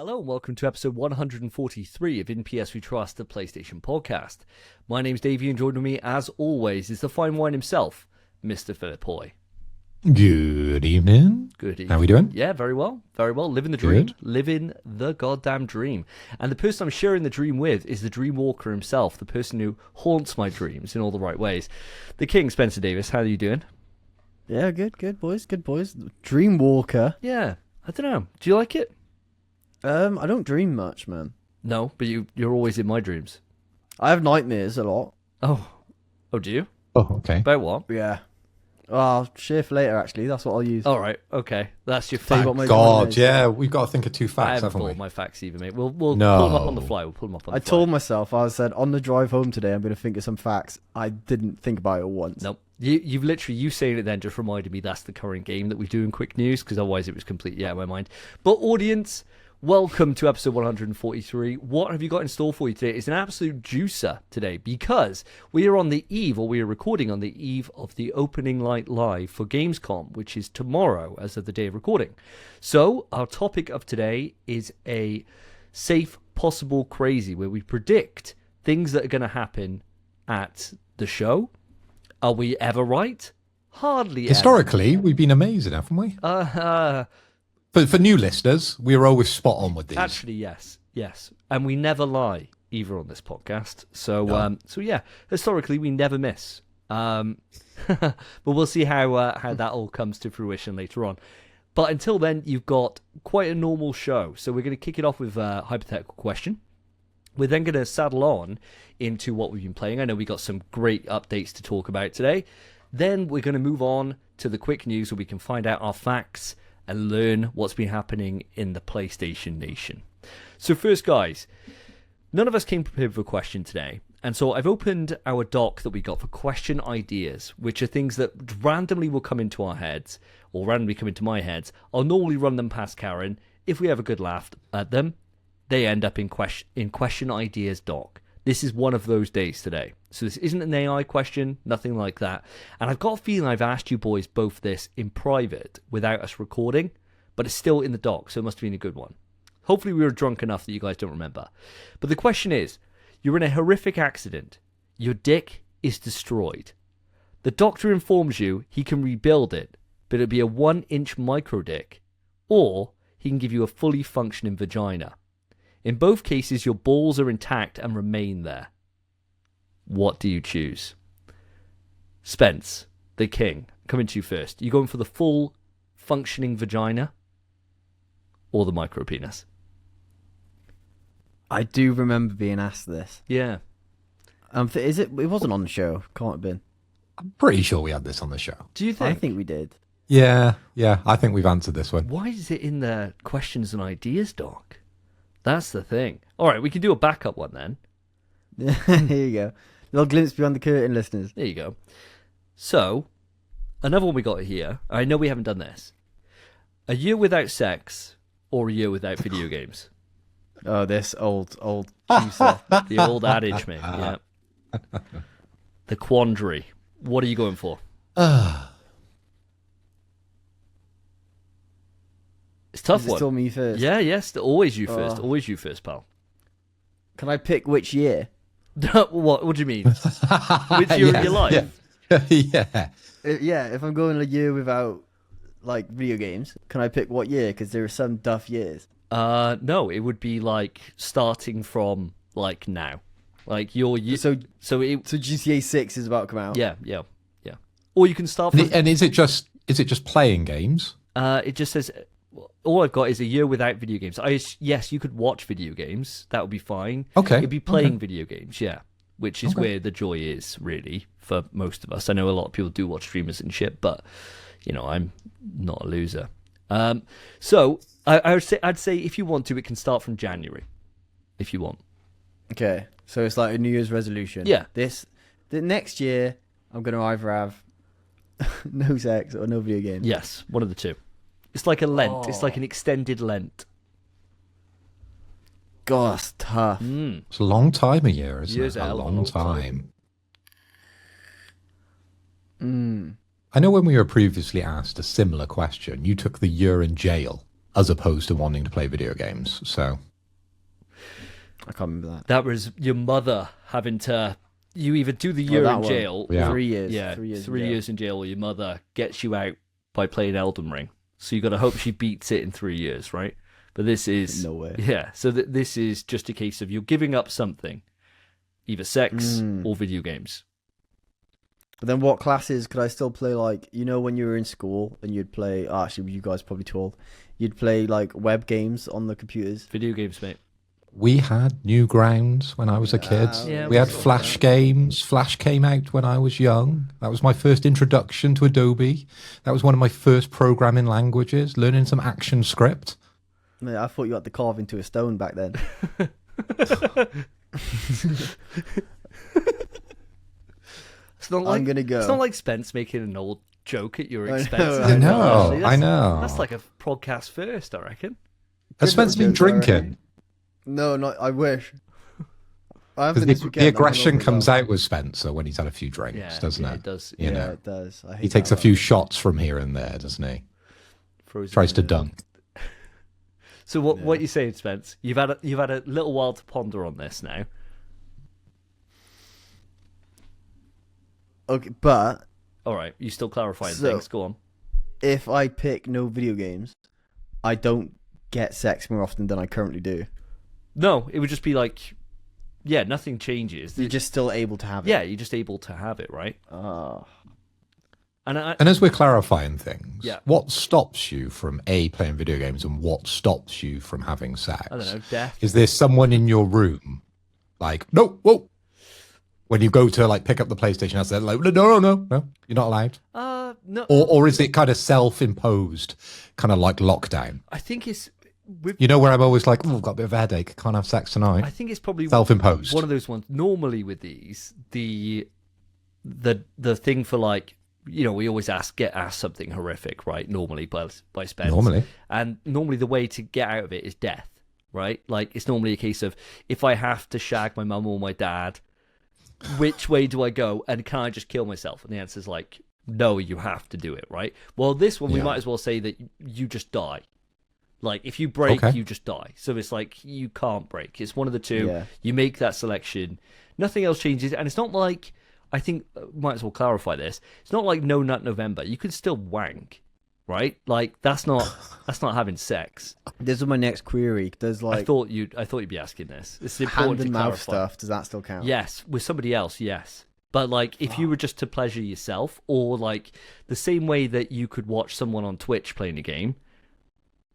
Hello and welcome to episode 143 of In PS We Trust, the PlayStation podcast. My name's Davey and joining me, as always, is the fine wine himself, Mr. Philip Hoy. Good evening. Good evening. How are we doing? Yeah, very well. Very well. Living the dream. Good. Living the goddamn dream. And the person I'm sharing the dream with is the dream walker himself, the person who haunts my dreams in all the right ways. The King, Spencer Davis. How are you doing? Yeah, good boys. Dreamwalker. Yeah, I don't know. Do you like it? I don't dream much, man. No, but you're always in my dreams. I have nightmares a lot. Oh, do you? Oh, okay. About what? Yeah. Oh, I'll share for later, actually. That's what I'll use. All right, okay. That's your Tell you fact. what my God, dream is. yeah, we've got to think of two I facts, haven't haven't thought we? of my facts either, mate. We'll pull No. them up on the fly. I told myself, I said, on the drive home today, I'm going to think of some facts. I didn't think about it once. Nope. You saying it then just reminded me that's the current game that we do in quick news, because otherwise it was completely out of my mind. But audience, welcome to episode 143. What have you got in store for you today? It's an absolute juicer today, because we are on the eve, or we are recording on the eve of the opening night live for Gamescom, which is tomorrow as of the day of recording. So our topic of today is a safe, possible, crazy, where we predict things that are going to happen at the show. Are we ever right? Hardly Historically, we've been amazing, haven't we? ever. For new listeners, we are always spot on with these. Actually, yes. And we never lie, either on this podcast. So, No. so yeah, historically, we never miss. But we'll see how that all comes to fruition later on. But until then, you've got quite a normal show. So we're going to kick it off with a hypothetical question. We're then going to saddle on into what we've been playing. I know we got some great updates to talk about today. Then we're going to move on to the quick news where we can find out our facts and learn what's been happening in the PlayStation Nation. So first, guys, none of us came prepared for a question today. And so I've opened our doc that we got for question ideas, which are things that randomly will come into our heads, or randomly come into my heads. I'll normally run them past Karen. If we have a good laugh at them, they end up in question ideas doc. This is one of those days today. So this isn't an AI question, nothing like that. And I've got a feeling I've asked you boys both this in private without us recording, but it's still in the doc, so it must have been a good one. Hopefully we were drunk enough that you guys don't remember. But the question is, you're in a horrific accident. Your dick is destroyed. The doctor informs you he can rebuild it, but it'll be a 1-inch micro dick, or he can give you a fully functioning vagina. In both cases, your balls are intact and remain there. What do you choose? Spence, the King, coming to you first. You going for the full functioning vagina or the micro penis? I do remember being asked this. Yeah. Is it? It wasn't on the show. Can't have been. I'm pretty sure we had this on the show. Do you think? I think we did. Yeah, I think we've answered this one. Why is it in the questions and ideas doc? That's the thing. All right, we can do a backup one then. Here you go. Little glimpse beyond the curtain, listeners. There you go. So, another one we got here. I know we haven't done this. A year without sex or a year without video games? Oh, this old juicer. The old adage, mate. Yeah. The quandary. What are you going for? It's a tough Is it one. still me first? Yeah, yes. Always you first. Always you first, pal. Can I pick which year? What do you mean? Which year of your life? Yeah. Yeah, if I'm going a year without like video games, can I pick what year? Because there are some duff years. No, it would be like starting from like now. Like your year. So it, GTA 6 is about to come out. yeah. Or you can start from. And is it just playing games? It just says all I've got is a year without video games. Yes, you could watch video games. That would be fine. Okay. You'd be playing video games, yeah. Which is where the joy is, really, for most of us. I know a lot of people do watch streamers and shit, but you know, I'm not a loser. So I'd say if you want to, it can start from January, if you want. Okay, so it's like a New Year's resolution. Yeah. The next year, I'm gonna either have no sex or no video games. Yes, one of the two. It's like a Lent. It's like an extended Lent. God, that's tough. It's a long time a year, isn't Year's it? a A hell of a long long time. Mm. I know when we were previously asked a similar question, you took the year in jail. as opposed to wanting to play video games. So I can't remember that. That was your mother having to. You either do the year that in one. jail, Yeah. 3 years. yeah, 3 years. 3 years in jail, or your mother gets you out by playing Elden Ring. So you got to hope she beats it in 3 years, right? But this is No way. Yeah, so this is just a case of you're giving up something, either sex or video games. But then what classes could I still play? Like, you know, when you were in school and you'd play. Oh, actually, you guys are probably too old. You'd play like web games on the computers. Video games, mate. we had Newgrounds when I was a kid. Yeah, we had we saw Flash that. games. Flash came out when I was young. That was my first introduction to Adobe. That was one of my first programming languages, learning some action script. Man, I thought you had to carve into a stone back then. It's not like, I'm gonna go. It's not like Spence making an old joke at your I know, expense. I know, Actually, I know. That's like a podcast first, I reckon. Has Spence been drinking? No, not. I wish. I haven't Because this weekend. the I'm gonna aggression open it comes up. out with Spencer when he's had a few drinks, Yeah, doesn't yeah, it? it does. You Yeah, know, it does. I hate he takes that a few one. shots from here and there, doesn't he? Frozen Tries to in. dunk. So what you saying, Spence? You've had a little while to ponder on this now. Okay, but All right, you still clarifying So- things. Go on. if I pick no video games, I don't get sex more often than I currently do. No, it would just be like, yeah, nothing changes. You're just still able to have it. Yeah, you're just able to have it, right? Ah. And And as we're clarifying things, Yeah. what stops you from playing video games and what stops you from having sex? I don't know, death. Is there someone in your room like, no, whoa? When you go to like pick up the PlayStation, I said like, no, you're not allowed. No, Or is it kind of self-imposed, kind of like lockdown? I think it's. With, You know where I'm always like, oh, I've got a bit of a headache, can't have sex tonight. I think it's probably Self-imposed. one of those ones. Normally with these, the thing for like, you know, we always get asked something horrific, right? Normally by Spence. Normally. And normally the way to get out of it is death, right? Like it's normally a case of if I have to shag my mum or my dad, which way do I go? And can I just kill myself? And the answer is like, no, you have to do it, right? Well, this one we Yeah. might as well say that you just die. Like if you break, Okay. you just die. So it's like you can't break. It's one of the two. Yeah. You make that selection. Nothing else changes, and it's not like I think might as well clarify this. It's not like No Nut November. You could still wank, right? Like that's not having sex. This is my next query. There's I like thought you'd be asking this. It's hand important and to mouth clarify. stuff. Does that still count? Yes, with somebody else, yes. But like if you were just to pleasure yourself, or like the same way that you could watch someone on Twitch playing a game,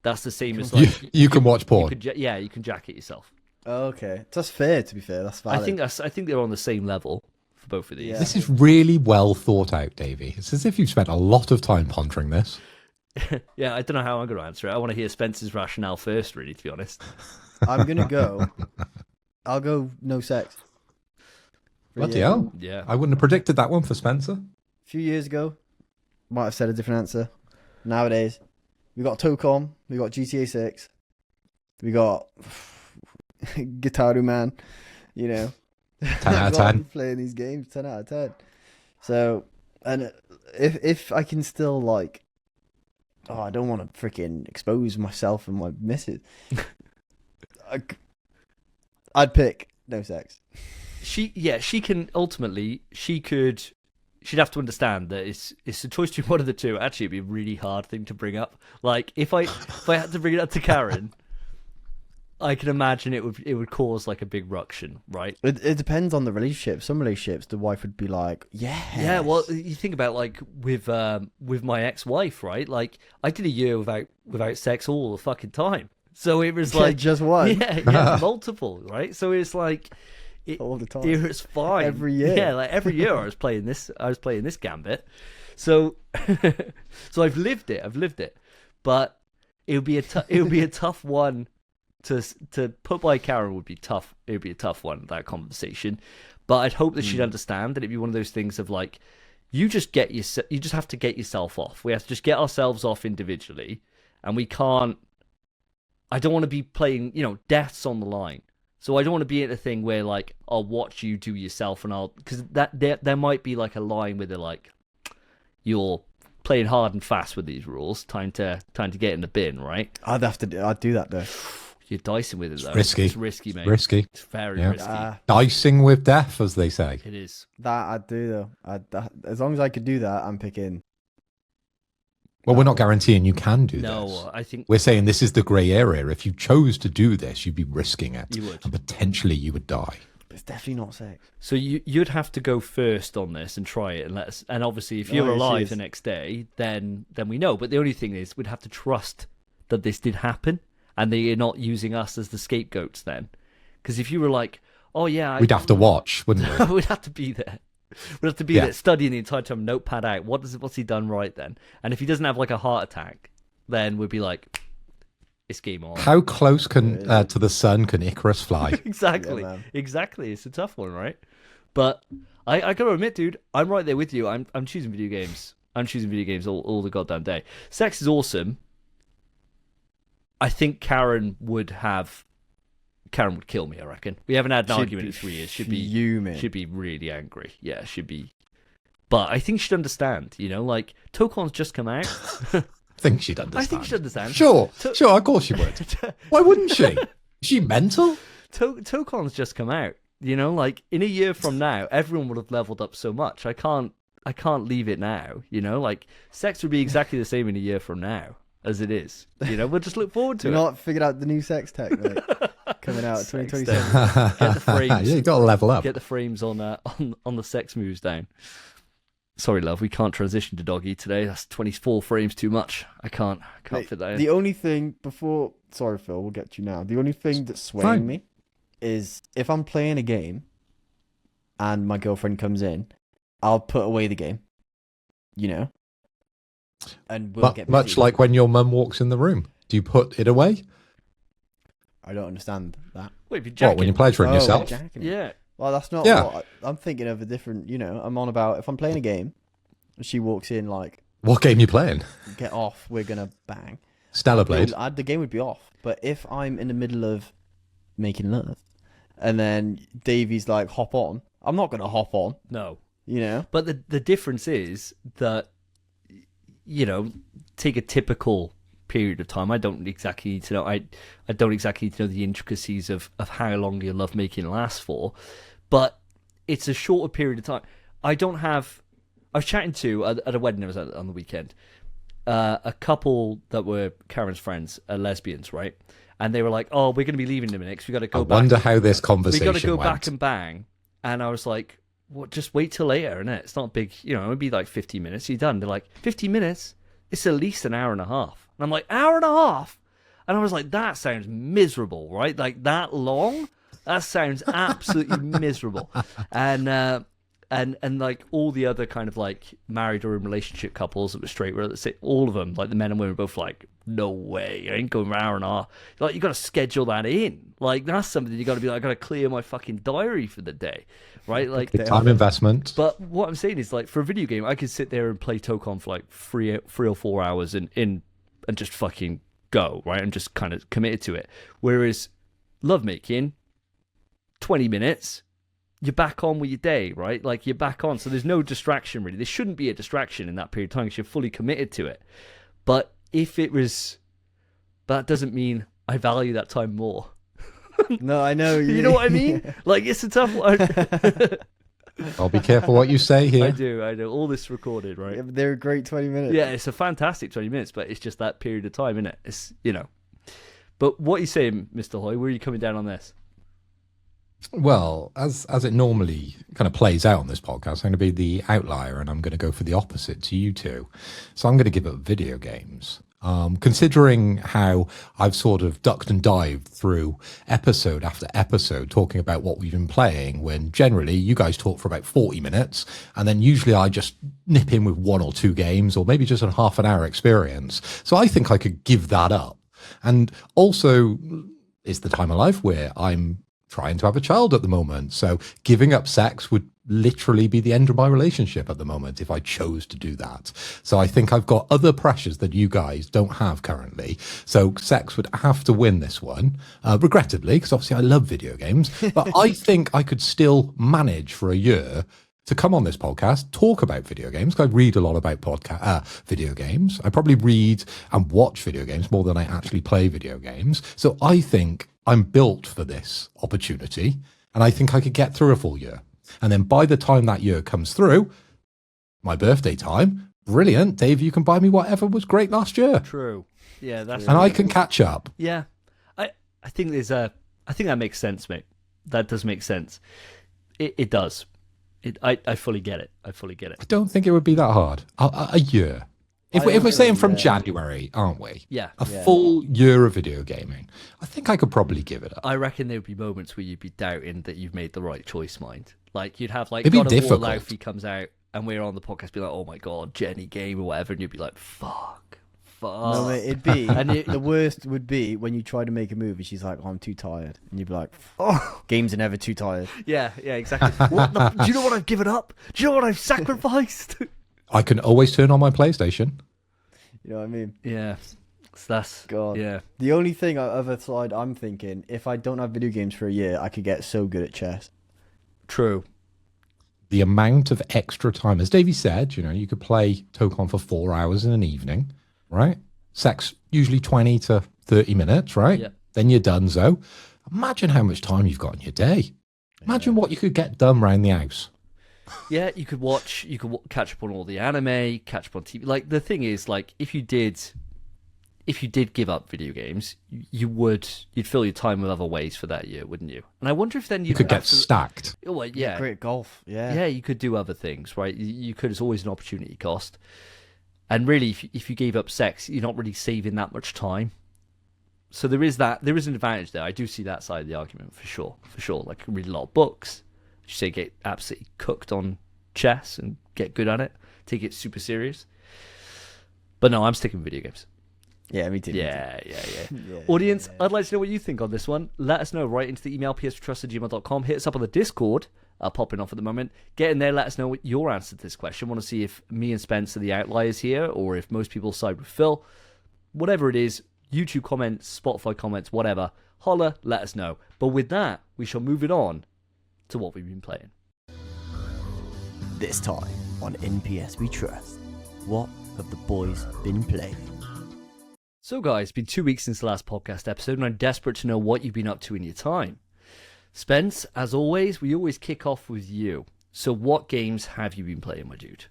that's the same as like you can watch you porn. could you can jack it yourself. Okay, that's fair. To be fair, that's valid. I think they're on the same level for both of these. Yeah. This is really well thought out, Davey. It's as if you've spent a lot of time pondering this. Yeah, I don't know how I'm going to answer it. I want to hear Spencer's rationale first, really, to be honest. I'm gonna go. I'll go no sex. Bloody Yeah. hell. Yeah. I wouldn't have predicted that one for Spencer. A few years ago, might have said a different answer. Nowadays, we got Tokon, we got GTA 6, we got Guitar Man, you know. 10 out of 10. Playing these games, 10 out of 10. So, and if I can still like, I don't want to freaking expose myself and my missus. I'd pick no sex. She can ultimately she'd have to understand that it's a choice between one of the two. Actually, it'd be a really hard thing to bring up. Like if I had to bring it up to Karen, I can imagine it would cause like a big ruction, right? It depends on the relationship. Some relationships, the wife would be like, Yeah, well, you think about like with my ex-wife, right? Like I did a year without sex all the fucking time, so it was like just one. yeah, multiple, right? So it's like all the time. it was fine Every year. Yeah, like every year I was playing this gambit. So so I've lived it, but it would be a tough one. To put by Karen would be tough. It would be a tough one, that conversation. But I'd hope that she'd understand that it'd be one of those things of like, you just have to get yourself off. We have to just get ourselves off individually, and we can't. I don't want to be playing, death's on the line. So I don't want to be at a thing where like I'll watch you do yourself, and because that there might be like a line where they're like, you're playing hard and fast with these rules. Time to get in the bin, right? I'd do that though. You're dicing with it though. Risky. It's risky, mate. Risky. It's very Yeah. risky. Dicing with death, as they say. It is. That I'd do though. As long as I could do that, I'm picking. Well, we're not guaranteeing you can do this. No, I think We're saying this is the grey area. If you chose to do this, you'd be risking it. You would. And potentially you would die. It's definitely not sex. so. You'd have to go first on this and try it and let us. And obviously, if No, you're she alive is. the next day, then we know. But the only thing is, we'd have to trust that this did happen, and they're not using us as the scapegoats then. Because if you were like, oh yeah, We'd have to watch, wouldn't we? we'd have to be there. We'd have to be Yeah. there studying the entire time, notepad out. What's he done right then? And if he doesn't have like a heart attack, then we'd be like, it's game on. How close to the sun can Icarus fly? Exactly. Yeah, man. Exactly. It's a tough one, right? But I gotta admit, dude, I'm right there with you. I'm choosing video games. I'm choosing video games all the goddamn day. Sex is awesome. I think Karen would kill me, I reckon. We haven't had an She'd argument be in 3 years. fuming. Should be really angry. Yeah, should be. But I think she'd understand, like Tokon's just come out. I think she'd understand. I think she'd understand. Sure, of course she would. Why wouldn't she? Is she mental? Tokon's just come out. Like in a year from now, everyone would have leveled up so much. I can't leave it now. Like sex would be exactly the same in a year from now as it is. We'll just look forward to Do it. not figured out the new sex tech, mate. Coming out Sex 2027. Get the frames. Yeah, you got to level up. Get the frames on the sex moves down. Sorry, love, we can't transition to doggy today. That's 24 frames too much. I can't Mate, fit that in. the only thing before, sorry Phil, we'll get to you now. The only thing that's swaying Fine. me is if I'm playing a game and my girlfriend comes in, I'll put away the game, and we'll get Much busy. like when your mum walks in the room. Do you put it away? I don't understand that. Wait, if you're What, jacking, when you're pleasuring yourself? jacking. yeah. Well, that's not Yeah. what I'm thinking of. A different, I'm on about if I'm playing a game, and she walks in like, What game you playing? get off, we're gonna bang. Stellar Blade. The game would be off. But if I'm in the middle of making love, and then Davey's like, hop on, I'm not gonna hop on. No. But the difference is that, take a typical period of time. I don't exactly need to know. I don't exactly need to know the intricacies of how long your lovemaking lasts for, but it's a shorter period of time. I was chatting to at a wedding I was at on the weekend. A couple that were Karen's friends, lesbians, right? And they were like, "Oh, we're going to be leaving in a minute because we got to go I back. wonder how this We conversation got to go went. back and bang." And I was like, "What? Just wait till later, innit? It's not big. It'll be like 15 minutes. You're done." They're like, 15 minutes? It's at least an hour and a half. And I'm like, hour and a half? And I was like, that sounds miserable, right? Like that long? That sounds absolutely miserable. And like all the other kind of like married or in relationship couples that were straight, all of them, like the men and women, were both like, no way, I ain't going an hour and a half. Like you got to schedule that in. Like that's something you got to be like, I got to clear my fucking diary for the day, right? Like Time investment. But what I'm saying is, like, for a video game, I could sit there and play Tokon for like three or 4 hours and just fucking go, right? I'm just kind of committed to it. Whereas lovemaking, 20 minutes, you're back on with your day, right? Like you're back on. So there's no distraction really. There shouldn't be a distraction in that period of time because you're fully committed to it. But if it was, that doesn't mean I value that time more. no, I know. You know what I mean? Like it's a tough one. I'll be careful what you say here. I do. All this recorded, right? Yeah, but they're a great 20 minutes. Yeah, it's a fantastic 20 minutes, but it's just that period of time, isn't it? It's, But what are you saying, Mr. Hoy? Where are you coming down on this? Well, as it normally kind of plays out on this podcast, I'm going to be the outlier and I'm going to go for the opposite to you two. So I'm going to give up video games. Considering how I've sort of ducked and dived through episode after episode talking about what we've been playing, when generally you guys talk for about 40 minutes and then usually I just nip in with 1 or 2 games or maybe just a half an hour experience. So I think I could give that up. And also it's the time of life where I'm trying to have a child at the moment. So giving up sex would literally be the end of my relationship at the moment if I chose to do that. So I think I've got other pressures that you guys don't have currently. So sex would have to win this one, regrettably, because obviously I love video games. But I think I could still manage for a year to come on this podcast, talk about video games. 'Cause I read a lot about video games. I probably read and watch video games more than I actually play video games. So I think I'm built for this opportunity, and I think I could get through a full year. And then by the time that year comes through, my birthday time, brilliant, Dave, you can buy me whatever was great last year. True. Yeah, that's And I can catch up. Yeah, I think I think that makes sense, mate. That does make sense. It does. I fully get it. I don't think it would be that hard. A year. If we're saying from January, aren't we? Yeah. A full year of video gaming. I think I could probably give it up. I reckon there would be moments where you'd be doubting that you've made the right choice, mind. Like, you'd have, like, It'd be God of War difficult. Life comes out, and we're on the podcast be like, oh my God, Jenny game or whatever, and you'd be like, fuck. No, mate, it'd be the worst would be when you try to make a movie. She's like, oh, I'm too tired, and you'd be like, oh, games are never too tired. Yeah, exactly. Do you know what I've given up? Do you know what I've sacrificed? I can always turn on my PlayStation. You know what I mean? Yeah. So that's God. Yeah. The only thing other side I'm thinking, if I don't have video games for a year, I could get so good at chess. True. The amount of extra time, as Davey said, you could play Tokon for 4 hours in an evening, right? Sex usually 20 to 30 minutes, right? Yeah. Then you're done. So imagine how much time you've got in your day. Imagine what you could get done around the house. Yeah, you could catch up on all the anime, catch up on TV. Like, the thing is, like, if you did give up video games, you'd fill your time with other ways for that year, wouldn't you? And I wonder if then you could get stacked. Oh, well, yeah. Great golf. Yeah. Yeah, you could do other things, right? You could. It's always an opportunity cost. And really, if you gave up sex, you're not really saving that much time. So there is that. There is an advantage there. I do see that side of the argument for sure. Like, read a lot of books. You say get absolutely cooked on chess and get good at it. Take it super serious. But no, I'm sticking with video games. Yeah, me too. Yeah. Audience, I'd like to know what you think on this one. Let us know right into the email psfortrust@gmail.com. Hit us up on the Discord, popping off at the moment. Get in there, let us know what your answer to this question. Want to see if me and Spence are the outliers here, or if most people side with Phil. Whatever it is, YouTube comments, Spotify comments, whatever. Holler, let us know. But with that, we shall move it on to what we've been playing. This time on NPS We Trust, what have the boys been playing? So guys, it's been 2 weeks since the last podcast episode, and I'm desperate to know what you've been up to in your time. Spence, as always, we always kick off with you. So what games have you been playing, my dude?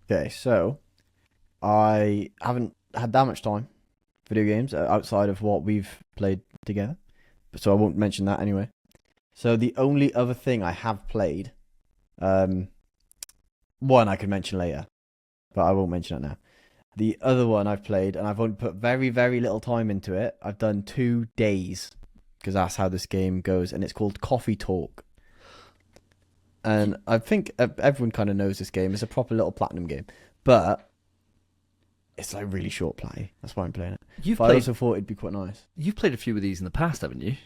Okay, so I haven't had that much time for video games outside of what we've played together, so I won't mention that anyway. So the only other thing I have played, one I could mention later, but I won't mention it now. The other one I've played, and I've only put very, very little time into it. I've done 2 days, because that's how this game goes, and it's called Coffee Talk. And I think everyone kind of knows this game. It's a proper little platinum game, but it's like really short play. That's why I'm playing it. I also thought it'd be quite nice. You've played a few of these in the past, haven't you?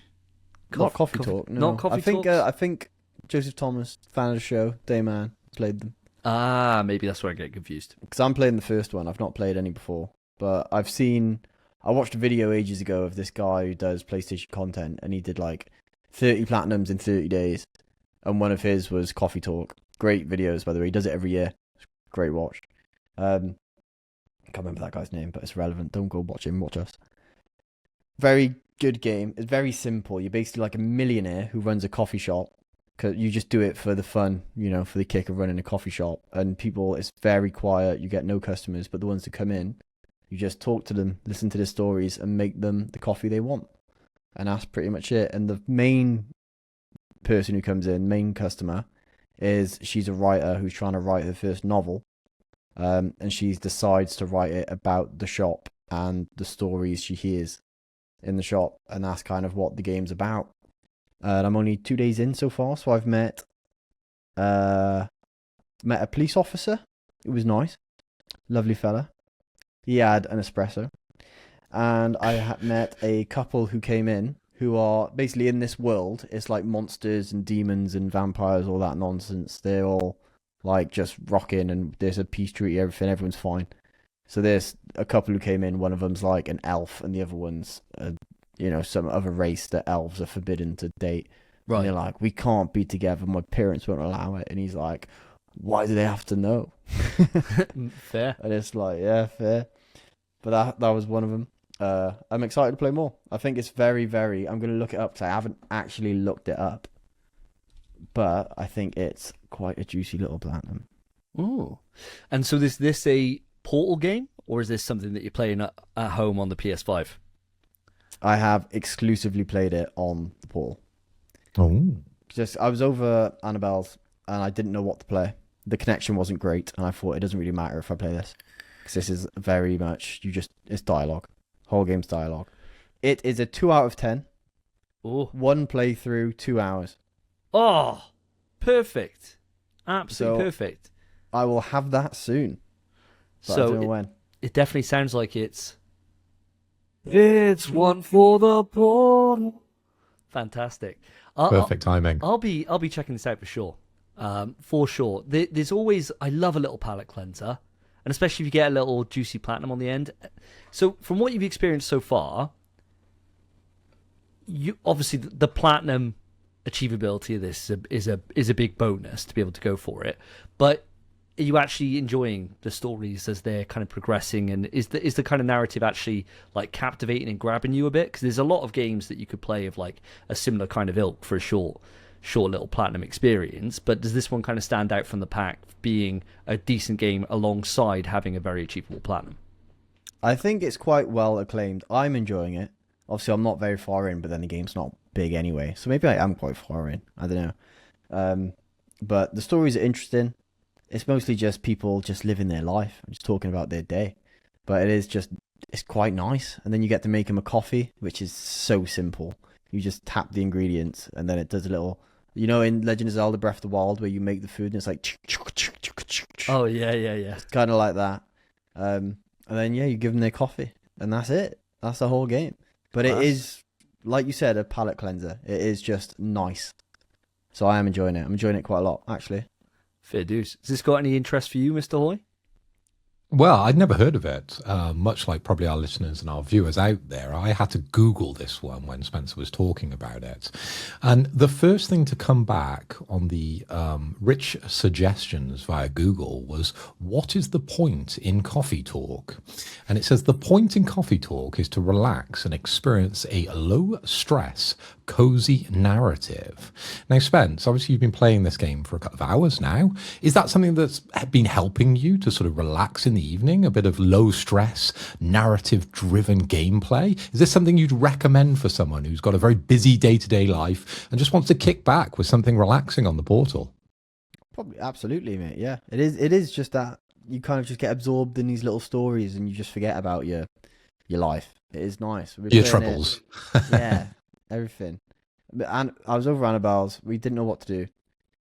Not Coffee Talk. No. Not Coffee Talks? I think Joseph Thomas, fan of the show, Dayman, played them. Ah, maybe that's where I get confused. Because I'm playing the first one. I've not played any before. But I watched a video ages ago of this guy who does PlayStation content, and he did like 30 platinums in 30 days. And one of his was Coffee Talk. Great videos, by the way. He does it every year. Great watch. I can't remember that guy's name, but it's relevant. Don't go watch him, watch us. Very good game. It's very simple. You're basically like a millionaire who runs a coffee shop. Cause you just do it for the fun, for the kick of running a coffee shop. And people, it's very quiet. You get no customers, but the ones that come in, you just talk to them, listen to their stories, and make them the coffee they want. And that's pretty much it. And the main person who comes in, main customer, she's a writer who's trying to write her first novel. And she decides to write it about the shop and the stories she hears in the shop. And that's kind of what the game's about. And I'm only 2 days in so far, so I've met a police officer. It was nice. Lovely fella. He had an espresso. And I met a couple who came in who are basically in this world. It's like monsters and demons and vampires, all that nonsense. They're all like just rocking, and there's a peace treaty, everyone's fine. So there's a couple who came in. One of them's like an elf, and the other one's some other race that elves are forbidden to date. Right. And they're like, we can't be together. My parents won't allow it. And he's like, why do they have to know? Fair. And it's like, yeah, fair. But that was one of them. I'm excited to play more. I think it's very, very... I'm going to look it up because I haven't actually looked it up. But I think it's quite a juicy little platinum. Ooh. And so is this a Portal game, or is this something that you're playing at home on the PS5? I have exclusively played it on the Portal. Oh. I was over Annabelle's and I didn't know what to play. The connection wasn't great, and I thought it doesn't really matter if I play this, because this is very much it's dialogue. Whole game's dialogue. It is a 2 out of 10. Oh, One playthrough, 2 hours. oh, perfect, absolutely So, perfect. I will have that soon. But I So don't know when. it definitely sounds like it's one for the Portal. Fantastic. Perfect timing. I'll be checking this out for sure. For sure. There's always, I love a little palate cleanser, and especially if you get a little juicy platinum on the end. So from what you've experienced so far, you obviously the platinum achievability of this is a big bonus to be able to go for it. But are you actually enjoying the stories as they're kind of progressing, and is the kind of narrative actually like captivating and grabbing you a bit? Because there's a lot of games that you could play of like a similar kind of ilk for a short little platinum experience, but does this one kind of stand out from the pack, being a decent game alongside having a very achievable platinum? I think it's quite well acclaimed. I'm enjoying it. Obviously, I'm not very far in, but then the game's not big anyway, so maybe I am quite far in. I don't know. But the stories are interesting. It's mostly just people just living their life and just talking about their day. But it's quite nice. And then you get to make them a coffee, which is so simple. You just tap the ingredients and then it does a little... You know, in Legend of Zelda Breath of the Wild, where you make the food and it's like... Oh, yeah. It's kind of like that. And then, yeah, you give them their coffee. And that's it. That's the whole game. But it is, like you said, a palate cleanser. It is just nice. So I am enjoying it. I'm enjoying it quite a lot, actually. Fair dues. Has this got any interest for you, Mr. Hoy? Well, I'd never heard of it, much like probably our listeners and our viewers out there. I had to Google this one when Spencer was talking about it. And the first thing to come back on the rich suggestions via Google was, what is the point in coffee talk? And it says the point in coffee talk is to relax and experience a low-stress, cozy narrative. Now, Spence, obviously you've been playing this game for a couple of hours now. Is that something that's been helping you to sort of relax in the evening? A bit of low stress, narrative driven gameplay? Is this something you'd recommend for someone who's got a very busy day-to-day life and just wants to kick back with something relaxing on the Portal? Probably, absolutely, mate. Yeah, it is just that you kind of just get absorbed in these little stories and you just forget about your life. It is nice. Your troubles. Yeah, everything. And I was over Annabelle's. We didn't know what to do.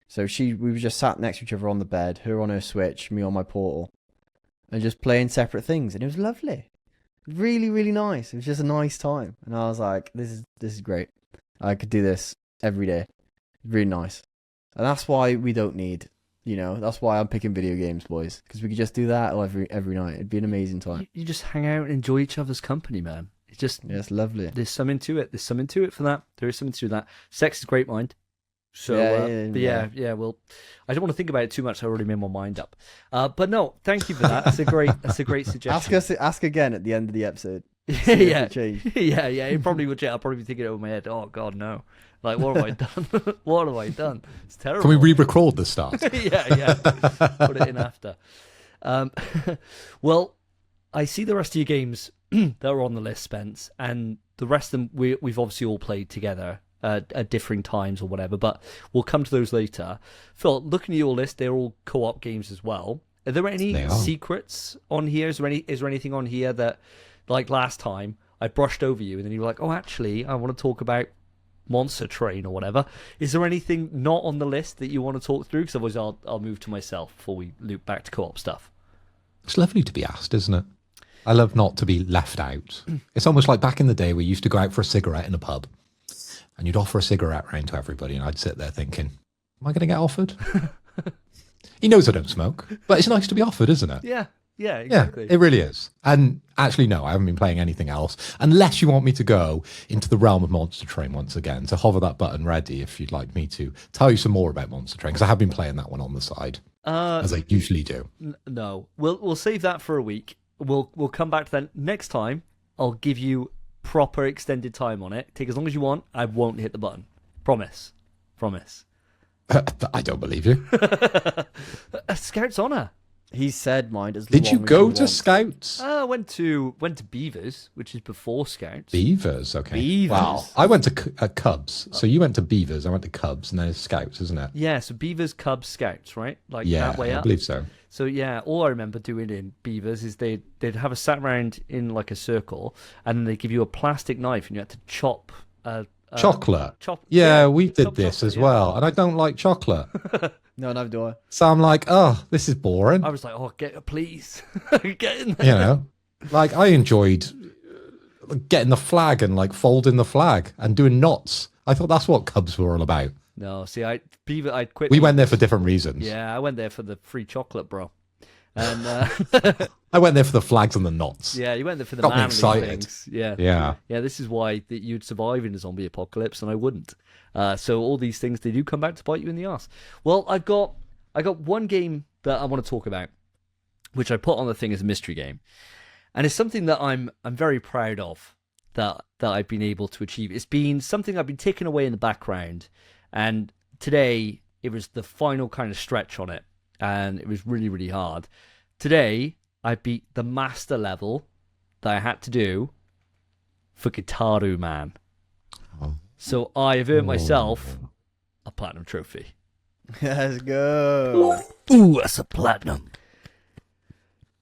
So we were just sat next to each other on the bed, her on her Switch, me on my Portal, and just playing separate things. And it was lovely. Really, really nice. It was just a nice time. And I was like, this is great. I could do this every day. Really nice. And that's why we don't need, that's why I'm picking video games, boys. Because we could just do that every night. It'd be an amazing time. You just hang out and enjoy each other's company, man. It's just... Yeah, it's lovely. There's something to it. There's something to it for that. There is something to that. Sex is great mind. So, yeah. Well, I don't want to think about it too much. I already made my mind up. But no, thank you for that. That's a great suggestion. Ask again at the end of the episode. Yeah. It probably would. I'll probably be thinking it over my head. Oh God, no! Like, what have I done? What have I done? It's terrible. Can we re-record the start? yeah. Put it in after. Well, I see the rest of your games that are on the list, Spence, and the rest of them we've obviously all played together at differing times or whatever, but we'll come to those later. Phil, looking at your list, they're all co-op games as well. Are there any secrets on here? Is there anything on here that, like last time, I brushed over you and then you were like, oh, actually, I want to talk about Monster Train or whatever. Is there anything not on the list that you want to talk through? Because otherwise I'll move to myself before we loop back to co-op stuff. It's lovely to be asked, isn't it? I love not to be left out. It's almost like back in the day we used to go out for a cigarette in a pub and you'd offer a cigarette round to everybody and I'd sit there thinking, am I going to get offered? He knows I don't smoke, but it's nice to be offered, isn't it? Yeah, Yeah, exactly. Yeah, it really is. And actually, no, I haven't been playing anything else. Unless you want me to go into the realm of Monster Train once again, to hover that button ready if you'd like me to tell you some more about Monster Train, because I have been playing that one on the side, as I usually do. No, we'll save that for a week. We'll come back to that next time. I'll give you proper extended time on it. Take as long as you want. I won't hit the button. Promise. I don't believe you. A Scout's Honor. He said mine as Did long you as go you to want. Scouts? I went to Beavers, which is before Scouts. Beavers, okay. Beavers. Wow. I went to Cubs. So you went to Beavers, I went to Cubs, and then it's Scouts, isn't it? Yeah, so Beavers, Cubs, Scouts, right? Like Yeah, that way I up. believe so. So yeah, all I remember doing in Beavers is they'd have a sat round in like a circle, and then they give you a plastic knife, and you had to chop Chocolate. Yeah, we did chop this chocolate, as yeah. well, and I don't like chocolate. No, neither do I. So I'm like, oh, this is boring. I was like, oh, please, get in there. Like I enjoyed getting the flag and like folding the flag and doing knots. I thought that's what Cubs were all about. No, see, I'd quit. We went there for different reasons. Yeah, I went there for the free chocolate, bro. And I went there for the flags and the knots. yeah, you went there for the Got me manly excited. things. Yeah. Yeah. This is why that you'd survive in a zombie apocalypse, and I wouldn't. So all these things, they do come back to bite you in the ass. Well, I got one game that I want to talk about, which I put on the thing as a mystery game, and it's something that I'm very proud of that I've been able to achieve. It's been something I've been taking away in the background, and today it was the final kind of stretch on it, and it was really, really hard. Today I beat the master level that I had to do for Gitaru Man. Oh. So I have earned myself a platinum trophy. Let's go. Ooh, that's a platinum.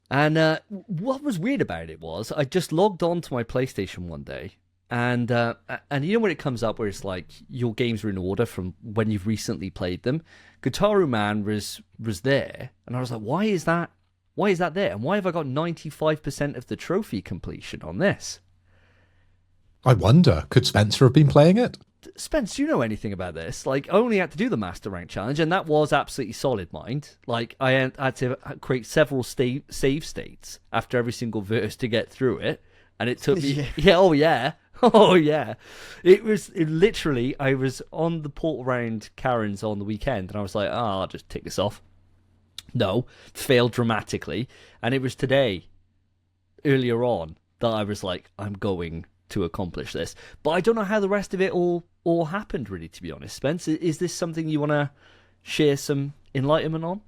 And what was weird about it was I just logged on to my PlayStation one day, and you know when it comes up where it's like your games are in order from when you've recently played them, Gitaru Man was there, and I was like, why is that there? And why have I got 95% of the trophy completion on this? I wonder, could Spencer have been playing it? Spence, do you know anything about this? Like, I only had to do the Master Rank Challenge, and that was absolutely solid, mind. Like, I had to create several save states after every single verse to get through it, and it took me... Oh, yeah. It literally, I was on the port around Karen's on the weekend, and I was like, I'll just tick this off. No, failed dramatically, and it was today, earlier on, that I was like, I'm going to accomplish this. But I don't know how the rest of it all happened, really, to be honest. Spence, is this something you want to share some enlightenment on?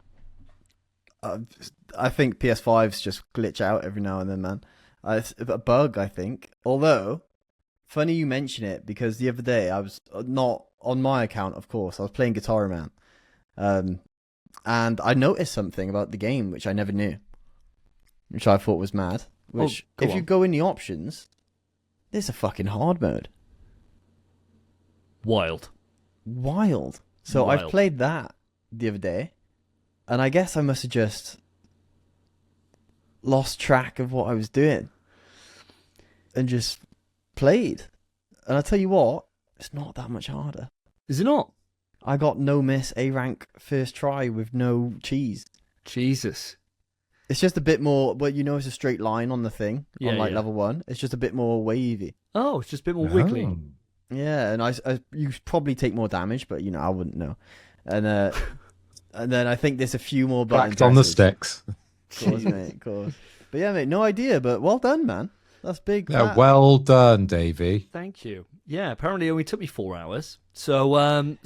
I think PS5s just glitch out every now and then, man. It's a bug, I think. Although, funny you mention it, because the other day I was not on my account, of course. I was playing Guitar Man, and I noticed something about the game which I never knew, which I thought was mad. Which, if you go in the options, there's a fucking hard mode. Wild. So Wild. I've played that the other day, and I guess I must have just lost track of what I was doing and just played. And I tell you what, it's not that much harder. Is it not? I got no miss A rank first try with no cheese. Jesus. It's just a bit more, well, you know, it's a straight line on the thing on Yeah. level 1. It's just a bit more wavy. Oh, it's just a bit more wiggly. Oh. Yeah, and you probably take more damage, but you know, I wouldn't know. And and then I think there's a few more buttons. Backed on the sticks. Of course, mate, of course. But yeah, mate, no idea, but well done, man. That's big. Yeah, Matt. well done, Davey. Thank you. Yeah, apparently it only took me 4 hours. So I'm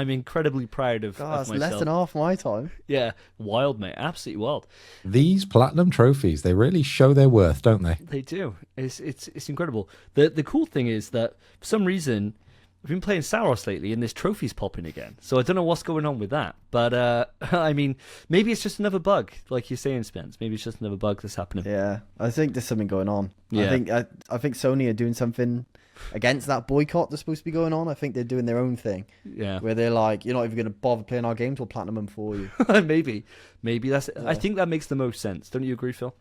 incredibly proud of God, that's myself. less than half my time. Yeah, wild, mate. Absolutely wild. These platinum trophies, they really show their worth, don't they? They do. It's incredible. The cool thing is that for some reason I've been playing Saros lately, and this trophy's popping again. So I don't know what's going on with that. But I mean, maybe it's just another bug, like you're saying, Spence. Maybe it's just another bug that's happening. Yeah, I think there's something going on. Yeah. I think Sony are doing something against that boycott that's supposed to be going on. I think they're doing their own thing. Yeah. Where they're like, you're not even going to bother playing our games, we'll platinum them for you. Maybe that's. I think that makes the most sense. Don't you agree, Phil?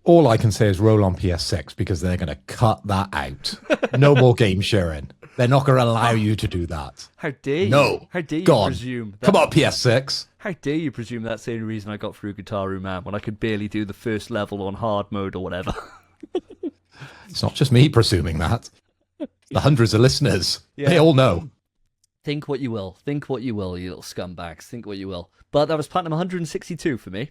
All I can say is roll on PS6 because they're going to cut that out. No more game sharing. They're not going to allow you to do that. How dare you? No. How dare you Gone. presume that? Come on, PS6. How dare you presume that's the only reason I got through Guitar Man when I could barely do the first level on hard mode or whatever? It's not just me presuming that. The hundreds of listeners, Yeah. they all know. Think what you will. Think what you will, you little scumbags. Think what you will. But that was platinum 162 for me.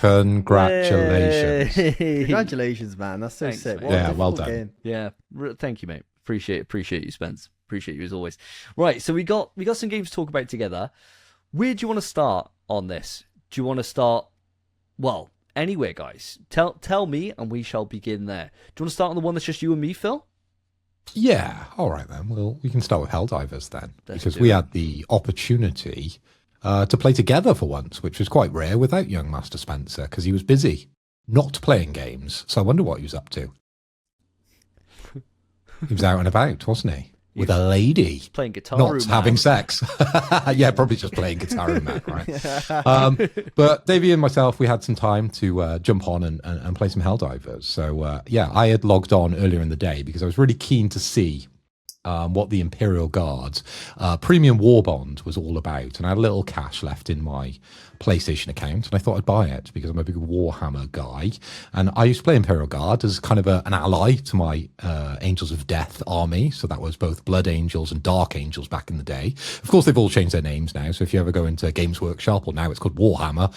Congratulations. Hey. Congratulations, man. That's so Thanks, sick. mate. What a Yeah, well difficult done. game. Yeah, thank you, mate. Appreciate you, Spence. Appreciate you as always. Right, so we got some games to talk about together. Where do you want to start on this? Do you want to start? Well, anywhere, guys. Tell me, and we shall begin there. Do you want to start on the one that's just you and me, Phil? Yeah, all right then. Well, we can start with Helldivers then, Let's because do we it. had the opportunity to play together for once, which was quite rare without young Master Spencer, because he was busy not playing games. So I wonder what he was up to. He was out and about, wasn't he? With a lady. Playing guitar, Not man. having sex. Yeah, probably just playing guitar and Mac, right? But Davey and myself, we had some time to jump on and play some Helldivers. So, yeah, I had logged on earlier in the day because I was really keen to see what the Imperial Guard's premium war bond was all about. And I had a little cash left in my PlayStation account, and I thought I'd buy it because I'm a big Warhammer guy. And I used to play Imperial Guard as kind of an ally to my Angels of Death army. So that was both Blood Angels and Dark Angels back in the day. Of course, they've all changed their names now. So if you ever go into Games Workshop, or now it's called Warhammer,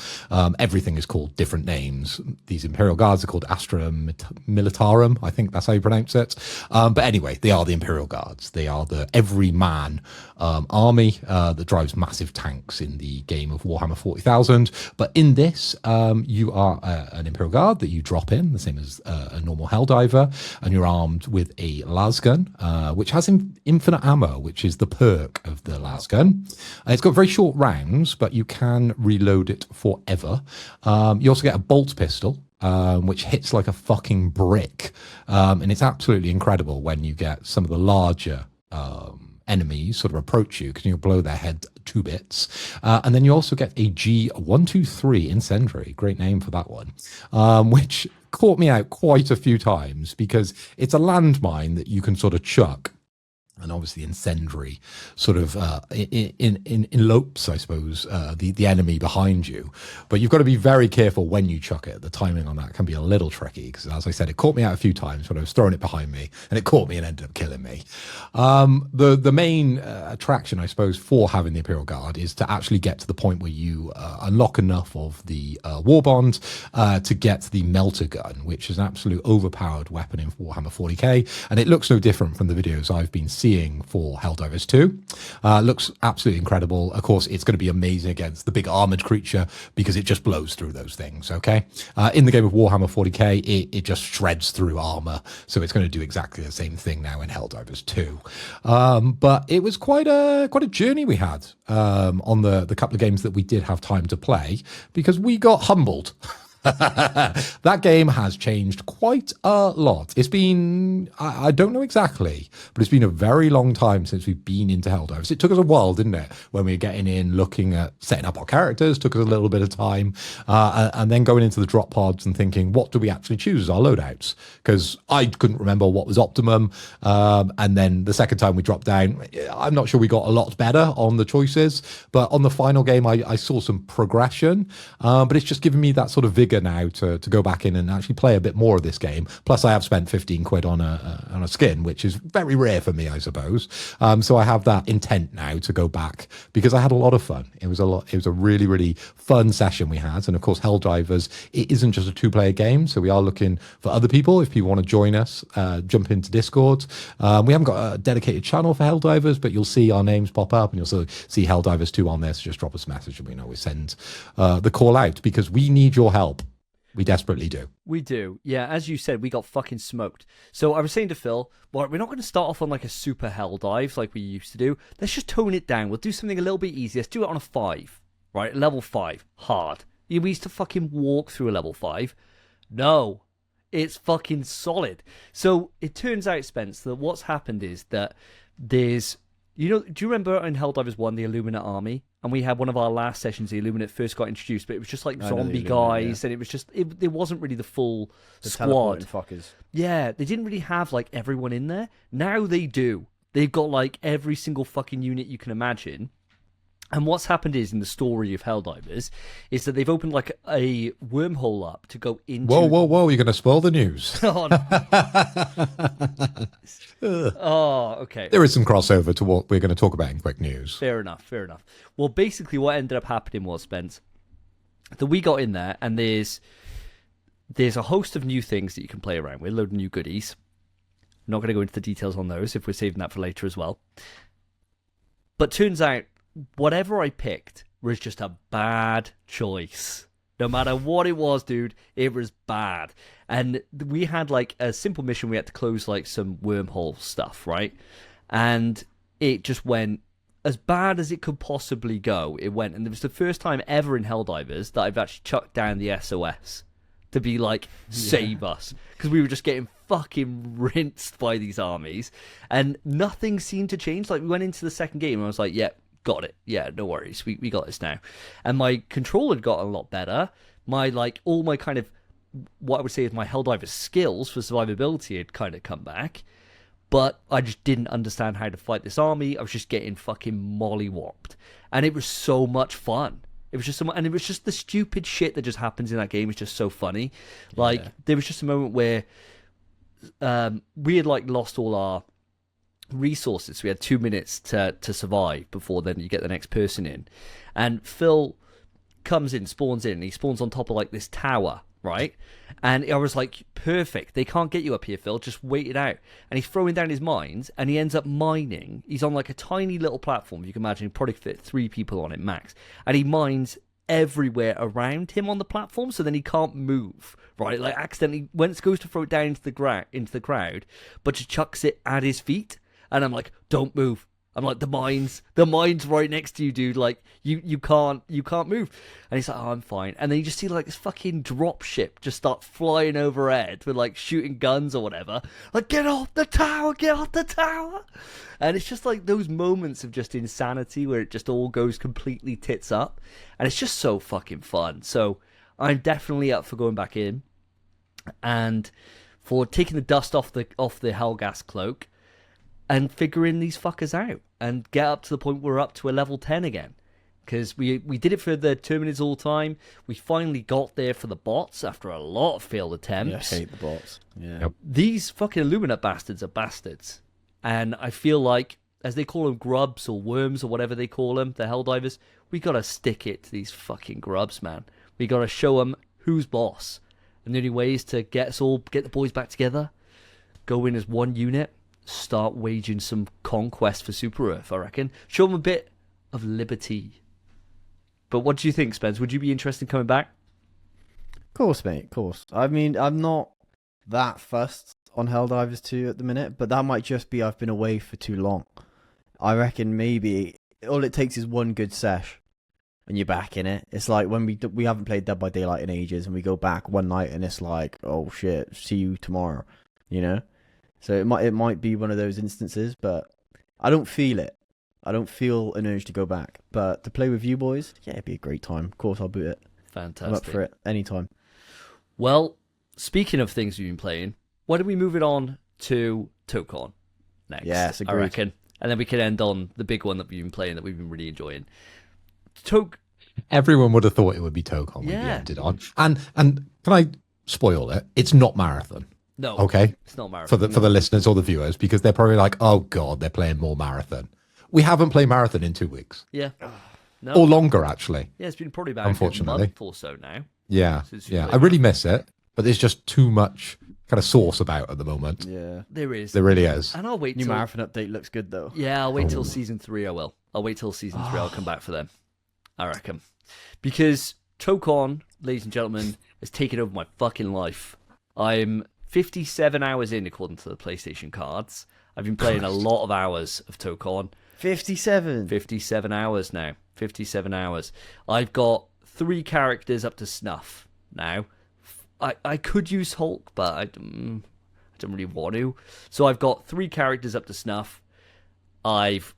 everything is called different names. These Imperial Guards are called Astra Militarum. I think that's how you pronounce it. But anyway, they are the Imperial Guards. They are the everyman army that drives massive tanks in the game of Warhammer 40,000. But in this, you are an Imperial Guard that you drop in, the same as a normal Helldiver, and you're armed with a lasgun, which has infinite ammo, which is the perk of the lasgun. It's got very short rounds, but you can reload it forever. You also get a bolt pistol, which hits like a fucking brick. And it's absolutely incredible when you get some of the larger enemies sort of approach you, because you'll blow their head to bits. And then you also get a G123 incendiary, great name for that one, which caught me out quite a few times because it's a landmine that you can sort of chuck. And obviously incendiary sort of elopes, I suppose, the enemy behind you. But you've got to be very careful when you chuck it. The timing on that can be a little tricky because, as I said, it caught me out a few times when I was throwing it behind me, and it caught me and ended up killing me. The main attraction, I suppose, for having the Imperial Guard is to actually get to the point where you unlock enough of the war bond to get the melter gun, which is an absolute overpowered weapon in Warhammer 40k, and it looks no different from the videos I've been seeing for Helldivers 2. Looks absolutely incredible. Of course, it's going to be amazing against the big armored creature because it just blows through those things, okay? In the game of Warhammer 40k, it just shreds through armor, so it's going to do exactly the same thing now in Helldivers 2. But it was quite a journey we had on the couple of games that we did have time to play, because we got humbled. That game has changed quite a lot. It's been, I don't know exactly, but it's been a very long time since we've been into Helldivers. It took us a while, didn't it? When we were getting in, looking at setting up our characters, took us a little bit of time, and then going into the drop pods and thinking, what do we actually choose as our loadouts? Because I couldn't remember what was optimum. And then the second time we dropped down, I'm not sure we got a lot better on the choices, but on the final game, I saw some progression. But it's just given me that sort of vigor now to go back in and actually play a bit more of this game. Plus, I have spent 15 quid on a skin, which is very rare for me, I suppose. So I have that intent now to go back because I had a lot of fun. It was a really, really fun session we had. And of course, Helldivers, it isn't just a two-player game. So we are looking for other people. If people want to join us, jump into Discord. We haven't got a dedicated channel for Helldivers, but you'll see our names pop up and you'll see Helldivers 2 on there. So just drop us a message and we can always send the call out because we need your help. We desperately do. We do. Yeah, as you said, we got fucking smoked. So I was saying to Phil, well, we're not going to start off on like a super hell dive like we used to do. Let's just tone it down. We'll do something a little bit easier. Let's do it on a 5, right? Level 5, hard. We used to fucking walk through a level 5. No, it's fucking solid. So it turns out, Spence, that what's happened is that there's Do you remember in Helldivers 1, the Illuminate army? And we had one of our last sessions, the Illuminate first got introduced, but it was just like zombie guys, and it was just, there wasn't really the full squad. Fuckers. Yeah, they didn't really have like everyone in there. Now they do. They've got like every single fucking unit you can imagine. And what's happened is, in the story of Helldivers, is that they've opened like a wormhole up to go into... Whoa, you're going to spoil the news. Oh, no. Oh, okay. There is some crossover to what we're going to talk about in quick news. Fair enough. Well, basically what ended up happening was, Spence, that we got in there, and there's a host of new things that you can play around with, a load of new goodies. I'm not going to go into the details on those if we're saving that for later as well. But turns out, whatever I picked was just a bad choice. No matter what it was, dude, it was bad. And we had like a simple mission. We had to close like some wormhole stuff, right? And it just went as bad as it could possibly go. It went, and it was the first time ever in Helldivers that I've actually chucked down the SOS to be like, save us. Because we were just getting fucking rinsed by these armies. And nothing seemed to change. Like, we went into the second game and I was like, yeah, got it. Yeah, no worries. We got this now. And my control had got a lot better. All my kind of, what I would say is my Helldivers skills for survivability had kind of come back. But I just didn't understand how to fight this army. I was just getting fucking mollywopped. And it was so much fun. It was just and it was just the stupid shit that just happens in that game is just so funny. Like, there was just a moment where we had like lost all our resources. We had 2 minutes to survive before then you get the next person in. And Phil comes in, spawns in, and he spawns on top of like this tower, right? And I was like, perfect. They can't get you up here, Phil. Just wait it out. And he's throwing down his mines, and he ends up mining. He's on like a tiny little platform. You can imagine he probably fit 3 people on it max. And he mines everywhere around him on the platform, so then he can't move, right? Like, accidentally goes to throw it down into the crowd, but just chucks it at his feet. And I'm like, don't move. I'm like, the mine's right next to you, dude. Like, you can't move. And he's like, oh, I'm fine. And then you just see like this fucking drop ship just start flying overhead with like shooting guns or whatever. Like, get off the tower. And it's just like those moments of just insanity where it just all goes completely tits up. And it's just so fucking fun. So I'm definitely up for going back in and for taking the dust off the Hellgas cloak and figuring these fuckers out and get up to the point where we're up to a level 10 again. Because we did it for the Terminids all time. We finally got there for the bots after a lot of failed attempts. Yeah, I hate the bots. Yeah. Yep. These fucking Illuminate bastards are bastards. And I feel like, as they call them grubs or worms or whatever they call them, the Helldivers, we got to stick it to these fucking grubs, man. We got to show them who's boss. And the only way is to get the boys back together, go in as one unit, start waging some conquest for Super Earth, I reckon. Show them a bit of liberty. But what do you think, Spence? Would you be interested in coming back? Of course, mate, of course. I mean, I'm not that fussed on Helldivers 2 at the minute, but that might just be I've been away for too long. I reckon maybe all it takes is one good sesh and you're back in it. It's like when we haven't played Dead by Daylight in ages and we go back one night and it's like, oh shit, see you tomorrow, you know? So it might be one of those instances, but I don't feel it. I don't feel an urge to go back. But to play with you boys, yeah, it'd be a great time. Of course, I'll boot it. Fantastic. I'm up for it anytime. Well, speaking of things we've been playing, why don't we move it on to Tokon next? Yes, agreed. I reckon. And then we can end on the big one that we've been playing that we've been really enjoying. Everyone would have thought it would be Tokon when we ended on. And can I spoil it? It's not Marathon. No. Okay. It's not Marathon. For the listeners or the viewers, because they're probably like, oh God, they're playing more Marathon. We haven't played Marathon in 2 weeks. Yeah. No. Or longer, actually. Yeah, it's been probably about a month or so now. Yeah. I really miss it, but there's just too much kind of sauce about at the moment. Yeah. There is. There really is. And I'll wait New till... Marathon update looks good, though. Yeah, I'll wait till Season 3, I will. I'll wait till Season 3, I'll come back for them. I reckon. Because Tokon, ladies and gentlemen, has taken over my fucking life. I'm 57 hours in, according to the PlayStation cards. I've been playing a lot of hours of Tokon. 57 hours now. 57 hours. I've got 3 characters up to snuff now. I could use Hulk, but I don't really want to. So I've got 3 characters up to snuff. I've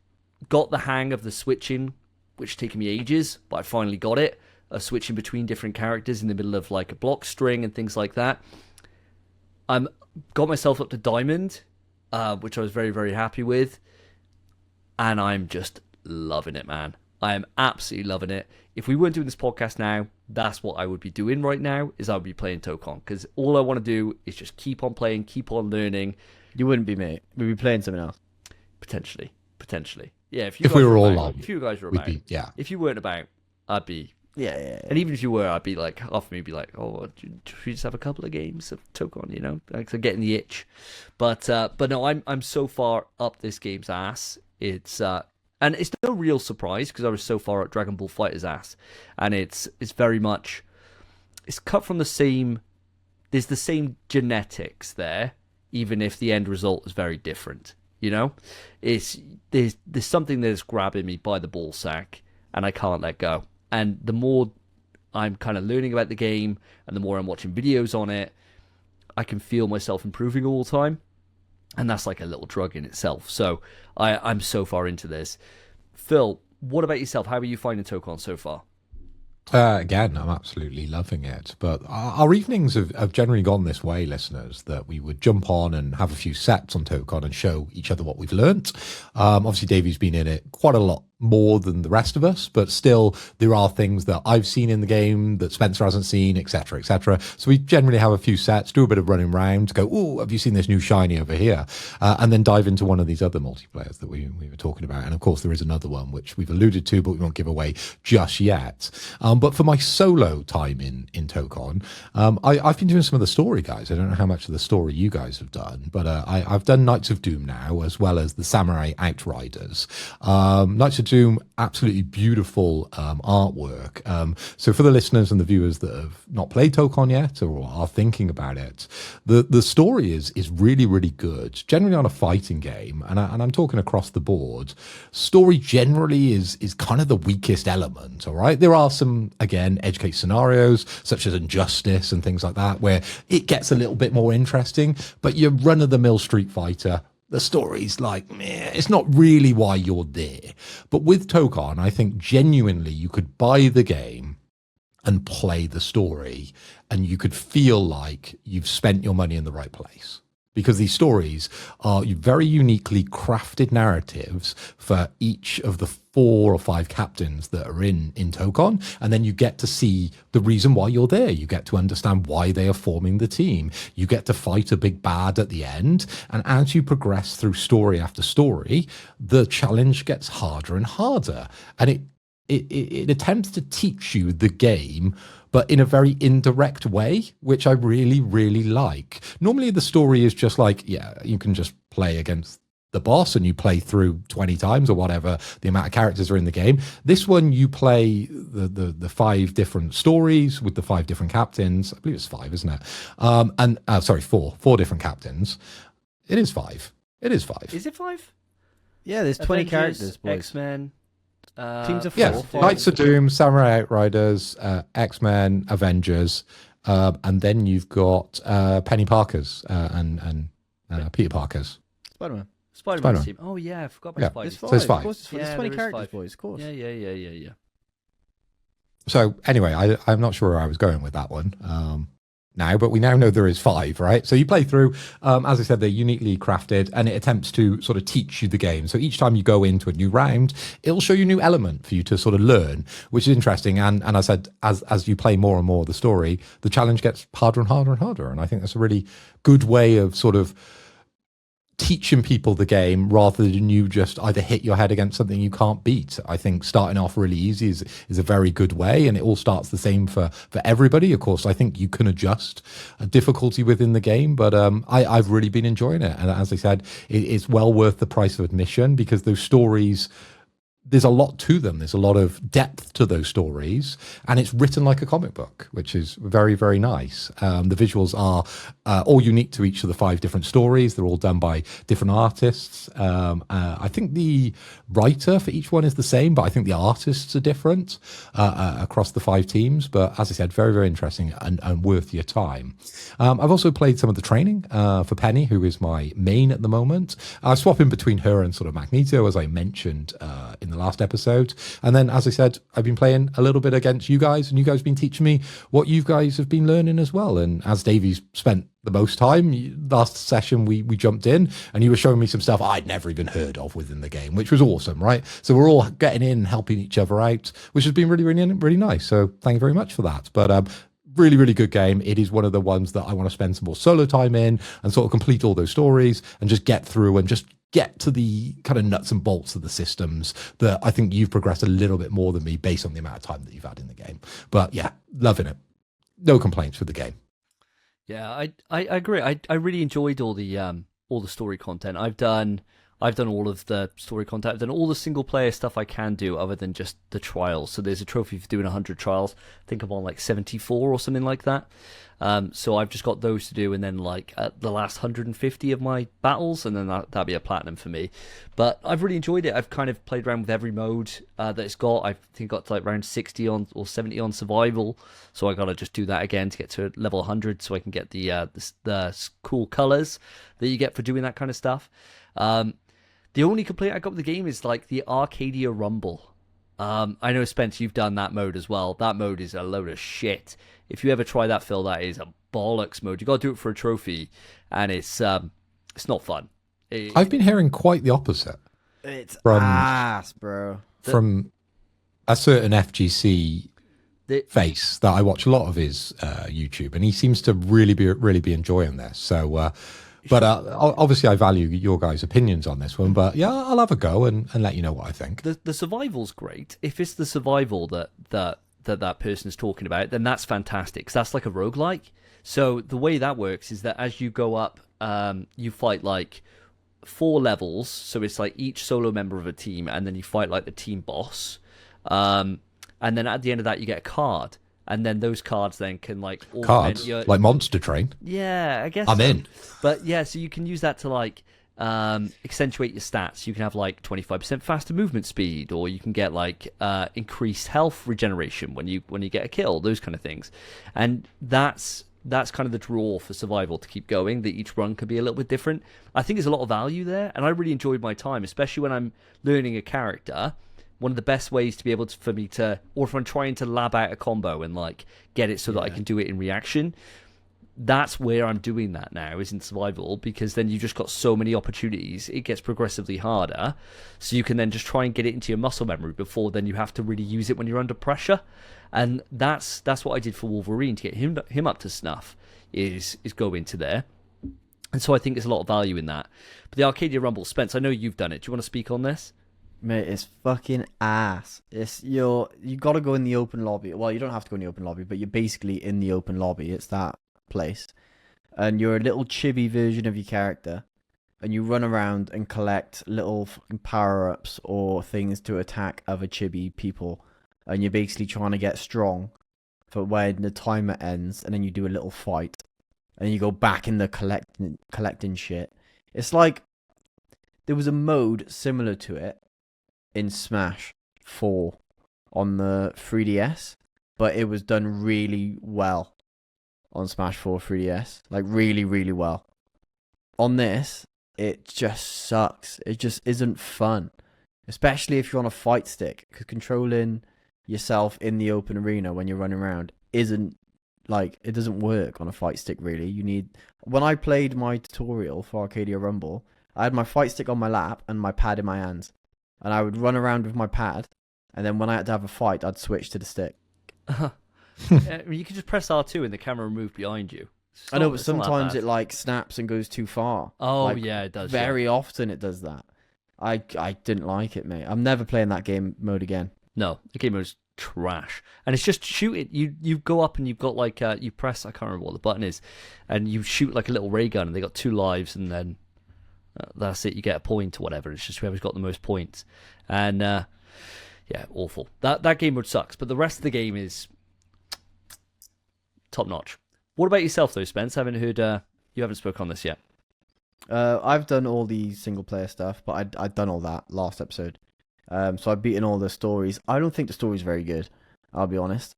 got the hang of the switching, which taken me ages, but I finally got it. Switching between different characters in the middle of like a block string and things like that. I'm got myself up to diamond, which I was very, very happy with. And I'm just loving it, man. I am absolutely loving it. If we weren't doing this podcast now, that's what I would be doing right now, is I would be playing Tokon. Because all I want to do is just keep on playing, keep on learning. You wouldn't be, mate. We'd be playing something else. Potentially. Yeah, if we were all about, on, if you guys were about, if you weren't about, I'd be. Yeah. And even if you were, I'd be like, half of me would be like, oh, should we just have a couple of games of Tokon, you know? Like, getting the itch. But no, I'm so far up this game's ass. It's and it's no real surprise because I was so far up Dragon Ball Fighter's ass, and it's very much, it's cut from the same. There's the same genetics there, even if the end result is very different. You know, there's something that's grabbing me by the ball sack, and I can't let go. And the more I'm kind of learning about the game, and the more I'm watching videos on it, I can feel myself improving all the time. And that's like a little drug in itself. So I'm so far into this. Phil, what about yourself? How are you finding Tokon so far? Again, I'm absolutely loving it. But our evenings have generally gone this way, listeners, that we would jump on and have a few sets on Tokon and show each other what we've learnt. Obviously, Davey's been in it quite a lot more than the rest of us, but still there are things that I've seen in the game that Spencer hasn't seen, etc., etc. So we generally have a few sets, do a bit of running around, go, oh, have you seen this new shiny over here? And then dive into one of these other multiplayers that we were talking about. And of course, there is another one which we've alluded to, but we won't give away just yet. But for my solo time in Tokon, I've been doing some of the story, guys. I don't know how much of the story you guys have done, but I've done Knights of Doom now, as well as the Samurai Outriders. Knights of Doom, absolutely beautiful artwork. So for the listeners and the viewers that have not played Tokon yet or are thinking about it, the story is really, really good. Generally on a fighting game, and I'm talking across the board, story generally is kind of the weakest element, all right? There are some, again, edge case scenarios, such as Injustice and things like that, where it gets a little bit more interesting, but your run-of-the-mill Street Fighter, the story's like, meh, it's not really why you're there. But with Tokon, I think genuinely you could buy the game and play the story, and you could feel like you've spent your money in the right place. Because these stories are very uniquely crafted narratives for each of the 4 or 5 captains that are in Tokon, and then you get to see the reason why you're there. You get to understand why they are forming the team. You get to fight a big bad at the end, and as you progress through story after story, the challenge gets harder and harder, and it attempts to teach you the game, but in a very indirect way, which I really, really like. Normally the story is just like, yeah, you can just play against the boss and you play through 20 times or whatever the amount of characters are in the game. This one, you play the 5 different stories with the 5 different captains. I believe it's 5, isn't it? Sorry, 4 different captains. It is 5. It is 5. Is it 5? Yeah, there's 20 characters, boys. X-Men. Teams of 4. Yeah, Knights of Doom, Samurai Outriders, X-Men, Avengers, and then you've got Penny Parker's and Peter Parker's. Spider-Man. Spider-Man's team. Oh, yeah, I forgot about There's Spider-Man. 5. So it's 5. Of course, there's 20 characters, boys, of course. Yeah. So anyway, I'm not sure where I was going with that one now, but we now know there is 5, right? So you play through, as I said, they're uniquely crafted, and it attempts to sort of teach you the game. So each time you go into a new round, it'll show you a new element for you to sort of learn, which is interesting. And I said, as you play more and more of the story, the challenge gets harder and harder and harder. And I think that's a really good way of sort of teaching people the game rather than you just either hit your head against something you can't beat. I think starting off really easy is a very good way, and it all starts the same for everybody. Of course, I think you can adjust a difficulty within the game, but I've really been enjoying it. And as I said, it's well worth the price of admission, because those stories, there's a lot to them. There's a lot of depth to those stories, and it's written like a comic book, which is very, very nice. The visuals are all unique to each of the 5 different stories. They're all done by different artists. I think the writer for each one is the same, but I think the artists are different across the 5 teams. But as I said, very, very interesting and worth your time. I've also played some of the training for Penny, who is my main at the moment. I swap in between her and sort of Magneto, as I mentioned in the last episode. And then, as I said, I've been playing a little bit against you guys, and you guys have been teaching me what you guys have been learning as well. And as Davey's spent the most time, last session we jumped in and you were showing me some stuff I'd never even heard of within the game, which was awesome, right? So we're all getting in, helping each other out, which has been really, really, really nice. So thank you very much for that. But really, really good game. It is one of the ones that I want to spend some more solo time in and sort of complete all those stories and just get through and just get to the kind of nuts and bolts of the systems that I think you've progressed a little bit more than me based on the amount of time that you've had in the game. But yeah, loving it. No complaints with the game. Yeah, I agree. I really enjoyed all the story content. I've done all of the story content. I've done all the single player stuff I can do other than just the trials. So there's a trophy for doing 100 trials. I think I'm on like 74 or something like that. So I've just got those to do, and then like the last 150 of my battles, and then that'll be a platinum for me. But I've really enjoyed it. I've kind of played around with every mode that it's got. I think got to like around 60 on or 70 on survival. So I gotta just do that again to get to level 100, so I can get the cool colors that you get for doing that kind of stuff. The only complaint I got with the game is like the Arcadia Rumble. I know, Spence, you've done that mode as well. That mode is a load of shit. If you ever try that, Phil, that is a bollocks mode. You got to do it for a trophy, and it's not fun. I've been hearing quite the opposite. It's ass, bro. From a certain FGC face that I watch a lot of his YouTube, and he seems to really be enjoying this. So. But obviously, I value your guys' opinions on this one. But yeah, I'll have a go and let you know what I think. The survival's great. If it's the survival that person's talking about, then that's fantastic. 'Cause that's like a roguelike. So the way that works is that as you go up, you fight like 4 levels. So it's like each solo member of a team, and then you fight like the team boss. And then at the end of that, you get a card. And then those cards then can like cards like Monster Train. Yeah, I guess I'm in. But yeah, so you can use that to like accentuate your stats. You can have like 25% faster movement speed, or you can get like increased health regeneration when you get a kill. Those kind of things, and that's kind of the draw for survival to keep going. That each run could be a little bit different. I think there's a lot of value there, and I really enjoyed my time, especially when I'm learning a character. One of the best ways to be able to, for me to, or if I'm trying to lab out a combo and like get it so that I can do it in reaction, that's where I'm doing that now, is in survival, because then you've just got so many opportunities. It gets progressively harder, so you can then just try and get it into your muscle memory before then you have to really use it when you're under pressure. And that's what I did for Wolverine to get him up to snuff, is go into there. And so I think there's a lot of value in that. But the Arcadia Rumble, Spence, I know you've done it. Do you want to speak on this? Mate, it's fucking ass. You got to go in the open lobby. Well, you don't have to go in the open lobby, but you're basically in the open lobby. It's that place. And you're a little chibi version of your character. And you run around and collect little fucking power-ups or things to attack other chibi people. And you're basically trying to get strong for when the timer ends. And then you do a little fight. And you go back in the collecting shit. It's like there was a mode similar to it in Smash 4 on the 3DS, but it was done really well on Smash 4 3DS, like really, really well. On this, it just sucks. It just isn't fun, especially if you're on a fight stick, because controlling yourself in the open arena when you're running around isn't like, it doesn't work on a fight stick really. When I played my tutorial for Arcadia Rumble, I had my fight stick on my lap and my pad in my hands. And I would run around with my pad, and then when I had to have a fight, I'd switch to the stick. You can just press R2 and the camera will move behind you. I know, but sometimes it like snaps and goes too far. Oh, like, yeah, it does. Very often it does that. I didn't like it, mate. I'm never playing that game mode again. No, the game mode is trash. And it's just shoot it. You go up and you've got like, you press, I can't remember what the button is, and you shoot like a little ray gun, and they got 2 lives, and then that's it. You get a point or whatever. It's just whoever's got the most points. And yeah, awful. That game mode sucks, but the rest of the game is top notch. What about yourself though, Spence? I haven't heard You haven't spoken on this yet. I've done all the single player stuff, but I'd done all that last episode. So I've beaten all the stories. I don't think the story's very good. I'll be honest.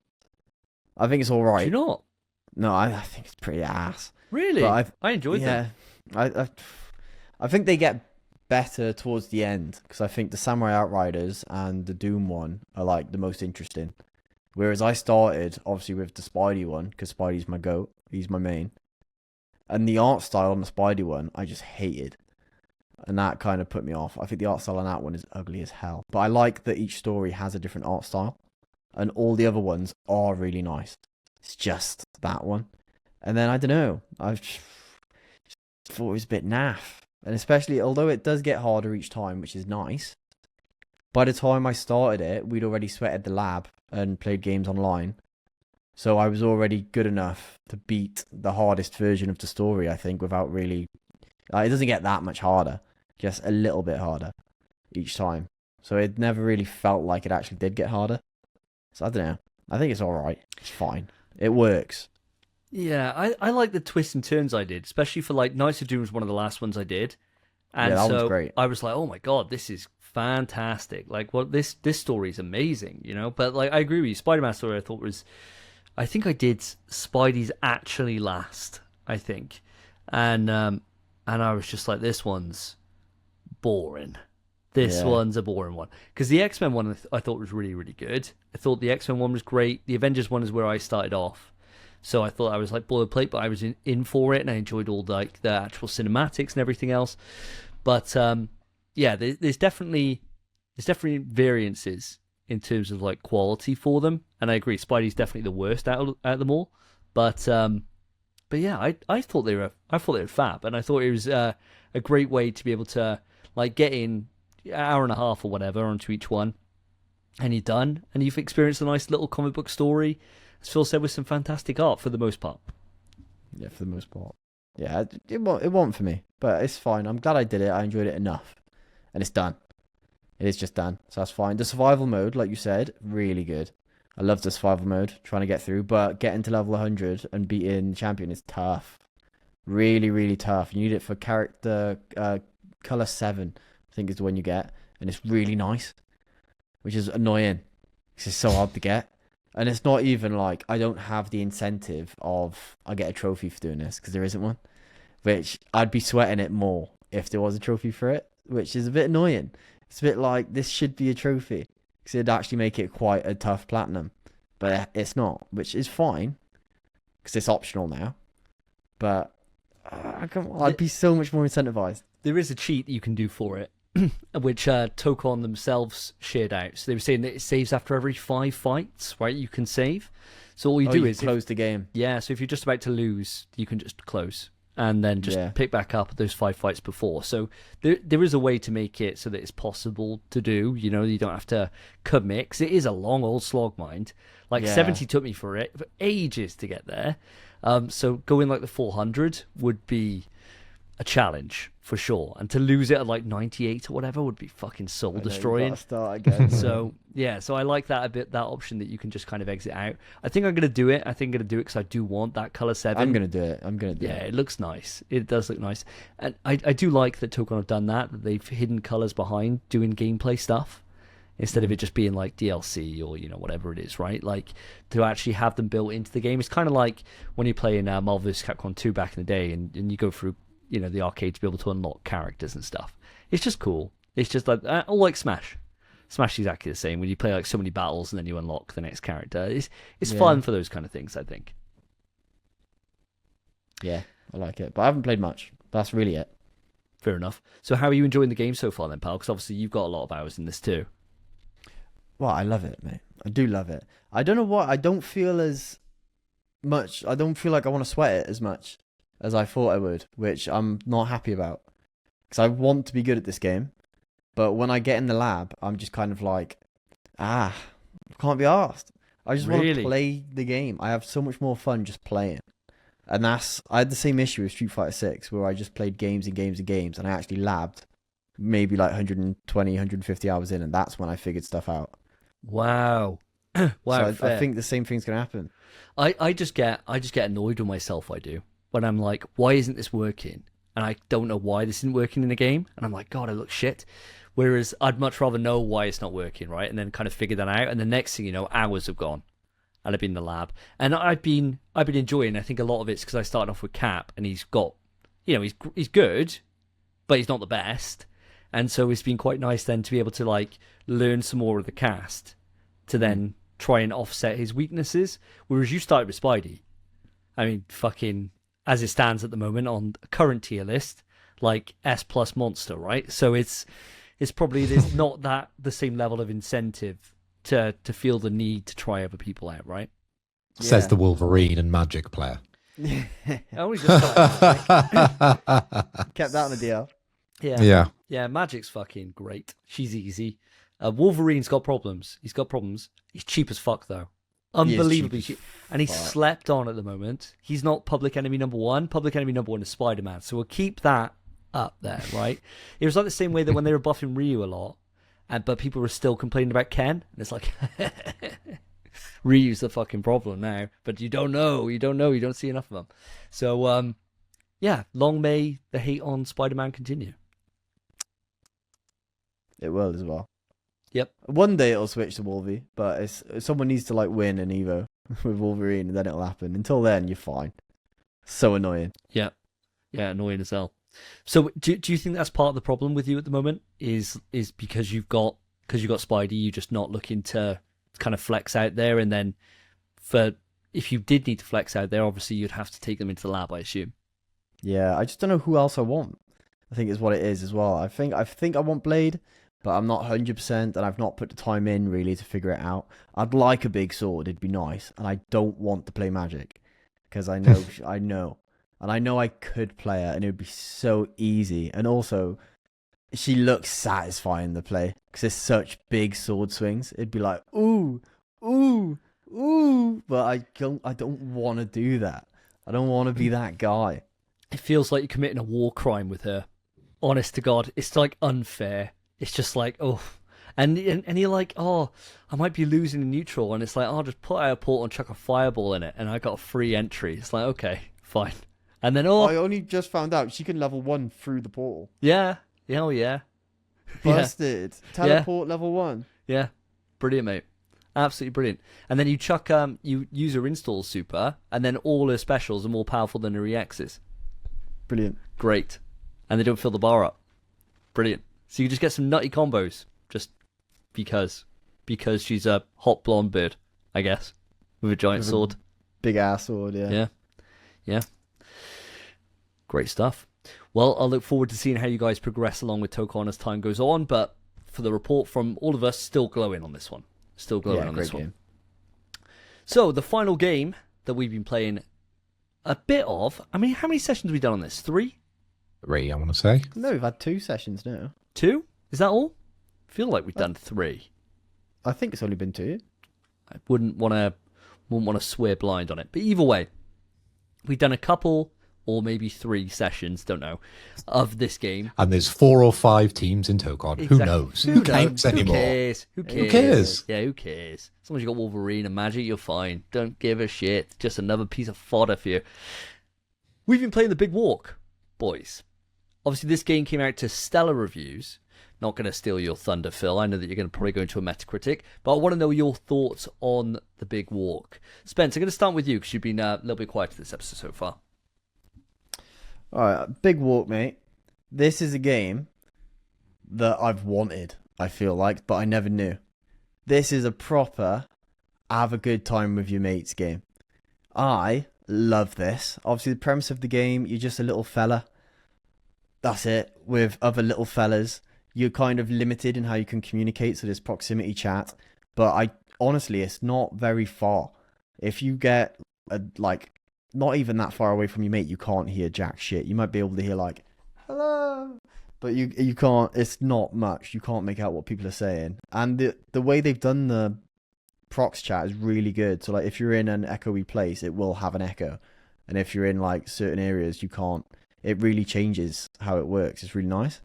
I think it's all right. Do you not? No, I think it's pretty ass. Really? But I enjoyed them. Yeah, I think they get better towards the end because I think the Samurai Outriders and the Doom one are like the most interesting. Whereas I started obviously with the Spidey one because Spidey's my goat. He's my main. And the art style on the Spidey one, I just hated. And that kind of put me off. I think the art style on that one is ugly as hell. But I like that each story has a different art style. And all the other ones are really nice. It's just that one. And then, I don't know. I just thought it was a bit naff. And especially, although it does get harder each time, which is nice. By the time I started it, we'd already sweated the lab and played games online. So I was already good enough to beat the hardest version of the story, I think, without really... it doesn't get that much harder. Just a little bit harder each time. So it never really felt like it actually did get harder. So I don't know. I think it's alright. It's fine. It works. Yeah, I like the twists and turns I did, especially for like Knights of Doom was one of the last ones I did. And yeah, that so one's great. I was like, oh my god, this is fantastic. Like, well, this story is amazing, you know? But like, I agree with you. Spider-Man story I thought was... I think I did Spidey's actually last, I think. And I was just like, this one's boring. This one's a boring one. Because the X-Men one I thought was really, really good. I thought the X-Men one was great. The Avengers one is where I started off. So I thought I was like boilerplate, but I was in for it, and I enjoyed all the actual cinematics and everything else. But yeah, there's definitely variances in terms of like quality for them, and I agree, Spidey's definitely the worst out of them all. But yeah, I thought they were fab, and I thought it was a great way to be able to like get in an hour and a half or whatever onto each one, and you're done, and you've experienced a nice little comic book story. As Phil said, with some fantastic art for the most part. Yeah, for the most part. Yeah, it wasn't for me, but it's fine. I'm glad I did it. I enjoyed it enough, and it's done. It is just done, so that's fine. The survival mode, like you said, really good. I love the survival mode, trying to get through, but getting to level 100 and beating the champion is tough. Really, really tough. You need it for character color 7, I think is the one you get, and it's really nice, which is annoying. It's just so hard to get. And it's not even like I don't have the incentive of I get a trophy for doing this, because there isn't one, which I'd be sweating it more if there was a trophy for it, which is a bit annoying. It's a bit like this should be a trophy, because it'd actually make it quite a tough platinum, but it's not, which is fine because it's optional now. But I'd be so much more incentivized. There is a cheat you can do for it, which Tokon themselves shared out. So they were saying that it saves after every 5 fights, right? You can save. So all you do is close the game. Yeah, so if you're just about to lose, you can just close and then just pick back up those 5 fights before. So there is a way to make it so that it's possible to do. You know, you don't have to commit, 'cause it is a long old slog, mind. Like 70 took me for ages to get there. So going like the 400 would be a challenge for sure, and to lose it at like 98 or whatever would be fucking soul destroying. Start again. So yeah, so I like that a bit, that option that you can just kind of exit out. I think I'm gonna do it. Because I do want that color 7. I'm gonna do it. Yeah, it looks nice. It does look nice, and I do like that Tokon have done that they've hidden colors behind doing gameplay stuff instead of it just being like DLC or whatever it is, right? Like to actually have them built into the game. It's kind of like when you play in Marvel vs. Capcom 2 back in the day, and you go through the arcade to be able to unlock characters and stuff. It's just cool. It's just like all like Smash. Smash is exactly the same. When you play like so many battles and then you unlock the next character, it's fun for those kind of things, I think. Yeah, I like it, but I haven't played much. That's really it. Fair enough. So how are you enjoying the game so far then, pal? Because obviously you've got a lot of hours in this too. Well, I love it, mate. I do love it. I don't know what. I don't feel as much. I don't feel like I want to sweat it as much as I thought I would, which I'm not happy about. Because I want to be good at this game, but when I get in the lab, I'm just kind of like, I can't be arsed. I just want to play the game. I have so much more fun just playing. And I had the same issue with Street Fighter 6, where I just played games and games and games, and I actually labbed maybe like 120, 150 hours in, and that's when I figured stuff out. Wow. Wow. So I think the same thing's going to happen. I just get annoyed with myself, I do. when I'm like, why isn't this working? And I don't know why this isn't working in the game. And I'm like, God, I look shit. Whereas I'd much rather know why it's not working, right? And then kind of figure that out. And the next thing you know, hours have gone. And I've been in the lab. And I've been enjoying, I think a lot of it's because I started off with Cap and he's got, he's good, but he's not the best. And so it's been quite nice then to be able to like learn some more of the cast to then try and offset his weaknesses. Whereas you started with Spidey. I mean, fucking, as it stands at the moment on a current tier list, like S plus monster, right? So it's probably there's not that the same level of incentive to feel the need to try other people out, right? Says the Wolverine and Magic player. I only just started, Kept that on the DL. Yeah, Magic's fucking great. She's easy. Wolverine's got problems. He's got problems. He's cheap as fuck though. Unbelievably cheap. And he's slept on at the moment. He's not public enemy number one. Public enemy number one is Spider-Man. So we'll keep that up there, right? It was like the same way that when they were buffing Ryu a lot, but people were still complaining about Ken. And it's like, Ryu's the fucking problem now. But you don't know. You don't see enough of them. So, yeah, long may the hate on Spider-Man continue. It will as well. Yep. One day it'll switch to Wolvie, but someone needs to like win an Evo with Wolverine, and then it'll happen. Until then, you're fine. So annoying. Yeah, annoying as hell. So do you think that's part of the problem with you at the moment? Is because you've got Spidey, you're just not looking to kind of flex out there, and then if you did need to flex out there, obviously you'd have to take them into the lab, I assume. Yeah, I just don't know who else I want. I think is what it is as well. I think I want Blade, but I'm not 100%, and I've not put the time in really to figure it out. I'd like a big sword; it'd be nice, and I don't want to play Magic because I know, and I know I could play her, and it would be so easy. And also, she looks satisfying to play because it's such big sword swings. It'd be like ooh, ooh, ooh, but I don't want to do that. I don't want to be that guy. It feels like you're committing a war crime with her. Honest to God, it's like unfair. It's just like, oh, and you're like, oh, I might be losing in neutral, and it's like, oh, just put out a portal and chuck a fireball in it, and I got a free entry. It's like, okay, fine. And then, I only just found out she can level 1 through the portal. Yeah, hell yeah. Busted. Teleport level 1. Yeah, brilliant, mate. Absolutely brilliant. And then you chuck, you use her install super, and then all her specials are more powerful than her EXs. Brilliant. Great. And they don't fill the bar up. Brilliant. So you just get some nutty combos just because she's a hot blonde bird, I guess, with a giant sword. Big ass sword, yeah. Yeah. Great stuff. Well, I'll look forward to seeing how you guys progress along with Tokon as time goes on, but for the report from all of us, still glowing on this one. Still glowing on this great one. game. So the final game that we've been playing a bit of, I mean, how many sessions have we done on this? 3? 3, I want to say. No, we've had 2 sessions now. 2? Is that all? I feel like we've done 3. I think it's only been 2. I wouldn't want to swear blind on it. But either way, we've done a couple or maybe 3 sessions, don't know, of this game. And there's 4 or 5 teams in Tokon. Exactly. Who knows? Who counts anymore? Who cares? Who cares? Yeah, who cares? As long as you got Wolverine and Magic, you're fine. Don't give a shit. Just another piece of fodder for you. We've been playing The Big Walk, boys. Obviously, this game came out to stellar reviews. Not going to steal your thunder, Phil. I know that you're going to probably go into a Metacritic, but I want to know your thoughts on The Big Walk. Spence, I'm going to start with you because you've been a little bit quiet this episode so far. All right, Big Walk, mate. This is a game that I've wanted, I feel like, but I never knew. This is a proper have a good time with your mates game. I love this. Obviously, the premise of the game, you're just a little fella. That's it. With other little fellas, you're kind of limited in how you can communicate, so there's proximity chat. But honestly, it's not very far. If you get not even that far away from your mate, you can't hear jack shit. You might be able to hear like hello, but you can't. It's not much. You can't make out what people are saying. And the way they've done the prox chat is really good. So like if you're in an echoey place, it will have an echo, and if you're in like certain areas, you can't. It really changes how it works. It's really nice.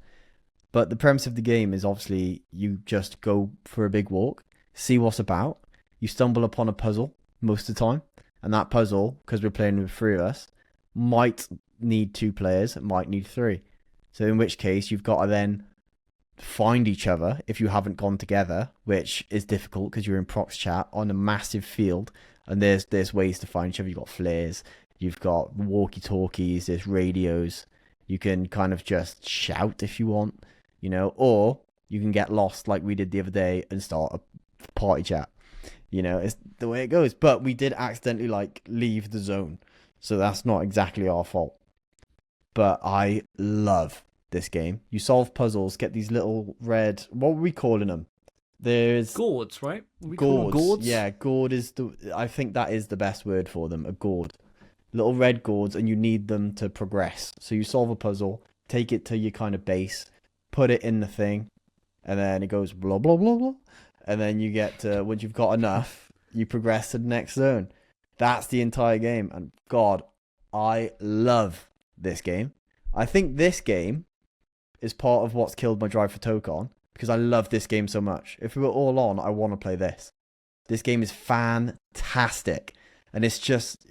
But the premise of the game is obviously you just go for a big walk, see what's about. You stumble upon a puzzle most of the time. And that puzzle, because we're playing with 3 of us, might need 2 players, it might need 3. So in which case you've got to then find each other if you haven't gone together, which is difficult because you're in prox chat on a massive field, and there's ways to find each other. You've got flares, you've got walkie-talkies, there's radios. You can kind of just shout if you want, or you can get lost like we did the other day and start a party chat. It's the way it goes. But we did accidentally leave the zone, so that's not exactly our fault. But I love this game. You solve puzzles, get these little red, what were we calling them? There's gourds, right? Gourds. Yeah, gourd is I think that is the best word for them, a gourd. Little red gourds, and you need them to progress. So you solve a puzzle, take it to your kind of base, put it in the thing, and then it goes blah, blah, blah, blah. And then you get to, once you've got enough, you progress to the next zone. That's the entire game. And God, I love this game. I think this game is part of what's killed my drive for Tokon, because I love this game so much. If we were all on, I want to play this. This game is fantastic. And it's just,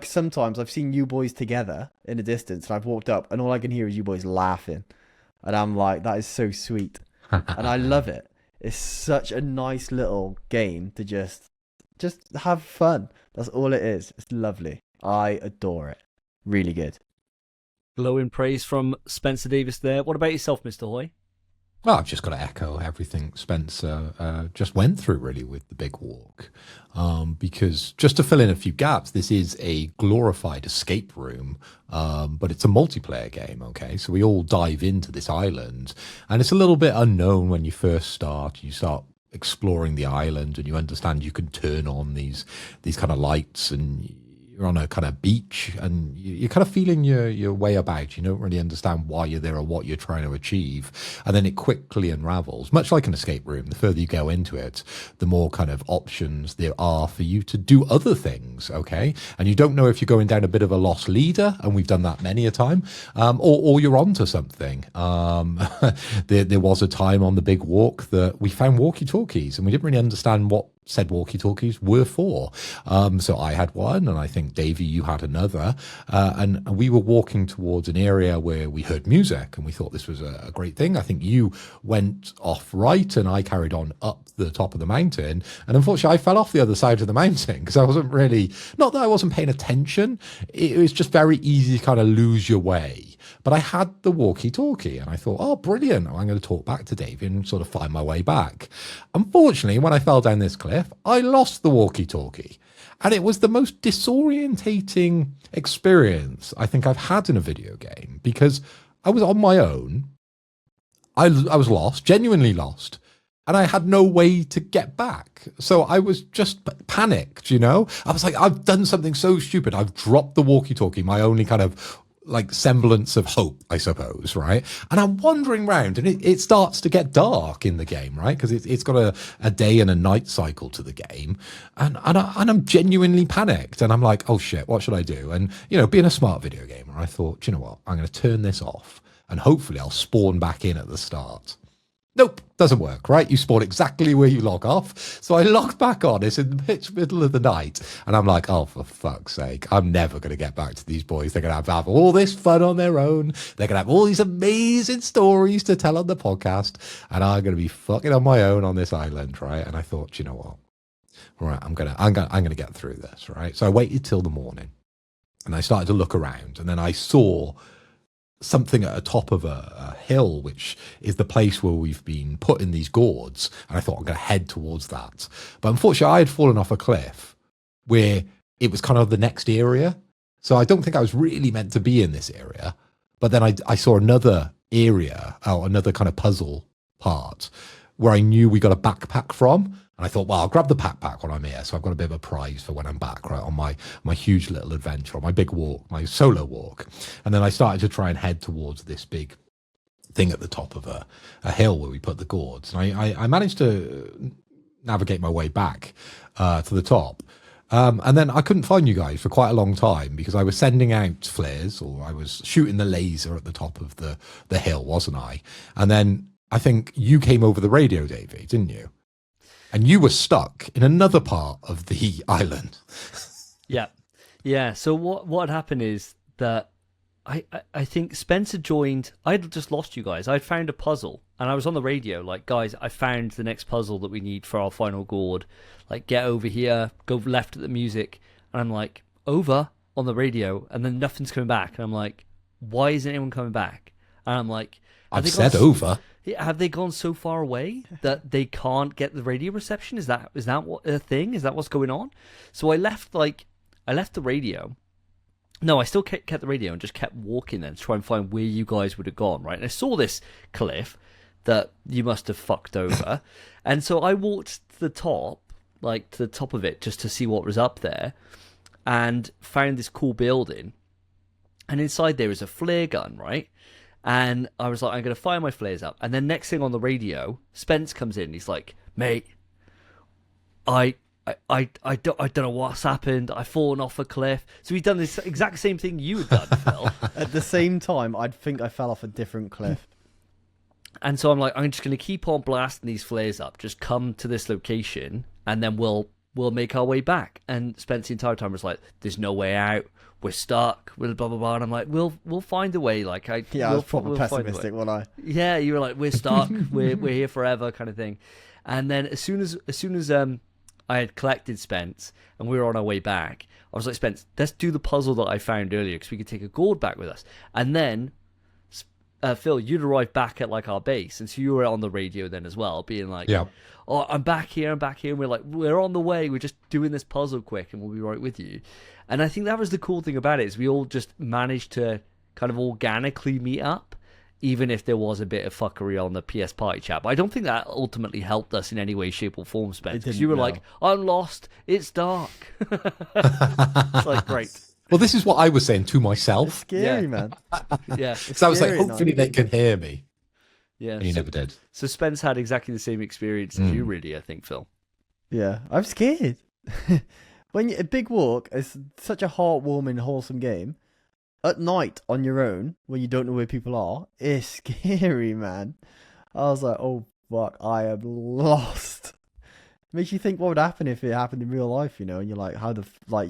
sometimes I've seen you boys together in the distance, and I've walked up, and all I can hear is you boys laughing. And I'm like, that is so sweet. And I love it. It's such a nice little game to just have fun. That's all it is. It's lovely. I adore it. Really good. Glowing praise from Spencer Davis there. What about yourself, Mr. Hoy? Well, I've just got to echo everything Spencer just went through, really, with the big walk. Because just to fill in a few gaps, this is a glorified escape room, but it's a multiplayer game, okay? So we all dive into this island, and it's a little bit unknown when you first start. You start exploring the island, and you understand you can turn on these kind of lights, and you're on a kind of beach, and you're kind of feeling your way about. You don't really understand why you're there or what you're trying to achieve. And then it quickly unravels, much like an escape room. The further you go into it, the more kind of options there are for you to do other things, okay? And you don't know if you're going down a bit of a lost leader, and we've done that many a time, or you're onto something. There was a time on the big walk that we found walkie-talkies, and we didn't really understand what said walkie-talkies were for. So I had one, and I think, Davey, you had another. And we were walking towards an area where we heard music, and we thought this was a great thing. I think you went off right, and I carried on up the top of the mountain. And unfortunately, I fell off the other side of the mountain because I wasn't really, not that I wasn't paying attention. It was just very easy to kind of lose your way. But I had the walkie-talkie, and I thought, oh, brilliant. I'm going to talk back to Davey and sort of find my way back. Unfortunately, when I fell down this cliff, I lost the walkie-talkie. And it was the most disorientating experience I think I've had in a video game, because I was on my own. I was lost, genuinely lost. And I had no way to get back. So I was just panicked, I was like, I've done something so stupid. I've dropped the walkie-talkie, my only kind of semblance of hope, I suppose, right? And I'm wandering around, and it starts to get dark in the game, right? Because it's got a day and a night cycle to the game, and I'm genuinely panicked, and I'm like, oh shit, what should I do? And being a smart video gamer, I thought, you know what, I'm going to turn this off, and hopefully I'll spawn back in at the start. Nope, doesn't work, right? You spawn exactly where you log off. So I logged back on. It's in the pitch middle of the night. And I'm like, oh, for fuck's sake, I'm never going to get back to these boys. They're going to have all this fun on their own. They're going to have all these amazing stories to tell on the podcast. And I'm going to be fucking on my own on this island, right? And I thought, you know what? All right, I'm gonna get through this, right? So I waited till the morning, and I started to look around, and then I saw something at the top of a hill, which is the place where we've been putting these gourds. And I thought I'm going to head towards that. But unfortunately, I had fallen off a cliff where it was kind of the next area. So I don't think I was really meant to be in this area. But then I saw another area, another kind of puzzle part where I knew we got a backpack from. And I thought, well, I'll grab the backpack when I'm here. So I've got a bit of a prize for when I'm back, right, on my huge little adventure, on my big walk, my solo walk. And then I started to try and head towards this big thing at the top of a hill where we put the gourds. And I managed to navigate my way back to the top. And then I couldn't find you guys for quite a long time because I was sending out flares, or I was shooting the laser at the top of the hill, wasn't I? And then I think you came over the radio, Davey, didn't you? And you were stuck in another part of the island. Yeah, Yeah, so what had happened is that I think Spencer joined. I'd just lost you guys. I'd found a puzzle, and I was on the radio like, guys, I found the next puzzle that we need for our final gourd. Like, get over here, go left at the music. And I'm like, over on the radio, and then nothing's coming back. And I'm like, why isn't anyone coming back? And I'm like, I've said over. have they gone so far away that they can't get the radio reception? Is that what a thing? Is that what's going on? So I left the radio. No, I still kept the radio and just kept walking then to try and find where you guys would have gone, right? And I saw this cliff that you must have fucked over. And so I walked to the top, like to the top of it, just to see what was up there, and found this cool building. And inside there is a flare gun, right? And I was like, I'm going to fire my flares up. And then next thing on the radio, Spence comes in. He's like, mate, I don't know what's happened. I've fallen off a cliff. So he's done this exact same thing you had done, Phil. At the same time, I'd think I fell off a different cliff. And so I'm like, I'm just going to keep on blasting these flares up. Just come to this location, and then we'll make our way back. And Spence the entire time was like, there's no way out. We're stuck. Blah, blah, blah. And I'm like, we'll find a way. Like, I was proper pessimistic, wasn't I? Yeah, you were like, we're stuck. we're here forever, kind of thing. And then as soon as I had collected Spence and we were on our way back, I was like, Spence, let's do the puzzle that I found earlier because we could take a gourd back with us. And then, Phil, you'd arrived back at like our base, and so you were on the radio then as well, being like, yeah, oh, I'm back here. And we're like, we're on the way. We're just doing this puzzle quick and we'll be right with you. And I think that was the cool thing about it, is we all just managed to kind of organically meet up, even if there was a bit of fuckery on the PS Party chat. But I don't think that ultimately helped us in any way, shape, or form, Spence. Because you were like, I'm lost. It's dark. It's like, great. Well, this is what I was saying to myself. It's scary, man. Yeah. So I was like, hopefully they can hear me. Yeah. And you never did. So Spence had exactly the same experience as you, really, I think, Phil. Yeah, I'm scared. A Big Walk is such a heartwarming, wholesome game. At night on your own, when you don't know where people are, it's scary, man. I was like, oh fuck, I am lost. Makes you think what would happen if it happened in real life, you know? And you're like,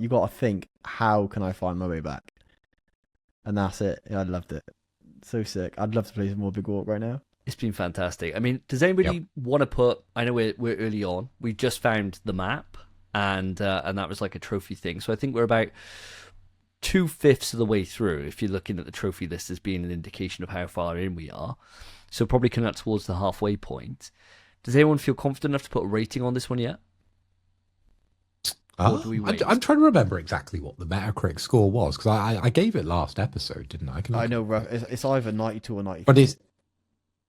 you got to think, how can I find my way back? And that's it. I loved it. So sick. I'd love to play some more Big Walk right now. It's been fantastic. I mean, does anybody want to put? I know we're early on. We just found the map, and that was like a trophy thing. So I think we're about 2/5 of the way through, if you're looking at the trophy list as being an indication of how far in we are. So probably coming up towards the halfway point. Does anyone feel confident enough to put a rating on this one yet? I'm trying to remember exactly what the Metacritic score was, because I gave it last episode, didn't I? I know, it's either 92 or 93. But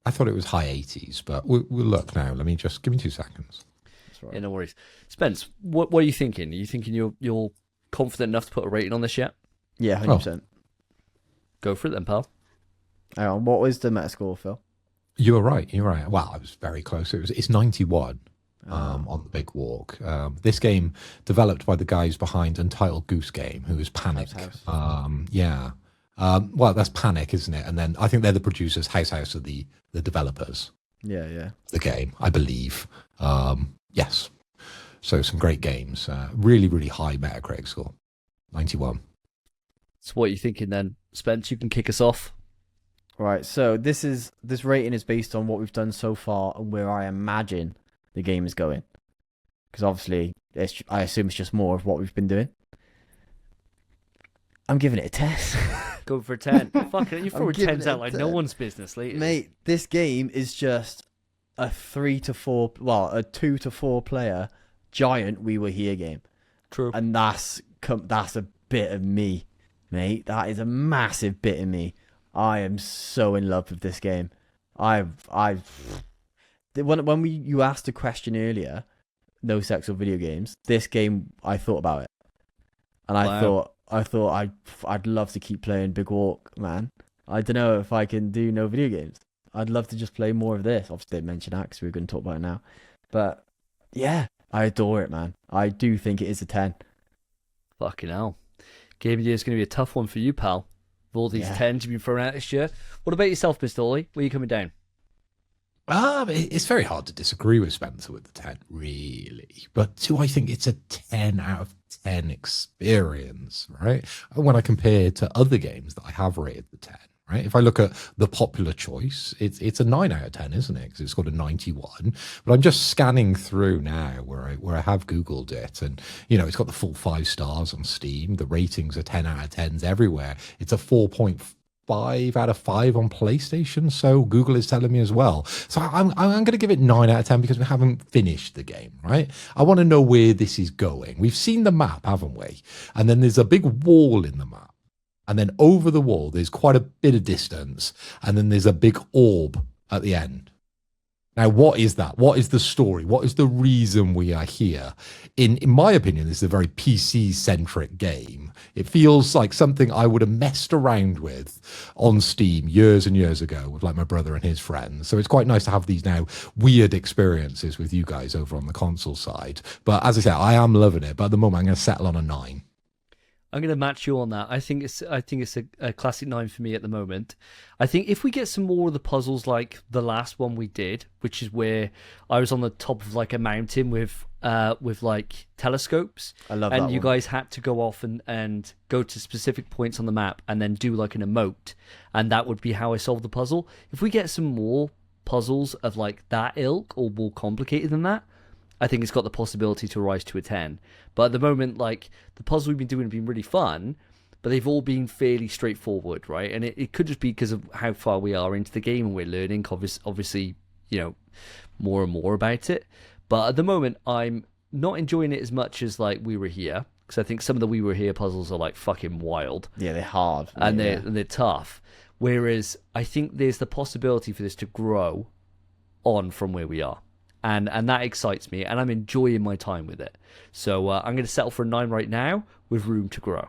I thought it was high 80s, but we'll look now. Give me 2 seconds. That's right. Yeah, no worries. Spence, what are you thinking? Are you thinking you're confident enough to put a rating on this yet? Yeah, 100%. Go for it then, pal. Hang on, what was the Metascore, Phil? You were right. Well, I was very close. It's 91 on the Big Walk. This game developed by the guys behind Untitled Goose Game, who is Panic. Yeah. Well, that's Panic, isn't it? And then I think they're the producers. House are the developers. Yeah. The game, I believe. Yes. So some great games. Really, really high Metacritic score. 91. So what are you thinking then, Spence? You can kick us off. Right, so this rating is based on what we've done so far and where I imagine the game is going. Because obviously, I assume it's just more of what we've been doing. I'm giving it a 10. Go for a 10. Fuck it, you're throwing 10s out like no one's business, lately. Mate, this game is just a 2 to 4 player giant We Were Here game. True. And that's a bit of me, mate. That is a massive bit of me. I am so in love with this game. When you asked a question earlier, no sex or video games, this game, I thought about it. And wow. I thought I'd love to keep playing Big Walk, man. I don't know if I can do no video games. I'd love to just play more of this. Obviously, they mentioned that because we're going to talk about it now. But yeah, I adore it, man. I do think it is a 10. Fucking hell. Game of the year is going to be a tough one for you, pal. With all these 10s you've been throwing out this year. What about yourself, Mr. Ollie? Where are you coming down? It's very hard to disagree with Spencer with the 10, really. But do I think it's a 10 out of 10 experience, right? When I compare to other games that I have rated the 10, right? If I look at the popular choice, it's a 9 out of 10, isn't it? Because it's got a 91. But I'm just scanning through now where I have Googled it, and it's got the full 5 stars on Steam. The ratings are 10 out of 10s everywhere. It's a 4.5 out of 5 on PlayStation, so Google is telling me as well. So I'm going to give it 9 out of 10 because we haven't finished the game, right? I want to know where this is going. We've seen the map, haven't we? And then there's a big wall in the map. And then over the wall, there's quite a bit of distance. And then there's a big orb at the end. Now, what is that? What is the story? What is the reason we are here? In my opinion, this is a very PC-centric game. It feels like something I would have messed around with on Steam years and years ago with like my brother and his friends. So it's quite nice to have these now weird experiences with you guys over on the console side. But as I said, I am loving it. But at the moment, I'm going to settle on a 9. I'm going to match you on that. I think it's a classic 9 for me at the moment. I think if we get some more of the puzzles like the last one we did, which is where I was on the top of like a mountain with like telescopes. I love and that you one. guys had to go off and go to specific points on the map and then do like an emote, and that would be how I solved the puzzle. If we get some more puzzles of like that ilk or more complicated than that, I think it's got the possibility to rise to a 10. But at the moment, like, the puzzles we've been doing have been really fun, but they've all been fairly straightforward, right? And it could just be because of how far we are into the game and we're learning, obviously, more and more about it. But at the moment, I'm not enjoying it as much as, like, We Were Here, because I think some of the We Were Here puzzles are, like, fucking wild. Yeah, they're hard. And they're tough. Whereas I think there's the possibility for this to grow on from where we are. And that excites me, and I'm enjoying my time with it. So I'm going to settle for a 9 right now with room to grow.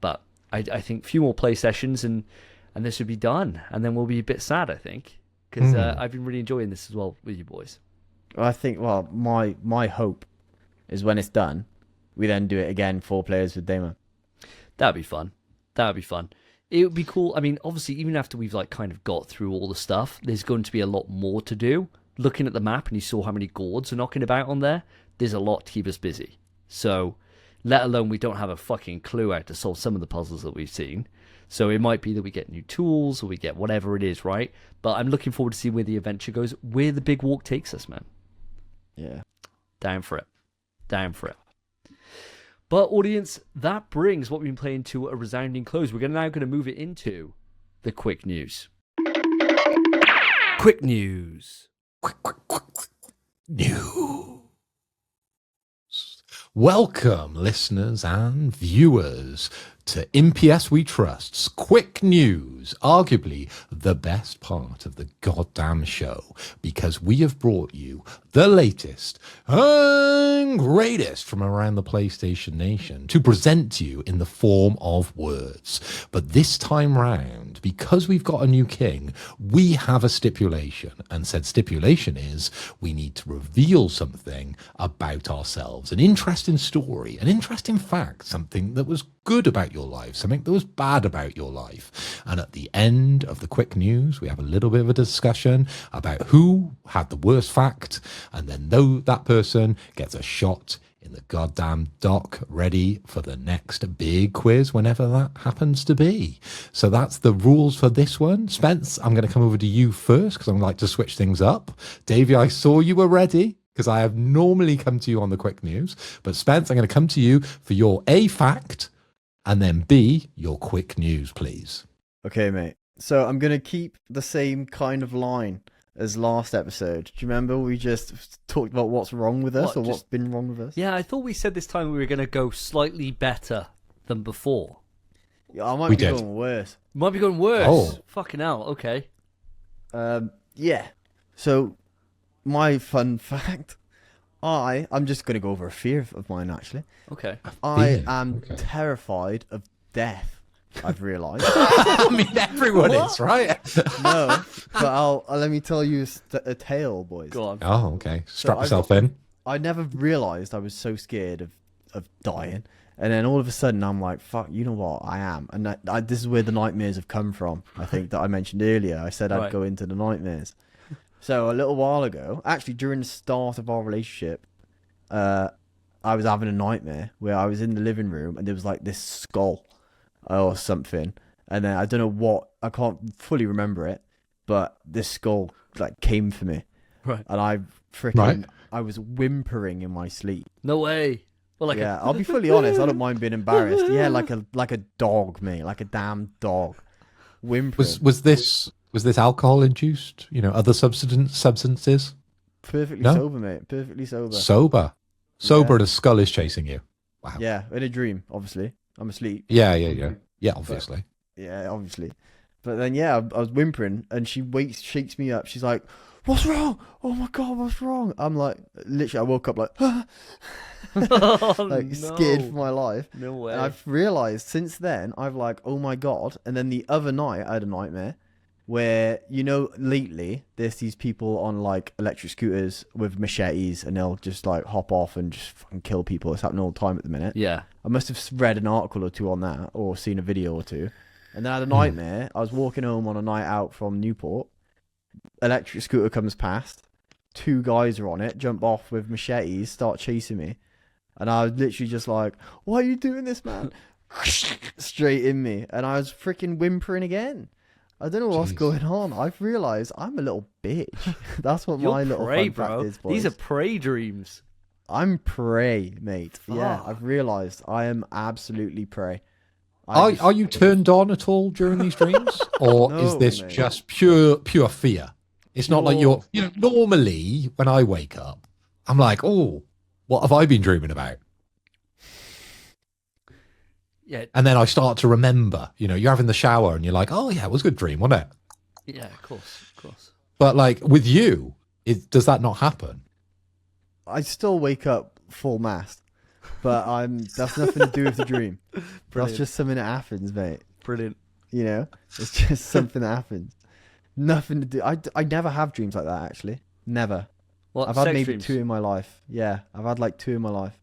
But I think a few more play sessions and this would be done. And then we'll be a bit sad, I think, because I've been really enjoying this as well with you boys. I think, well, my hope is when it's done, we then do it again, 4 players with Damo. That'd be fun. It would be cool. I mean, obviously, even after we've like kind of got through all the stuff, there's going to be a lot more to do. Looking at the map and you saw how many gourds are knocking about on there, there's a lot to keep us busy. So, let alone we don't have a fucking clue how to solve some of the puzzles that we've seen. So it might be that we get new tools or we get whatever it is, right? But I'm looking forward to seeing where the adventure goes, where the big walk takes us, man. Yeah. Down for it. But audience, that brings what we've been playing to a resounding close. We're now going to move it into the quick news. Quick news. Quick news. Welcome, listeners and viewers, to MPS We Trust's Quick News, arguably the best part of the goddamn show, because we have brought you the latest and greatest from around the PlayStation Nation to present to you in the form of words. But this time round, because we've got a new king, we have a stipulation, and said stipulation is we need to reveal something about ourselves, an interesting story, an interesting fact, something that was good about your life, something that was bad about your life. And at the end of the quick news, we have a little bit of a discussion about who had the worst fact, and then that person gets a shot in the goddamn dock, ready for the next big quiz whenever that happens to be. So that's the rules for this one. Spence, I'm going to come over to you first because I'd like to switch things up. Davey, I saw you were ready because I have normally come to you on the quick news. But Spence, I'm going to come to you for your A fact and then B, your quick news, please. Okay, mate. So I'm going to keep the same kind of line as last episode. Do you remember we just talked about what's wrong with us what's been wrong with us? Yeah, I thought we said this time we were going to go slightly better than before. Yeah, I might be going worse. Might be going worse. Oh. Fucking hell. Okay. Yeah. So, my fun fact. I'm just going to go over a fear of mine, actually. Okay. I am terrified of death. I've realised. I mean, everyone is, right? No, but let me tell you a tale, boys. Go on. Oh, okay. Strap yourself in. I never realised I was so scared of dying. And then all of a sudden, I'm like, fuck, you know what? I am. And this is where the nightmares have come from, I think, that I mentioned earlier. I said I'd go into the nightmares. So a little while ago, actually during the start of our relationship, I was having a nightmare where I was in the living room and there was like this skull or something, and then I don't know what, I can't fully remember it, but this skull like came for me, Right. and I freaking I was whimpering in my sleep. No way. Well, like Yeah, I'll be fully honest. I don't mind being embarrassed. Yeah, like a dog, mate, like a damn dog, whimpering. Was this alcohol induced? Other substances? Perfectly No? sober, mate. Perfectly sober. Sober, Yeah. and a skull is chasing you. Wow. Yeah, in a dream, obviously. I'm asleep. Yeah. Obviously. Yeah, obviously. But then, yeah, I was whimpering, and she shakes me up. She's like, "What's wrong? Oh my God, what's wrong?" I'm like, literally, I woke up like, like scared for my life. No way. And I've realized since then, I've like, oh my God. And then the other night, I had a nightmare where, lately, there's these people on like electric scooters with machetes, and they'll just like hop off and just fucking kill people. It's happening all the time at the minute. Yeah. I must have read an article or two on that, or seen a video or two. And then I had a nightmare. I was walking home on a night out from Newport. Electric scooter comes past. 2 guys are on it, jump off with machetes, start chasing me. And I was literally just like, "Why are you doing this, man?" Straight in me. And I was freaking whimpering again. I don't know what's Jeez. going on. I've realised I'm a little bitch. That's what You're my little prey, fun fact bro. is, boys. These are prey dreams. I'm prey, mate. Yeah, Fuck. I've realised I am absolutely prey. Are you turned on at all during these dreams, or is No, this mate. just pure fear? It's not like Pure- you're. Normally when I wake up, I'm like, oh, what have I been dreaming about? Yeah. And then I start to remember. You're having the shower and you're like, oh yeah, it was a good dream, wasn't it? Yeah, of course. But like with you, does that not happen? I still wake up full mast, but that's nothing to do with the dream. That's Brilliant. just something that happens, mate. Brilliant. It's just something that happens. Nothing to do. I never have dreams like that, actually. Never. What, I've had sex maybe dreams? 2 in my life. Yeah, I've had like 2 in my life.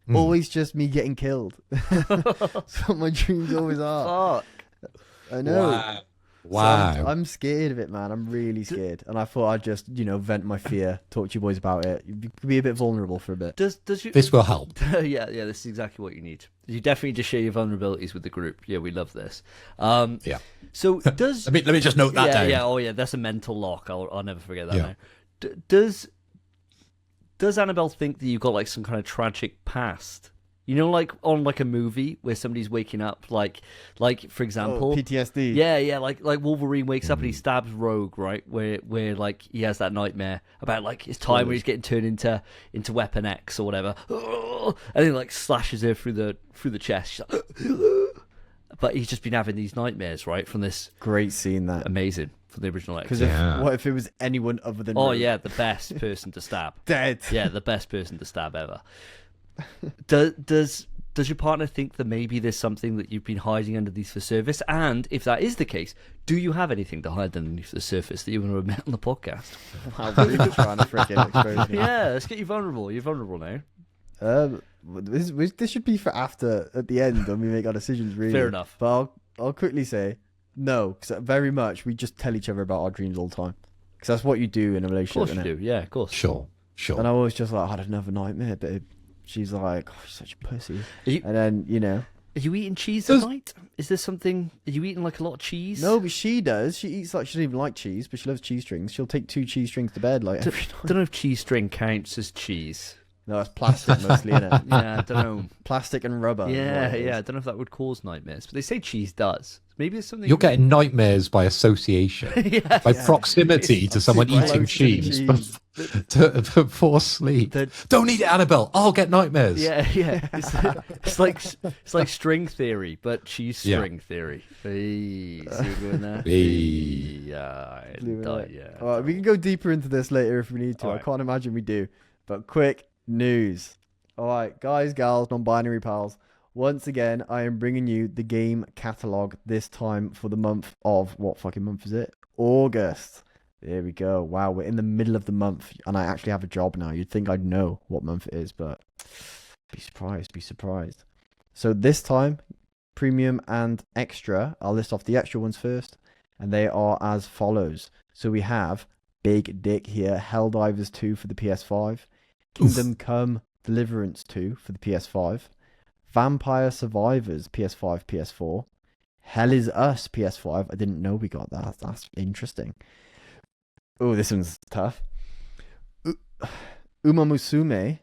Mm. Always just me getting killed. That's what my dreams always are. Fuck. I know. Wow. So Wow. I'm scared of it, man. I'm really scared. And I thought I'd just, vent my fear, talk to you boys about it. Be a bit vulnerable for a bit. Does you? This will help. Yeah. This is exactly what you need. You definitely just share your vulnerabilities with the group. Yeah, we love this. Yeah. So does Let me just note that down. Yeah. Oh yeah, that's a mental lock. I'll never forget that. Yeah. Now. Does Annabelle think that you've got like some kind of tragic past? Like on like a movie where somebody's waking up, like for example, PTSD. Yeah, like Wolverine wakes up and he stabs Rogue, right? Where like he has that nightmare about like his time where he's getting turned into Weapon X or whatever, and then like slashes her through the chest. She's like, but he's just been having these nightmares, right? From this Great seeing that. amazing from the original X. Because Yeah. what if it was anyone other than Oh Rogue? yeah, the best person to stab. Dead. Yeah, the best person to stab ever. Does your partner think that maybe there's something that you've been hiding underneath the surface? And if that is the case, do you have anything to hide underneath the surface that you want to admit on the podcast? Wow, really trying to freaking expose me. Yeah, let's get you vulnerable. You're vulnerable now. This should be for after, at the end, when we make our decisions, really. Fair enough. But I'll quickly say, no, because very much we just tell each other about our dreams all the time. Because that's what you do in a Of relationship, course you innit? do. Yeah, of course. Sure. And I was just like, I had another nightmare, babe. She's like, oh, she's such a pussy. Are you, And then, are you eating cheese Does- tonight? Is there something? Are you eating like a lot of cheese? no, but she does. She eats like, she doesn't even like cheese, but she loves cheese strings. She'll take 2 cheese strings to bed, like, every I night. don't know if cheese string counts as cheese. No, it's plastic mostly, innit? Yeah, I don't know. Plastic and rubber. Yeah, what it is. I don't know if that would cause nightmares, but they say cheese does. Maybe it's something. You're getting nightmares by association, yeah. by proximity to someone super eating close to cheese cheese. before sleep. The- Don't eat it, Annabelle. I'll get nightmares. Yeah. It's like string theory, but cheese Yeah. string theory. Hey, see what we're doing there? Hey. Yeah, Leave it yeah. at- All right, we can go deeper into this later if we need to. All I right. can't imagine we do. But quick news. All right, guys, gals, non-binary pals. Once again, I am bringing you the game catalog this time for the month of, what fucking month is it? August. There we go. Wow, we're in the middle of the month, and I actually have a job now. You'd think I'd know what month it is, but be surprised. So this time, premium and extra. I'll list off the extra ones first, and they are as follows. So we have big dick here. Helldivers 2 for the PS5. Kingdom Come Deliverance 2 for the PS5. Vampire Survivors PS5, PS4. Hell is Us PS5. I didn't know we got that. That's interesting. Oh, this one's tough. Uma Musume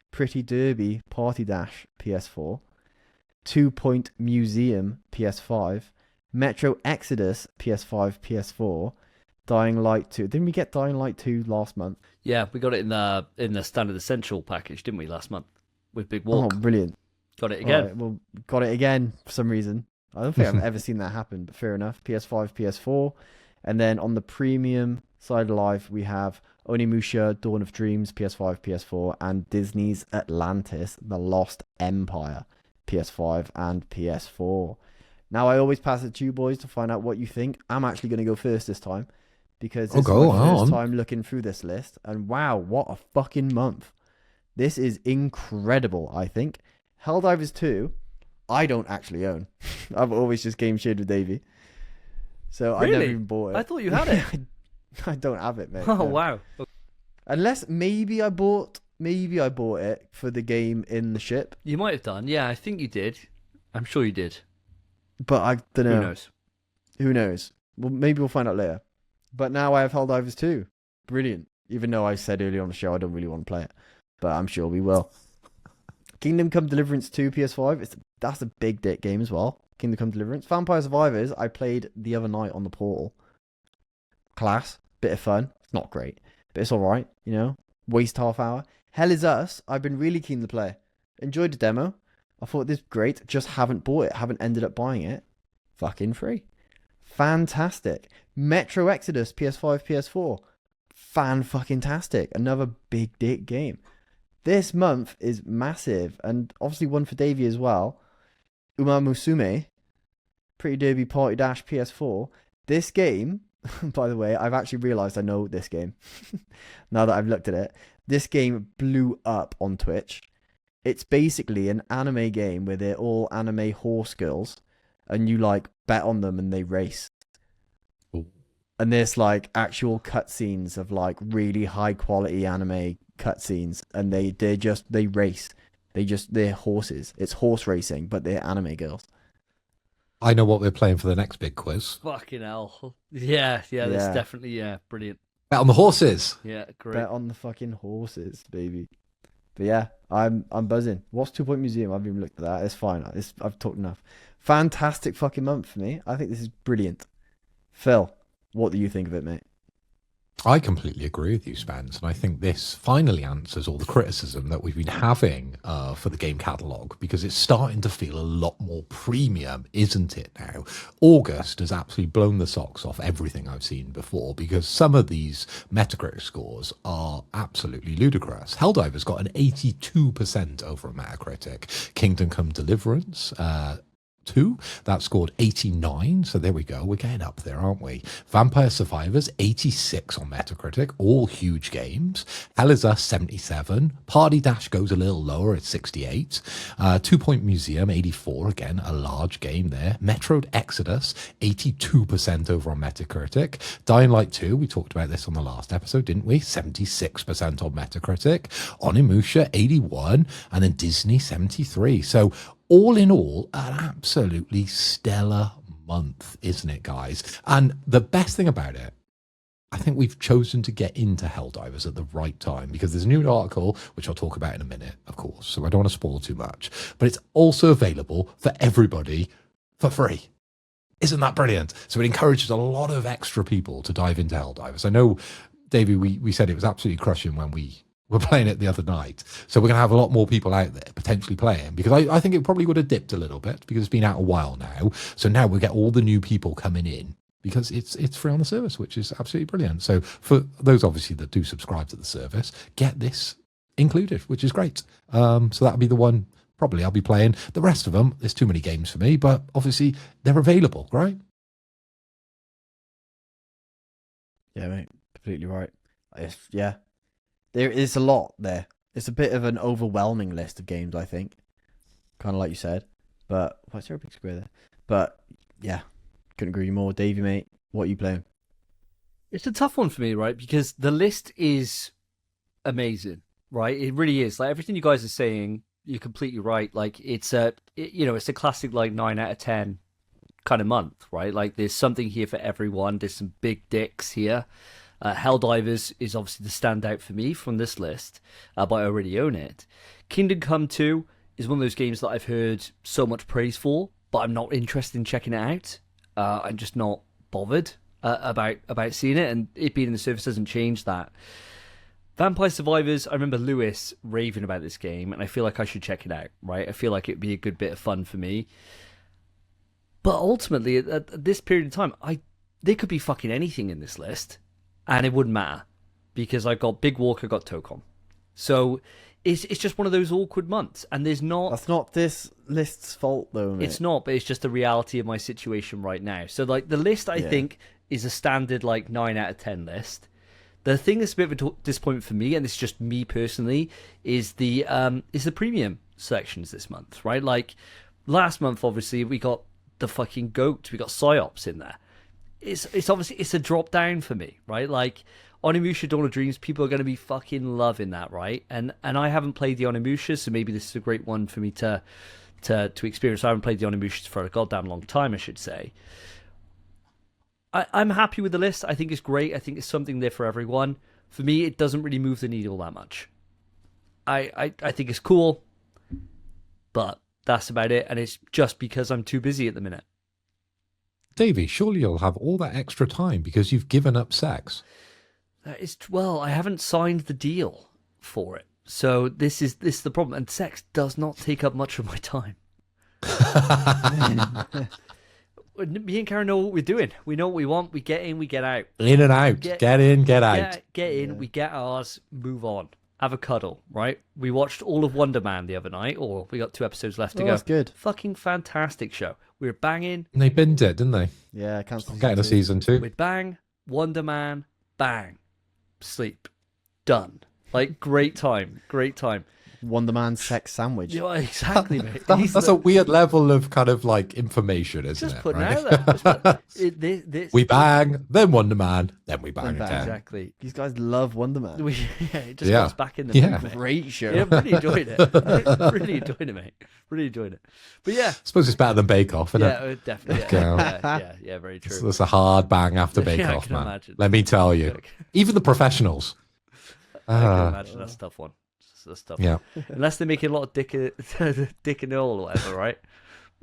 Pretty Derby Party Dash PS4. 2 Point Museum PS5. Metro Exodus PS5, PS4. Dying Light 2. Didn't we get Dying Light 2 last month? Yeah, we got it in the Standard Essential package, didn't we, last month? With Big Walk. Oh, brilliant. Got it again. Right, well, got it again for some reason. I don't think I've ever seen that happen, but fair enough. PS5, PS4. And then on the premium side of life, we have Onimusha, Dawn of Dreams, PS5, PS4, and Disney's Atlantis, The Lost Empire, PS5 and PS4. Now, I always pass it to you boys to find out what you think. I'm actually going to go first this time because this is my first time looking through this list. And wow, what a fucking month. This is incredible, I think. Helldivers 2, I don't actually own. I've always just game shared with Davey. So Really? I never even bought it. I thought you had it. I don't have it, mate. Oh, No. wow. Unless maybe I bought it for the game in the ship. You might have done. Yeah, I think you did. I'm sure you did. But I don't know. Who knows? Who knows? Well, maybe we'll find out later. But now I have Helldivers 2. Brilliant. Even though I said earlier on the show I don't really want to play it. But I'm sure we will. Kingdom Come Deliverance 2 PS5. That's a big dick game as well. Kingdom Come Deliverance. Vampire Survivors, I played the other night on the Portal. Class. Bit of fun. It's not great. But it's alright, you know. Waste half hour. Hell is Us, I've been really keen to play. Enjoyed the demo. I thought this was great. Just haven't bought it. Haven't ended up buying it. Fucking free. Fantastic. Metro Exodus PS5, PS4. Fan-fucking-tastic. Another big dick game. This month is massive, and obviously one for Davey as well. Uma Musume, Pretty Derby Party Dash PS4. This game, by the way, I've actually realised I know this game. Now that I've looked at it. This game blew up on Twitch. It's basically an anime game where they're all anime horse girls, and you like bet on them and they race. Ooh. And there's like actual cutscenes of like really high quality anime cutscenes, and they race. They're horses. It's horse racing, but they're anime girls. I know what we're playing for the next big quiz. Fucking hell. Yeah, that's Yeah. definitely, brilliant. Bet on the horses. Yeah, great. Bet on the fucking horses, baby. But yeah, I'm buzzing. What's 2 Point Museum? I haven't even looked at that. It's fine. I've talked enough. Fantastic fucking month for me. I think this is brilliant. Phil, what do you think of it, mate? I completely agree with you, Spence, and I think this finally answers all the criticism that we've been having for the game catalogue, because it's starting to feel a lot more premium, isn't it now? August has absolutely blown the socks off everything I've seen before, because some of these Metacritic scores are absolutely ludicrous. Helldivers got an 82% over a Metacritic. Kingdom Come Deliverance, 2, that scored 89, so there we go, we're getting up there, aren't we? Vampire Survivors, 86 on Metacritic, all huge games. Hell is Us, 77. Party Dash goes a little lower at 68. 2 Point Museum, 84, again a large game there. Metro Exodus, 82% over on Metacritic. Dying Light 2, we talked about this on the last episode, didn't we? 76% on Metacritic. Onimusha, 81, and then Disney, 73. So all in all, an absolutely stellar month, isn't it, guys? And the best thing about it, I think we've chosen to get into Helldivers at the right time, because there's a new article, which I'll talk about in a minute, of course, so I don't want to spoil too much, but it's also available for everybody for free. Isn't that brilliant? So it encourages a lot of extra people to dive into Helldivers. I know, Davey, we said it was absolutely crushing when we were playing it the other night. So we're going to have a lot more people out there potentially playing, because I think it probably would have dipped a little bit because it's been out a while now. So now we get all the new people coming in because it's free on the service, which is absolutely brilliant. So for those obviously that do subscribe to the service, get this included, which is great. So that'll be the one probably I'll be playing. The rest of them, there's too many games for me, but obviously they're available, right? Yeah, mate, completely right. Yeah. There is a lot there. It's a bit of an overwhelming list of games, I think. Kind of like you said. But, what's there a big square there? But, yeah, couldn't agree more. Davey, mate, what are you playing? It's a tough one for me, right? Because the list is amazing, right? It really is. Like everything you guys are saying, you're completely right. Like it's it's a classic like 9 out of 10 kind of month, right? Like there's something here for everyone. There's some big dicks here. Helldivers is obviously the standout for me from this list, but I already own it. Kingdom Come 2 is one of those games that I've heard so much praise for, but I'm not interested in checking it out. I'm just not bothered about seeing it, and it being in the service doesn't change that. Vampire Survivors, I remember Lewis raving about this game, and I feel like I should check it out, right? I feel like it'd be a good bit of fun for me. But ultimately, at this period of time, there could be fucking anything in this list, and it wouldn't matter, because I got Big Walk, I got Tokon. So it's just one of those awkward months, and there's not... That's not this list's fault, though, mate. It's not, but it's just the reality of my situation right now. So, like, the list, I think, is a standard, like, 9 out of 10 list. The thing that's a bit of a disappointment for me, and it's just me personally, is the premium selections this month, right? Like, last month, obviously, we got the fucking GOAT, we got PsyOps in there. It's obviously, it's a drop down for me, right? Like, Onimusha Dawn of Dreams, people are going to be fucking loving that, right? And I haven't played the Onimusha, so maybe this is a great one for me to experience. I haven't played the Onimushas for a goddamn long time, I should say. I'm happy with the list. I think it's great. I think it's something there for everyone. For me, it doesn't really move the needle that much. I think it's cool, but that's about it. And it's just because I'm too busy at the minute. Davey, surely you'll have all that extra time because you've given up sex. Well, I haven't signed the deal for it. So this is the problem. And sex does not take up much of my time. Me and Karen know what we're doing. We know what we want. We get in, we get out. In and out. Get in, get out. Get in, we get ours, move on. Have a cuddle, right? We watched all of Wonder Man the other night, or we got 2 episodes left to go. That's good. Fucking fantastic show. We were banging. And they binned it, didn't they? Yeah, I can't Getting a season 2. We'd bang, Wonder Man, bang, sleep, done. Like, great time. Wonder Man sex sandwich. Yeah, exactly, mate. That's a weird level of kind of like information, isn't just it? putting Right? it out there. We bang, then Wonder Man, then we bang Then again. Exactly. These guys love Wonder Man. It just got us back in the mood, mate. Great show. Yeah, really enjoyed it. Really enjoyed it, mate. Really enjoyed it. But yeah. I suppose it's better than Bake Off, isn't it? Definitely. Okay. Yeah, very true. So it's a hard bang after Bake I Off, can man. imagine. Let me tell you. Even the professionals. I can imagine that's a tough one. That's tough. Yeah. Unless they're making a lot of Dick and Earl or whatever, right?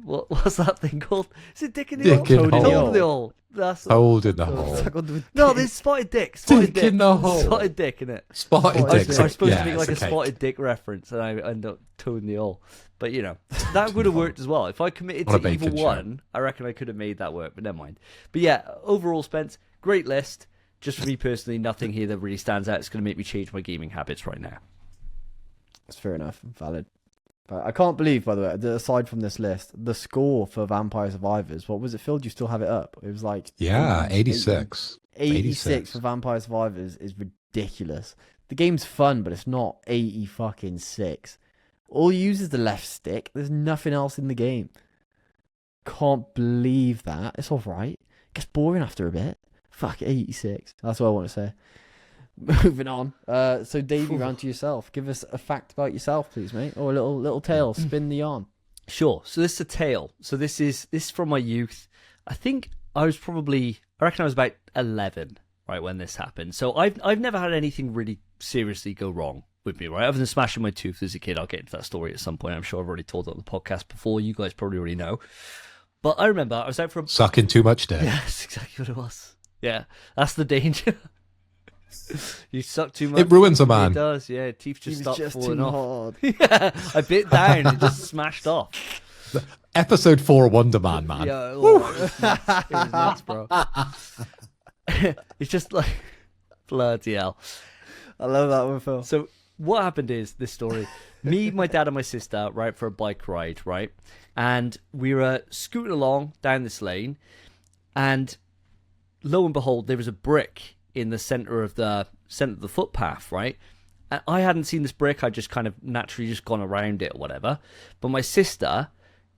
What's that thing called? Is it Dick and Earl? Dick and Toad Hole. in the Hole. That's Hold in the hole. no, there's Spotted Dick. Dick in the hole. Spotted Dick, innit? Spotted I was Dick. supposed Yeah, to make like a it's cake. Spotted Dick reference, and I end up Toad in the Hole. But you know, that would have worked as well. If I committed On a to either bacon show. one, I reckon I could have made that work. But never mind. But yeah, overall, Spence, great list. Just for me personally, nothing here that really stands out. It's going to make me change my gaming habits right now. That's fair enough. Valid. But I can't believe, by the way, aside from this list, the score for Vampire Survivors, what was it, Phil? Do you still have it up? It was like... Yeah, 86. 86 for Vampire Survivors is ridiculous. The game's fun, but it's not 80 fucking 6. All you use is the left stick. There's nothing else in the game. Can't believe that. It's alright. It gets boring after a bit. Fuck, 86. That's what I want to say. Moving on. So, Davey, round to yourself. Give us a fact about yourself, please, mate. Or a little tale. Spin the yarn. Sure. So this is a tale. So this is from my youth. I think I reckon I was about 11, right, when this happened. So I've never had anything really seriously go wrong with me, right? Other than smashing my tooth as a kid. I'll get into that story at some point. I'm sure I've already told it on the podcast before. You guys probably already know. But I remember I was out for a... Sucking too much dick. Yeah, that's exactly what it was. Yeah, that's the danger. You suck too much. It ruins a man. It does, yeah. Teeth just start falling too off. hard. Yeah, I bit down. It just smashed off. Episode 4 Wonder Man, man. Yeah, it was nuts, bro. It's just like bloody hell. I love that one, Phil. So what happened is this story. Me, my dad, and my sister, right, for a bike ride, right, and we were scooting along down this lane, and lo and behold, there was a brick in the center of the footpath, right? And I hadn't seen this brick. I just kind of naturally just gone around it or whatever. But my sister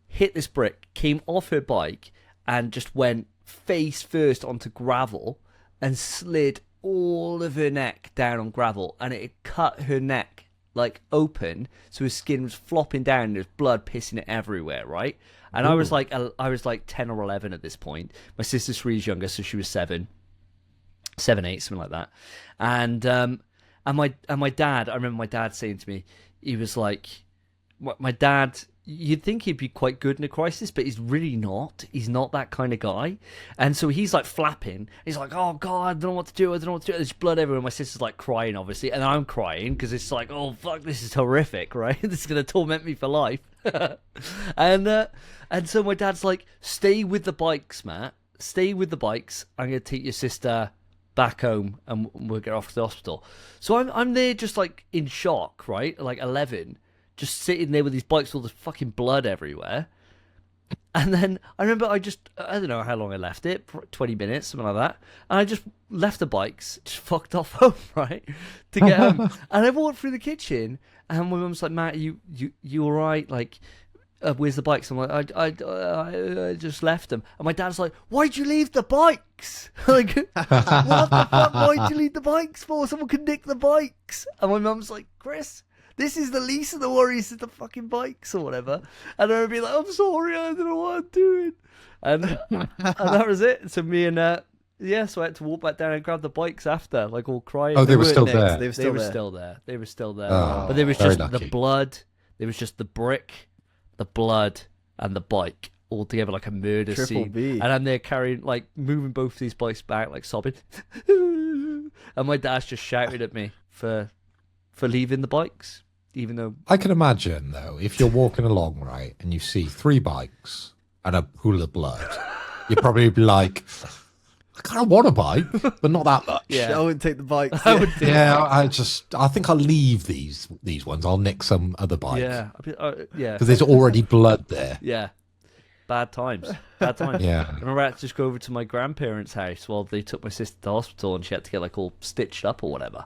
hit this brick, came off her bike, and just went face first onto gravel and slid all of her neck down on gravel, and it had cut her neck like open, so her skin was flopping down and there's blood pissing it everywhere, right? And I was like 10 or 11 at this point. My sister's 3 years younger, so she was 7, 8, something like that. And my dad, I remember my dad saying to me, he was like, my dad, you'd think he'd be quite good in a crisis, but he's really not. He's not that kind of guy. And so he's like flapping. He's like, oh God, I don't know what to do. There's blood everywhere. My sister's like crying, obviously. And I'm crying because it's like, oh fuck, this is horrific, right? This is going to torment me for life. And so my dad's like, stay with the bikes, Matt. Stay with the bikes. I'm going to take your sister back home and we'll get off to the hospital. So I'm there just like in shock, right? Like 11. Just sitting there with these bikes, all this fucking blood everywhere. And then I remember I don't know how long I left it, 20 minutes, something like that. And I just left the bikes, just fucked off home, right? To get home. And I walked through the kitchen and my mum's like, Matt, you all right? Like, where's the bikes? I'm like, I just left them. And my dad's like, why'd you leave the bikes? Like, what the fuck? Why'd you leave the bikes for? Someone could nick the bikes. And my mum's like, Chris, this is the least of the worries, is the fucking bikes or whatever. And I'd be like, I'm sorry, I don't know what I'm doing. And that was it. So me and so I had to walk back down and grab the bikes after, like all crying. Oh, they were still there. They were still there. They were still there. Oh, but there was just lucky. the blood. There was just the brick, the blood, and the bike all together like a murder Triple scene. B. And I'm there carrying, like, moving both these bikes back, like sobbing. And my dad's just shouted at me for leaving the bikes, even though I can imagine, though, if you're walking along, right, and you see 3 bikes and a pool of blood, you'd probably be like, I kind of want a bike, but not that much. Yeah. I wouldn't take the bikes. I would. Yeah, I think I'll leave these ones. I'll nick some other bike. Yeah, yeah. Because there's already blood there. Yeah. Bad times. Bad times. Yeah. I remember I had to just go over to my grandparents' house while they took my sister to hospital and she had to get like all stitched up or whatever.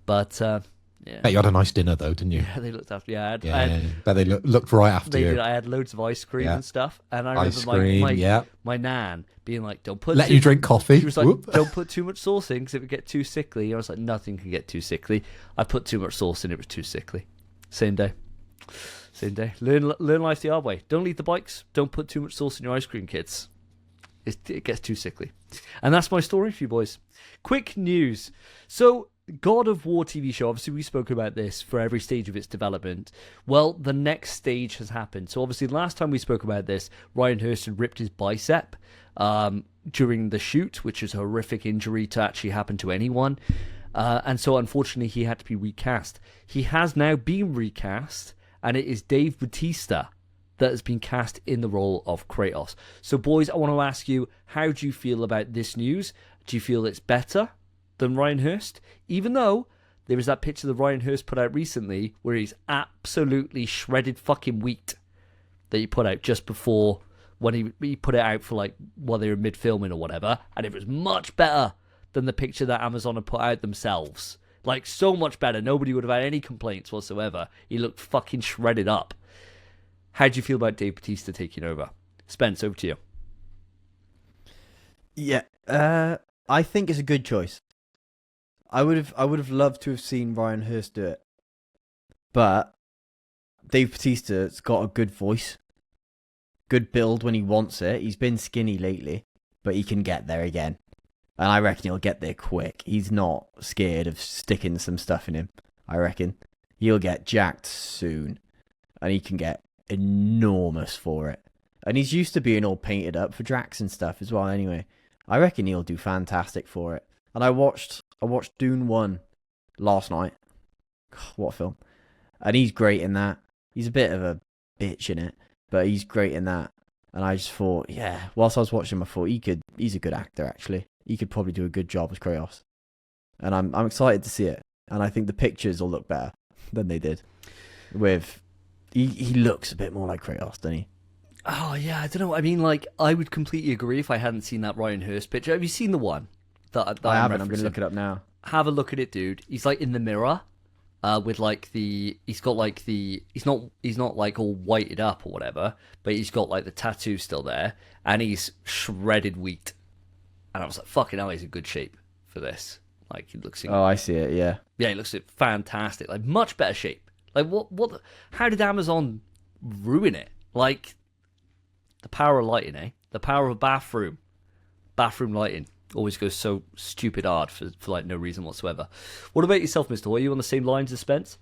But yeah. Bet you had a nice dinner though, didn't you? Yeah, they looked after. Yeah, Bet they looked right after you. I had loads of ice cream and stuff, and I Ice remember cream, my nan being like, "Don't put Let you drink coffee." She was like, Whoop. "Don't put too much sauce in because it would get too sickly." I was like, "Nothing can get too sickly." I put too much sauce in; it was too sickly. Same day. Learn life the hard way. Don't leave the bikes. Don't put too much sauce in your ice cream, kids. It gets too sickly. And that's my story for you boys. Quick news. So, God of War TV show, obviously we spoke about this for every stage of its development. Well, the next stage has happened. So obviously last time we spoke about this, Ryan Hurst had ripped his bicep during the shoot, which is a horrific injury to actually happen to anyone. And so unfortunately he had to be recast. He has now been recast, and it is Dave Bautista that has been cast in the role of Kratos. So boys, I want to ask you, how do you feel about this news? Do you feel it's better than Ryan Hurst? Even though there was that picture that Ryan Hurst put out recently where he's absolutely shredded fucking wheat that he put out just before, when he put it out for like while they were mid-filming or whatever, and it was much better than the picture that Amazon had put out themselves. Like, so much better. Nobody would have had any complaints whatsoever. He looked fucking shredded up. How do you feel about Dave Bautista taking over? Spence, over to you. Yeah, I think it's a good choice. I would have loved to have seen Ryan Hurst do it, but Dave Bautista's got a good voice, good build when he wants it. He's been skinny lately, but he can get there again, and I reckon he'll get there quick. He's not scared of sticking some stuff in him. I reckon he'll get jacked soon, and he can get enormous for it. And he's used to being all painted up for Drax and stuff as well. Anyway, I reckon he'll do fantastic for it. And I watched Dune 1 last night. What a film. And he's great in that. He's a bit of a bitch in it, but he's great in that. And I just thought, yeah, whilst I was watching him, I thought he's a good actor, actually. He could probably do a good job as Kratos. And I'm excited to see it. And I think the pictures will look better than they did. He looks a bit more like Kratos, doesn't he? Oh, yeah, I don't know. I mean, like, I would completely agree if I hadn't seen that Ryan Hurst picture. Have you seen the one? That I haven't. I'm referencing? going to look it up now. Have a look at it, dude. He's like in the mirror, with like he's got like he's not like all whited up or whatever, but he's got like the tattoo still there, and he's shredded wheat. And I was like, fucking hell, he's in good shape. for this. Like, he looks in, Oh, I see it. Yeah. yeah, he looks fantastic. Like, much better shape. Like, how did Amazon ruin it? Like, the power of lighting, eh? The power of bathroom lighting always goes so stupid hard for like no reason whatsoever. What about yourself, Mr. Hoy? Are you on the same lines as Spence?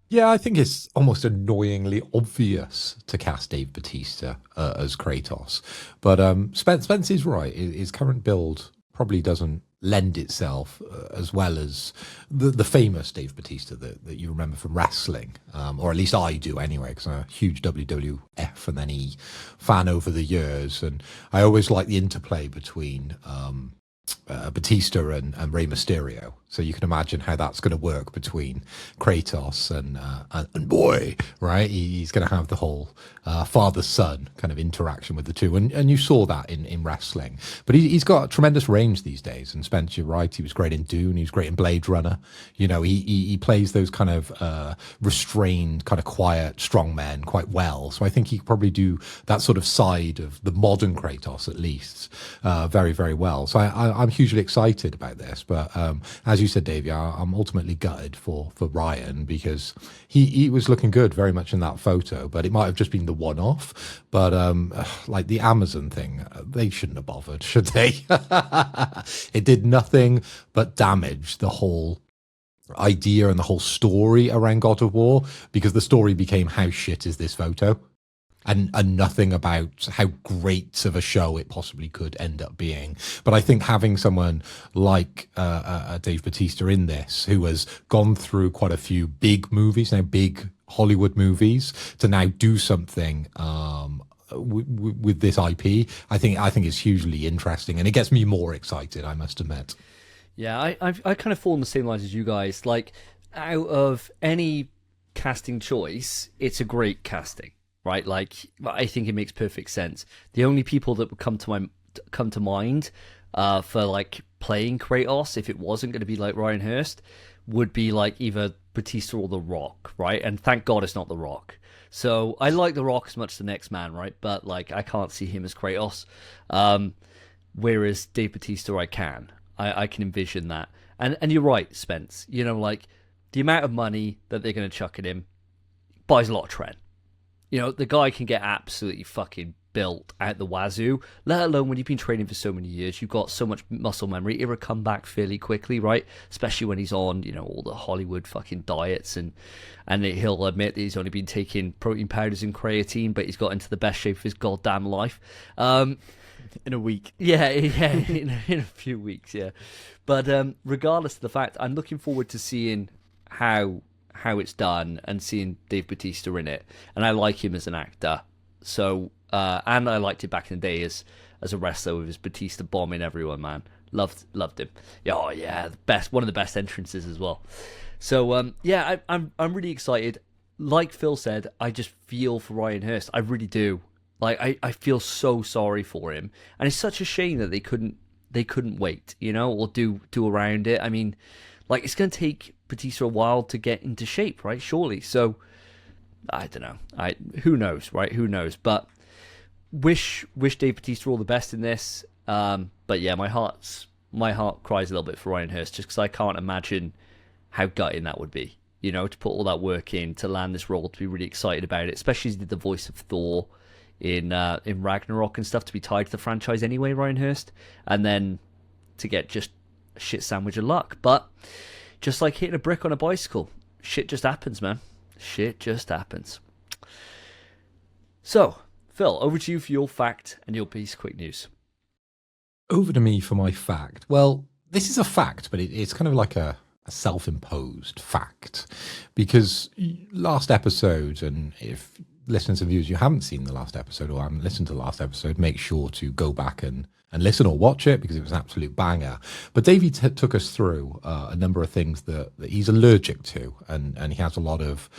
Yeah, I think it's almost annoyingly obvious to cast Dave Bautista as Kratos. But Spence is right. His current build probably doesn't lend itself as well as the famous Dave Bautista that you remember from wrestling, or at least I do anyway, because I'm a huge WWF and then E fan over the years. And I always like the interplay between Batista and Rey Mysterio. So you can imagine how that's going to work between Kratos and boy, right? He's going to have the whole father-son kind of interaction with the two. And you saw that in wrestling. But he's got tremendous range these days. And Spence, you're right. He was great in Dune. He was great in Blade Runner. You know, he plays those kind of restrained, kind of quiet, strong men quite well. So I think he could probably do that sort of side of the modern Kratos, at least, very, very well. So I'm hugely excited about this. But as you said, Davey, I'm ultimately gutted for Ryan, because he was looking good very much in that photo, but it might have just been the one-off. But like the Amazon thing, they shouldn't have bothered, should they? It did nothing but damage the whole idea and the whole story around God of War, because the story became, how shit is this photo? And nothing about how great of a show it possibly could end up being. But I think having someone like Dave Bautista in this, who has gone through quite a few big movies, now big Hollywood movies, to now do something with this IP, I think is hugely interesting, and it gets me more excited, I must admit. Yeah, I kind of fall on the same lines as you guys. Like, out of any casting choice, it's a great casting. Right, like, I think it makes perfect sense. The only people that would come to mind for like playing Kratos, if it wasn't going to be like Ryan Hulst, would be like either Batista or The Rock, right? And thank God it's not The Rock. So I like The Rock as much as the next man, right? But like, I can't see him as Kratos. Whereas Dave Bautista, I can. I can envision that. And you're right, Spence. You know, like, the amount of money that they're going to chuck at him buys a lot of trend. You know, the guy can get absolutely fucking built out the wazoo, let alone when you've been training for so many years, you've got so much muscle memory, it'll come back fairly quickly, right? Especially when he's on, you know, all the Hollywood fucking diets, and he'll admit that he's only been taking protein powders and creatine, but he's got into the best shape of his goddamn life. In a week. Yeah, in a few weeks, yeah. But regardless of the fact, I'm looking forward to seeing how it's done and seeing Dave Bautista in it, and I like him as an actor. So and I liked it back in the day as a wrestler with his Batista bombing everyone, man. Loved him. Yeah, oh yeah, one of the best entrances as well. So yeah, I'm really excited. Like Phil said, I just feel for Ryan Hulst. I really do. Like, I feel so sorry for him, and it's such a shame that they couldn't wait, you know, or do around it. I mean, like, it's going to take Batista a while to get into shape, right? Surely. So, I don't know. Who knows, right? Who knows? But wish Dave Batista all the best in this. But yeah, my heart cries a little bit for Ryan Hulst, just because I can't imagine how gutting that would be. You know, to put all that work in, to land this role, to be really excited about it, especially as he did the voice of Thor in Ragnarok and stuff, to be tied to the franchise anyway, Ryan Hulst, and then to get just a shit sandwich of luck. But just like hitting a brick on a bicycle, shit just happens, man. Shit just happens. So, Phil, over to you for your fact and your piece of quick news. Over to me for my fact. Well, this is a fact, but it's kind of like a self-imposed fact, because last episode, and if listeners and viewers, you haven't seen the last episode or haven't listened to the last episode, make sure to go back and listen or watch it, because it was an absolute banger. But Davey took us through a number of things that he's allergic to, and he has a lot of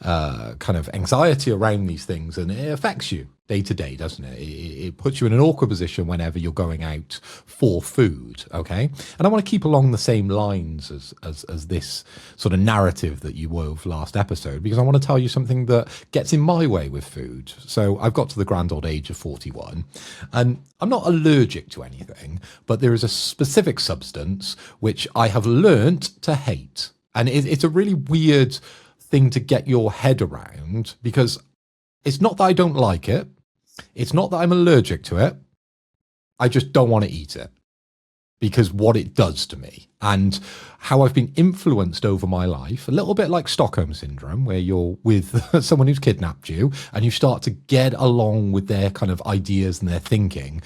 kind of anxiety around these things, and it affects you day to day, doesn't it? It puts you in an awkward position whenever you're going out for food, okay? And I want to keep along the same lines as this sort of narrative that you wove last episode, because I want to tell you something that gets in my way with food. So I've got to the grand old age of 41, and I'm not allergic to anything, but there is a specific substance which I have learnt to hate. And it's a really weird thing to get your head around, because it's not that I don't like it. It's not that I'm allergic to it. I just don't want to eat it because what it does to me and how I've been influenced over my life, a little bit like Stockholm Syndrome, where you're with someone who's kidnapped you and you start to get along with their kind of ideas and their thinking.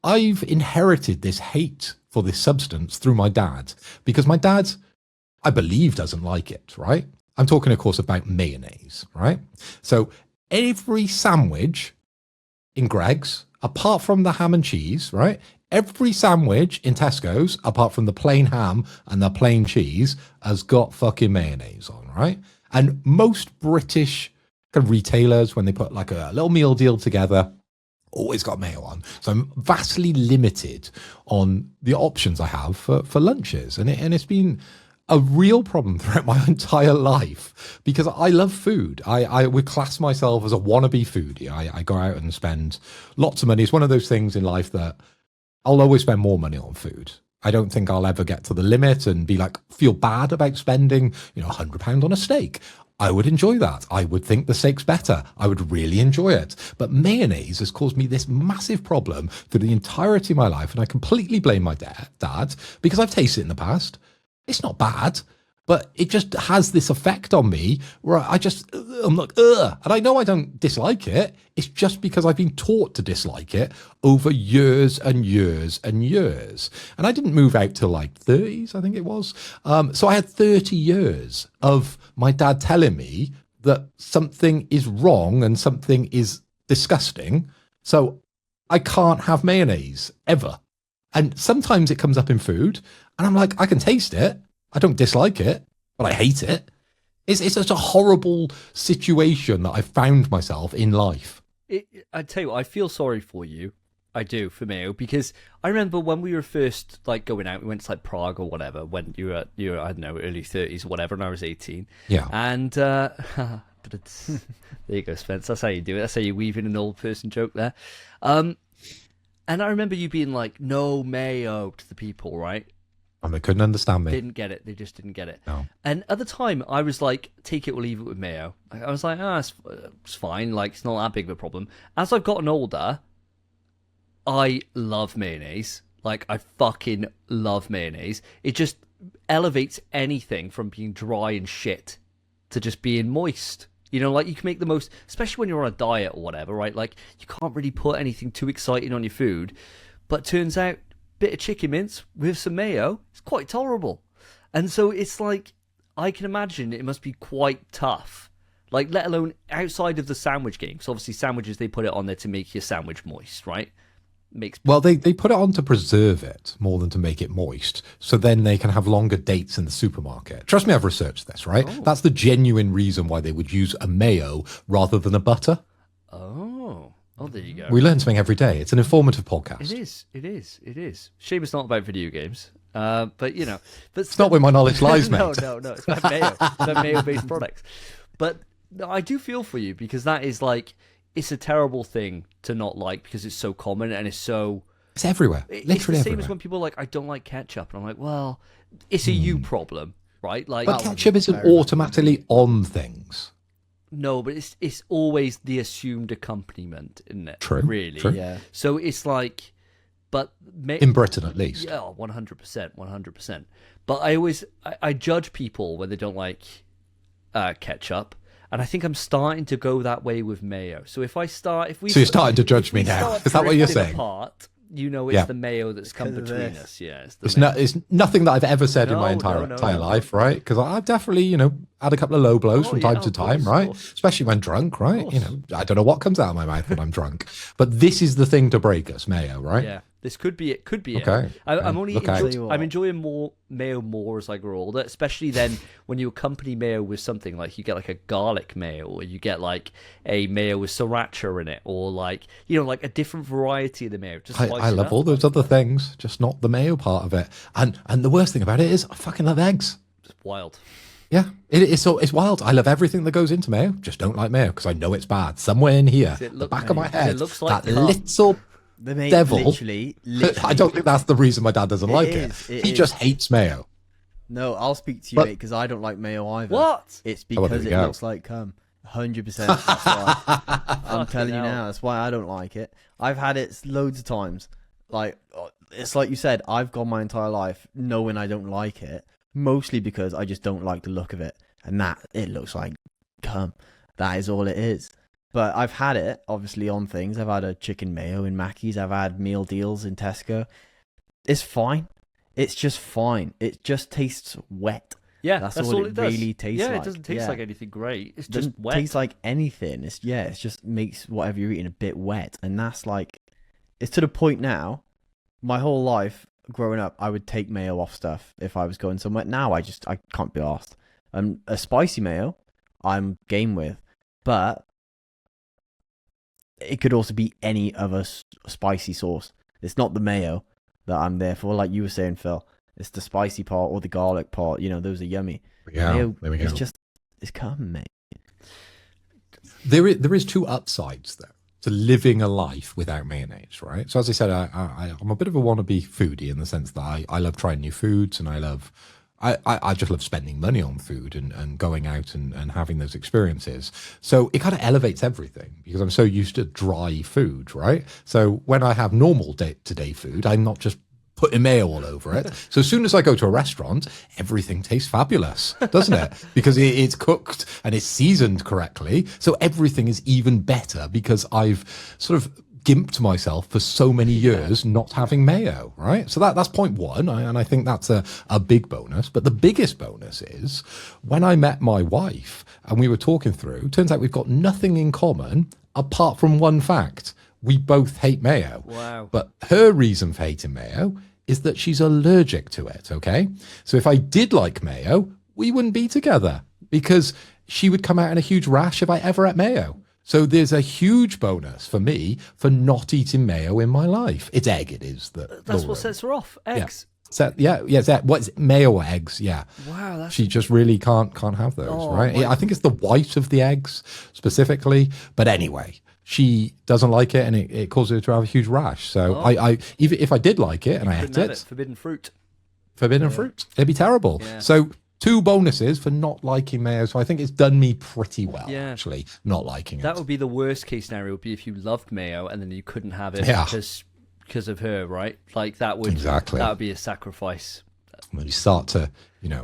I've inherited this hate for this substance through my dad, because my dad, I believe, doesn't like it, right? I'm talking, of course, about mayonnaise, right? So every sandwich in Greg's, apart from the ham and cheese, right? Every sandwich in Tesco's, apart from the plain ham and the plain cheese, has got fucking mayonnaise on, right? And most British kind of retailers, when they put like a little meal deal together, always got mayo on. So I'm vastly limited on the options I have for lunches. And it's been a real problem throughout my entire life, because I love food. I would class myself as a wannabe foodie. I go out and spend lots of money. It's one of those things in life that I'll always spend more money on food. I don't think I'll ever get to the limit and be like, feel bad about spending, £100 on a steak. I would enjoy that. I would think the steak's better. I would really enjoy it. But mayonnaise has caused me this massive problem through the entirety of my life. And I completely blame my dad, because I've tasted it in the past. It's not bad, but it just has this effect on me where I'm like, ugh. And I know I don't dislike it. It's just because I've been taught to dislike it over years and years and years. And I didn't move out till like 30s, I think it was. So I had 30 years of my dad telling me that something is wrong and something is disgusting. So I can't have mayonnaise ever. And sometimes it comes up in food, and I'm like, I can taste it. I don't dislike it, but I hate it. It's such a horrible situation that I've found myself in life. I tell you what, I feel sorry for you. I do, for mayo, because I remember when we were first like going out, we went to like Prague or whatever, when you were I don't know, early 30s or whatever, and I was 18. Yeah. And there you go, Spence. That's how you do it. That's how you weave in an old person joke there. And I remember you being like, no mayo to the people, right? And they couldn't understand me. Didn't get it. They just didn't get it. No. And at the time, I was like, take it or leave it with mayo. I was like, it's fine. Like, it's not that big of a problem. As I've gotten older, I love mayonnaise. Like, I fucking love mayonnaise. It just elevates anything from being dry and shit to just being moist. Like you can make the most, especially when you're on a diet or whatever, right? Like you can't really put anything too exciting on your food, but turns out bit of chicken mince with some mayo is quite tolerable. And so it's like, I can imagine it must be quite tough, like let alone outside of the sandwich game. So obviously sandwiches, they put it on there to make your sandwich moist, right? Well, they put it on to preserve it more than to make it moist, so then they can have longer dates in the supermarket. Trust me, I've researched this, right? Oh. That's the genuine reason why they would use a mayo rather than a butter. Oh, there you go. We learn something every day. It's an informative podcast. It is. Shame it's not about video games. But it's not where my knowledge lies, mate. No, it's about mayo. It's about mayo-based products. But no, I do feel for you, because that is like, it's a terrible thing to not like, because it's so common and it's everywhere. Literally it's the same everywhere. as when people are like, I don't like ketchup, and I'm like, well, it's a you problem, right? Like, but ketchup isn't automatically on things. No, but it's always the assumed accompaniment, isn't it? True. Really. True. Yeah. So it's like, but in Britain at least. Yeah, 100%. But I judge people when they don't like ketchup. And I think I'm starting to go that way with mayo. So if you're starting to judge me now? Is that what you're saying? Apart, it's the mayo that's come between us. Yeah, it's nothing that I've ever said in my entire life, right? Because I've definitely, had a couple of low blows from time to time, right? Especially when drunk, right? I don't know what comes out of my mouth when I'm drunk. But this is the thing to break us, mayo, right? Yeah. This could be it. Could be Okay. it. I'm only Look out. I'm enjoying mayo more as I grow older, especially then when you accompany mayo with something like you get like a garlic mayo, or you get like a mayo with sriracha in it, or like like a different variety of the mayo. Just I love all those other things, just not the mayo part of it. And the worst thing about it is I fucking love eggs. It's wild. Yeah, it's wild. I love everything that goes into mayo. Just don't like mayo because I know it's bad. Somewhere in here, the back of my head, it looks like that little devil. Literally, I don't think that's the reason my dad doesn't like it. He just hates mayo. No, I'll speak to you, mate, because I don't like mayo either. What? It's because it looks like cum. 100%. That's why. I'm telling you now. That's why I don't like it. I've had it loads of times. Like, it's like you said, I've gone my entire life knowing I don't like it, mostly because I just don't like the look of it. And that, it looks like cum. That is all it is. But I've had it, obviously, on things. I've had a chicken mayo in Mackey's. I've had meal deals in Tesco. It's fine. It's just fine. It just tastes wet. Yeah, that's all it really tastes like. Yeah, it doesn't taste like anything great. It's just doesn't wet. taste like anything. It just makes whatever you're eating a bit wet. And that's like, it's to the point now, my whole life growing up, I would take mayo off stuff if I was going somewhere. Now I can't be arsed. A spicy mayo, I'm game with. But it could also be any other spicy sauce. It's not the mayo that I'm there for, like you were saying, Phil. It's the spicy part or the garlic part. Those are yummy. Yeah, mayo, there we go. It's cum, mate. There is two upsides though to living a life without mayonnaise, right? So as I said, I'm a bit of a wannabe foodie in the sense that I love trying new foods, and I just love spending money on food and going out and having those experiences. So it kind of elevates everything because I'm so used to dry food, right? So when I have normal day-to-day food, I'm not just putting mayo all over it. So as soon as I go to a restaurant, everything tastes fabulous, doesn't it? Because it's cooked and it's seasoned correctly. So everything is even better because I've sort of gimped myself for so many years not having mayo, right? So that's point one, and I think that's a big bonus. But the biggest bonus is when I met my wife and we were talking through, turns out we've got nothing in common apart from one fact. We both hate mayo. Wow. But her reason for hating mayo is that she's allergic to it, okay? So if I did like mayo, we wouldn't be together because she would come out in a huge rash if I ever ate mayo. So there's a huge bonus for me for not eating mayo in my life. It's egg, it is. That's what sets her off. Eggs. Yeah. What's mayo or eggs? Yeah. Wow. She just really can't have those, right? I think it's the white of the eggs specifically. But anyway, she doesn't like it, and it causes her to have a huge rash. So I even if I did like it and I ate it, forbidden fruit, it'd be terrible. Yeah. So 2 bonuses for not liking mayo. So I think it's done me pretty well, actually, not liking it. That would be the worst case scenario. Would be if you loved mayo and then you couldn't have it because of her, right? Like that would be a sacrifice. When you start to,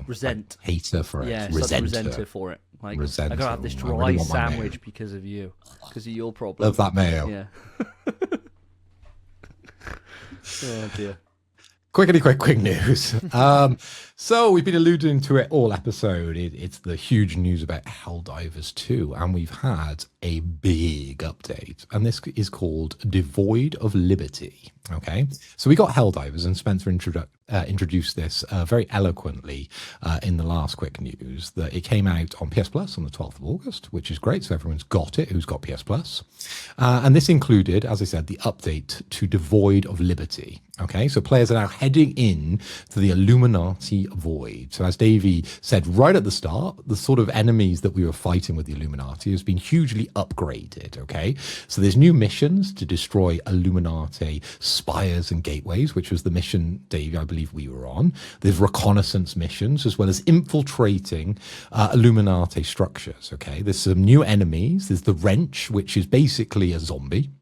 resent, hate her for it. Yeah, resent her for it. Like, I gotta have this dry sandwich because of you, because of your problem. Love that mayo. Yeah. Oh dear. Quick news. So we've been alluding to it all episode. It's the huge news about Helldivers 2, and we've had a big update, and this is called Devoid of Liberty. Okay, so we got Helldivers, and Spencer introduced this very eloquently in the last quick news that it came out on PS Plus on the 12th of August, which is great. So everyone's got it who's got PS Plus. And this included, as I said, the update to Devoid of Liberty. Okay, so players are now heading in to the Illuminati Void. So as Davey said right at the start, the sort of enemies that we were fighting with the Illuminati has been hugely upgraded. Okay, so there's new missions to destroy Illuminati spires and gateways, which was the mission, Davey, I believe we were on. There's reconnaissance missions as well as infiltrating Illuminati structures. Okay, there's some new enemies. There's the Wrench, which is basically a zombie.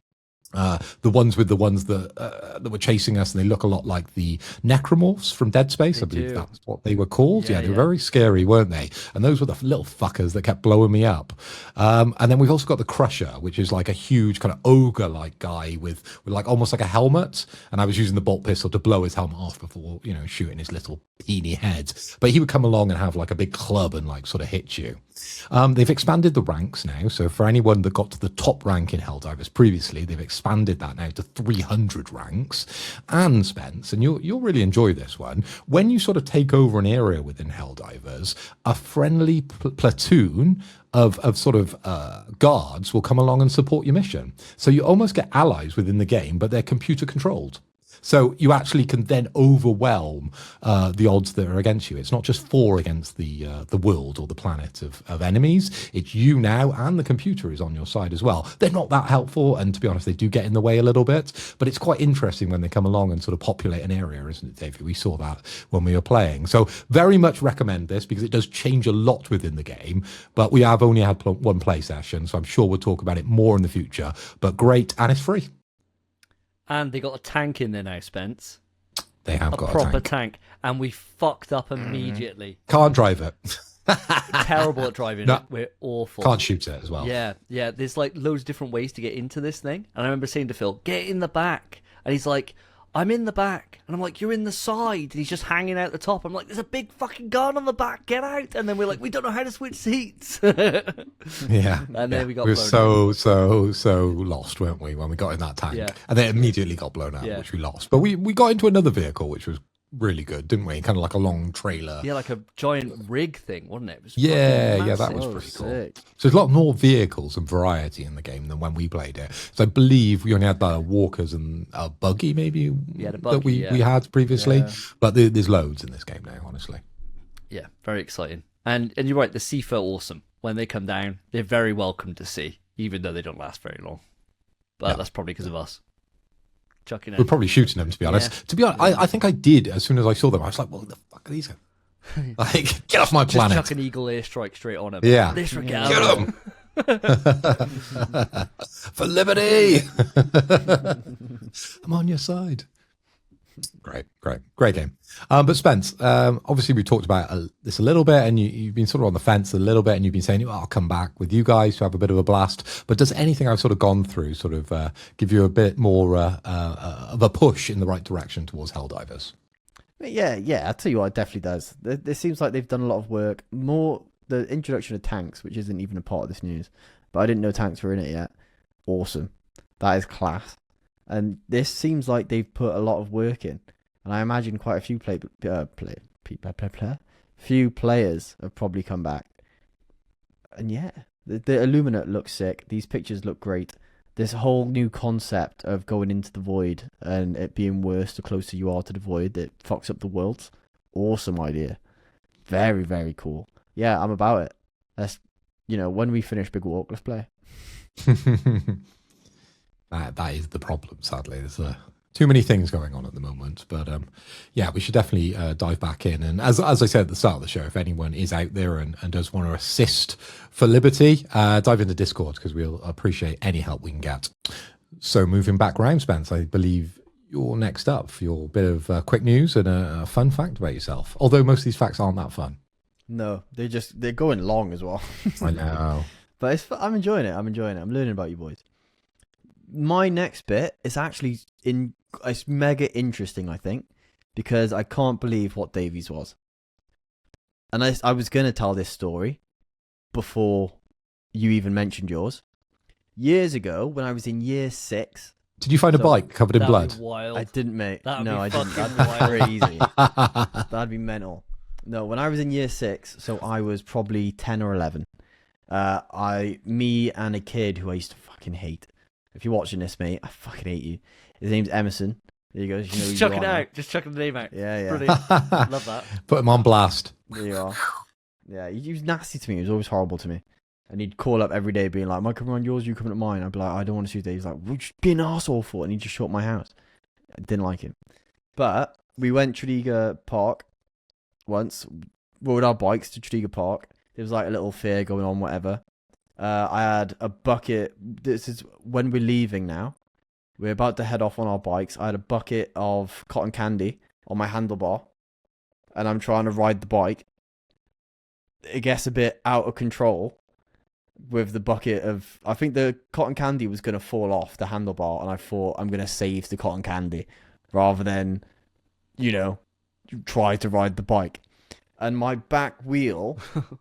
The ones that were chasing us, and they look a lot like the necromorphs from Dead Space. I believe that's what they were called. Yeah, they were very scary, weren't they? And those were the little fuckers that kept blowing me up. And then we've also got the Crusher, which is like a huge kind of ogre-like guy with like almost like a helmet. And I was using the bolt pistol to blow his helmet off before, shooting his little peeny head. But he would come along and have like a big club and like sort of hit you. They've expanded the ranks now. So for anyone that got to the top rank in Helldivers previously, they've expanded that now to 300 ranks. And Spence, and you'll really enjoy this one, when you sort of take over an area within Helldivers, a friendly platoon of guards will come along and support your mission. So you almost get allies within the game, but they're computer controlled. So you actually can then overwhelm the odds that are against you. It's not just 4 against the world or the planet of enemies. It's you now, and the computer is on your side as well. They're not that helpful, and to be honest, they do get in the way a little bit. But it's quite interesting when they come along and sort of populate an area, isn't it, Davey? We saw that when we were playing. So very much recommend this because it does change a lot within the game. But we have only had one play session, so I'm sure we'll talk about it more in the future. But great, and it's free. And they got a tank in there now, Spence. They have got a proper tank. And we fucked up immediately. Can't drive it. Terrible at driving it. We're awful. Can't shoot it as well. Yeah. There's like loads of different ways to get into this thing. And I remember saying to Phil, get in the back. And he's like, I'm in the back. And I'm like, you're in the side. And he's just hanging out the top. I'm like, there's a big fucking gun on the back. Get out. And then we're like, we don't know how to switch seats. Yeah. And then we got we were blown so lost, weren't we, when we got in that tank? Yeah. And then immediately got blown out, which we lost. But we got into another vehicle, which was really good, didn't we? Kind of like a long trailer. Yeah, like a giant rig thing, wasn't it? It was that was pretty cool. Sick. So there's a lot more vehicles and variety in the game than when we played it. So I believe we only had walkers and a buggy, maybe, that we had previously. Yeah. But there's loads in this game now, honestly. Yeah, very exciting. And you're right, the Seafa are awesome. When they come down, they're very welcome to see, even though they don't last very long. But that's probably because of us. We're probably shooting them, to be honest. Yeah. To be honest, I think I did as soon as I saw them. I was like, "What the fuck are these?" Like, get off my planet! Just chuck an eagle airstrike straight on them. Yeah, get them for liberty. I'm on your side. Great game. But Spence, obviously we talked about this a little bit, and you've been sort of on the fence a little bit, and you've been saying, I'll come back with you guys to have a bit of a blast. But does anything I've sort of gone through sort of give you a bit more of a push in the right direction towards Helldivers? Yeah, I'll tell you what, it definitely does. It seems like they've done a lot of work. More the introduction of tanks, which isn't even a part of this news, but I didn't know tanks were in it yet. Awesome. That is class. And this seems like they've put a lot of work in. And I imagine quite a few few players have probably come back. And yeah, the Illuminate looks sick. These pictures look great. This whole new concept of going into the void and it being worse the closer you are to the void that fucks up the worlds. Awesome idea. Very, very cool. Yeah, I'm about it. Let's, when we finish Big Walk, let's play. That is the problem, sadly. There's too many things going on at the moment. But we should definitely dive back in. And as I said at the start of the show, if anyone is out there and does want to assist for Liberty, dive into Discord because we'll appreciate any help we can get. So moving back round, Spence, I believe you're next up for your bit of quick news and a fun fact about yourself. Although most of these facts aren't that fun. No, they're going long as well. I know. But I'm enjoying it. I'm learning about you boys. My next bit is actually it's mega interesting, I think, because I can't believe what Davey's was. And I was going to tell this story before you even mentioned yours. Years ago, when I was in year 6. Did you find a bike covered in blood? Wild. I didn't, mate. No, I didn't. That'd be crazy. That'd be mental. No, when I was in year 6, so I was probably 10 or 11. Me and a kid who I used to fucking hate. If you're watching this, mate, I fucking hate you. His name's Emerson. There you go. Just chuck it out. Just chuck the name out. Yeah. Brilliant. Love that. Put him on blast. There you are. Yeah, he was nasty to me. He was always horrible to me. And he'd call up every day being like, am I coming around yours? You coming at mine? I'd be like, I don't want to shoot that. He's like, would you be an arsehole for? And he'd just shut my house. I didn't like him. But we went Tredegar Park once. Rode our bikes to Tredegar Park. There was like a little fair going on, whatever. I had a bucket. This is when we're leaving now. We're about to head off on our bikes. I had a bucket of cotton candy on my handlebar. And I'm trying to ride the bike. It gets a bit out of control with the bucket of... I think the cotton candy was going to fall off the handlebar. And I thought, I'm going to save the cotton candy. Rather than, try to ride the bike. and my back wheel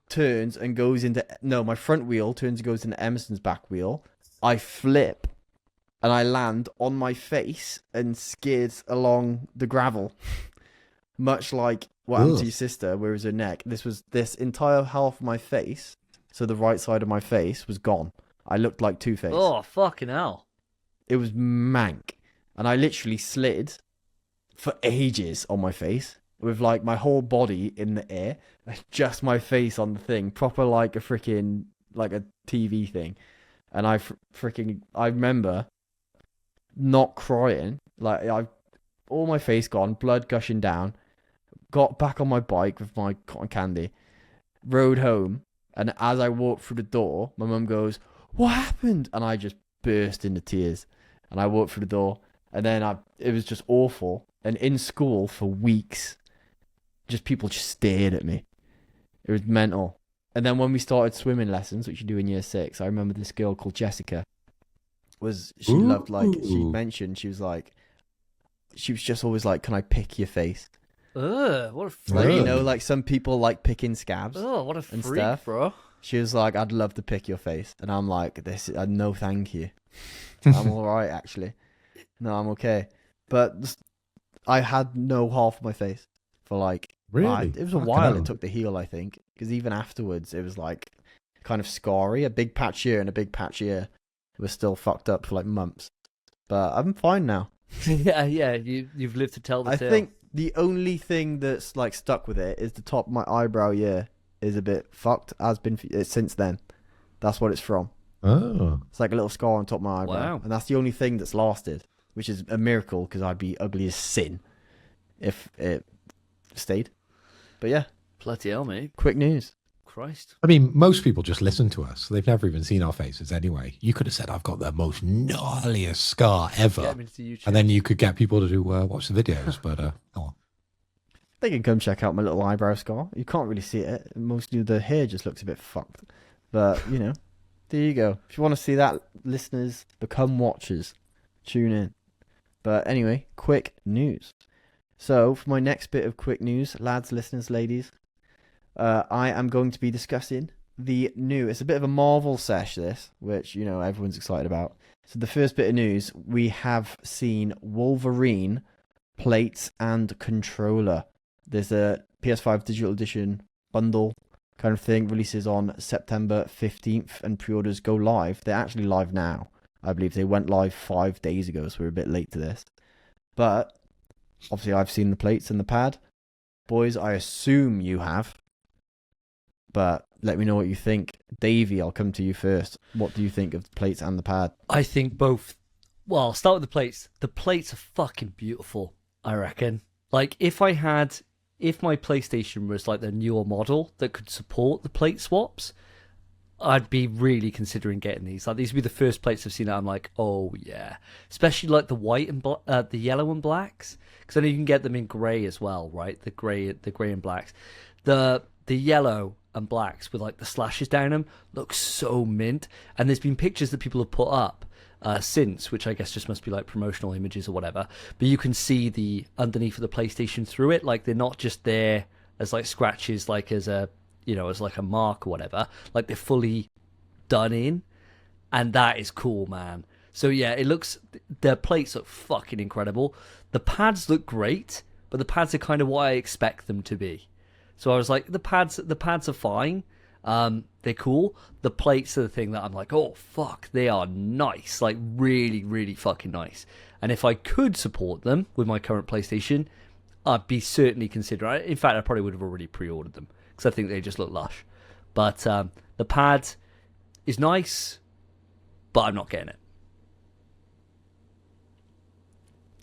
turns and goes into my front wheel turns and goes into Emerson's back wheel. I flip and I land on my face and skid along the gravel, much like what happened to your sister, where it was her neck. This entire half of my face, so the right side of my face was gone. I looked like Two-Face. Oh, fucking hell. It was mank, and I literally slid for ages on my face, with like my whole body in the air, just my face on the thing, proper like a freaking like a TV thing. And I remember not crying, like all my face gone, blood gushing down. Got back on my bike with my cotton candy, rode home, and as I walked through the door, my mum goes, "What happened?" And I just burst into tears. And I walked through the door, and then it was just awful. And in school for weeks, people just stared at me. It was mental. And then when we started swimming lessons, which you do in year 6, I remember this girl called Jessica. She mentioned, she was just always like, "Can I pick your face?" Ugh, what a freak. Like, you know, like some people like picking scabs. Oh, what a and freak, stuff. bro. She was like, "I'd love to pick your face." And I'm like, no, thank you. I'm all right, actually. No, I'm okay. But I had no half of my face for like... Really? It was a while it took to heal, I think. Because even afterwards, it was like kind of scarry. A big patch here and a big patch here was still fucked up for like months. But I'm fine now. yeah, you've lived to tell the tale. I think the only thing that's like stuck with it is the top of my eyebrow is a bit fucked. Has been since then. That's what it's from. Oh. It's like a little scar on top of my eyebrow. Wow. And that's the only thing that's lasted, which is a miracle because I'd be ugly as sin if it stayed. But yeah, Bloody hell, mate. quick news. Christ. I mean, most people just listen to us. They've never even seen our faces anyway. You could have said, "I've got the most gnarliest scar ever." Get me to YouTube. And then you could get people to watch the videos. But, oh. They can come check out my little eyebrow scar. You can't really see it. Mostly the hair just looks a bit fucked. But, you know, there you go. If you want to see that, listeners, become watchers. Tune in. But anyway, quick news. So, for my next bit of quick news, lads, listeners, ladies, I am going to be discussing the new... It's a bit of a Marvel sesh, this, which, you know, everyone's excited about. So, the first bit of news, we have seen Wolverine plates and controller. There's a PS5 digital edition bundle kind of thing, releases on September 15th, and pre-orders go live. They're actually live now. I believe they went live 5 days ago, so we're a bit late to this. But, obviously, I've seen the plates and the pad. Boys, I assume you have. But let me know what you think. Davey, I'll come to you first. What do you think of the plates and the pad? I think both. Well, I'll start with the plates. The plates are fucking beautiful, I reckon. Like, if my PlayStation was like the newer model that could support the plate swaps, I'd be really considering getting these. Like, these would be the first plates I've seen that I'm like, oh yeah. Especially like the white and the yellow and blacks, because I know you can get them in grey as well, right? The grey and blacks. The yellow and blacks with like the slashes down them look so mint. And there's been pictures that people have put up since, which I guess just must be like promotional images or whatever. But you can see the underneath of the PlayStation through it. Like, they're not just there as like scratches, like as a, you know, as like a mark or whatever. Like, they're fully done in, and that is cool, man. So yeah, the plates look fucking incredible. The pads look great, but the pads are kind of what I expect them to be. So I was like, the pads are fine. They're cool. The plates are the thing that I'm like, oh fuck, they are nice. Like, really, really fucking nice. And if I could support them with my current PlayStation, I'd be certainly considering. In fact, I probably would have already pre-ordered them, because I think they just look lush. But the pad is nice, but I'm not getting it.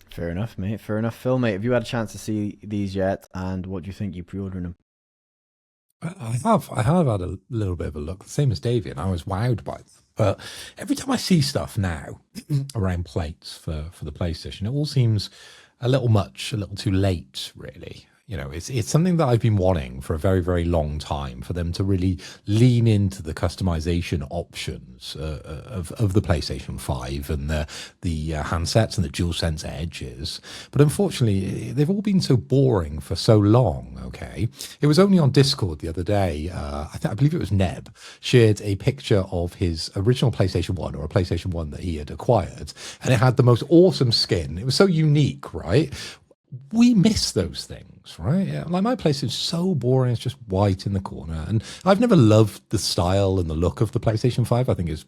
Fair enough, mate. Fair enough. Phil, mate, have you had a chance to see these yet? And what do you think, you pre-ordering them? I have had a little bit of a look, the same as Davey, and I was wowed by them. But every time I see stuff now around plates for the PlayStation, it all seems a little too late, really. You know, it's something that I've been wanting for a very, very long time, for them to really lean into the customization options of the PlayStation 5 and the handsets and the DualSense edges. But unfortunately, they've all been so boring for so long, okay? It was only on Discord the other day, I believe it was Neb, shared a picture of his original PlayStation 1, or a PlayStation 1 that he had acquired, and it had the most awesome skin. It was so unique, right? We miss those things, right? Yeah, like my PlayStation is so boring. It's just white in the corner. And I've never loved the style and the look of the PlayStation 5. I think it's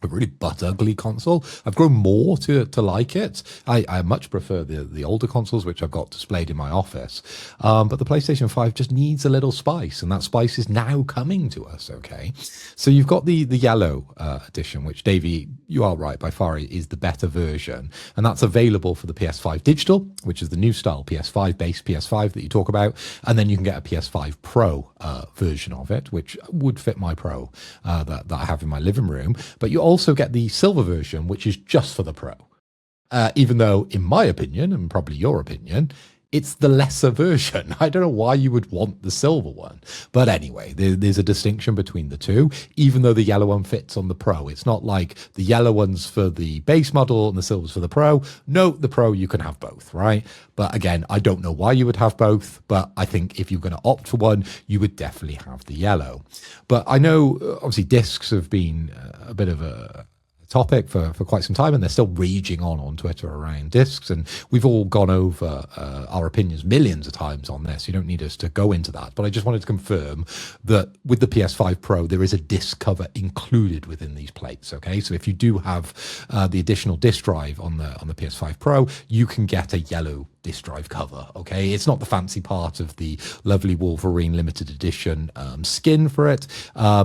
a really butt ugly console. I've grown more to like it. I much prefer the older consoles, which I've got displayed in my office. But the PlayStation 5 just needs a little spice, and that spice is now coming to us, okay? So you've got the yellow edition, which, Davey, you are right, by far is the better version. And that's available for the PS5 Digital, which is the new style PS5, base PS5 that you talk about. And then you can get a PS5 Pro version of it, which would fit my Pro that I have in my living room. But you also get the silver version, which is just for the Pro. Even though, in my opinion, and probably your opinion, it's the lesser version. I don't know why you would want the silver one. But anyway, there's a distinction between the two, even though the yellow one fits on the Pro. It's not like the yellow one's for the base model and the silver's for the Pro. No, the Pro, you can have both, right? But again, I don't know why you would have both, but I think if you're going to opt for one, you would definitely have the yellow. But I know, obviously, discs have been a bit of a topic for quite some time, and they're still raging on Twitter around discs, and we've all gone over our opinions millions of times on this. You don't need us to go into that, but I just wanted to confirm that with the PS5 Pro, there is a disc cover included within these plates, okay? So if you do have the additional disc drive on the PS5 Pro, you can get a yellow disc drive cover, okay? It's not the fancy part of the lovely Wolverine limited edition skin for it,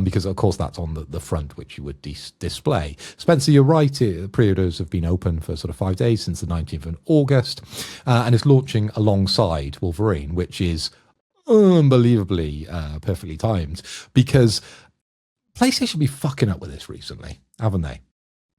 because of course that's on the front, which you would display. Spencer, you're right, pre-orders have been open for sort of 5 days since the 19th of August, and it's launching alongside Wolverine, which is unbelievably perfectly timed, because PlayStation be fucking up with this recently, haven't they?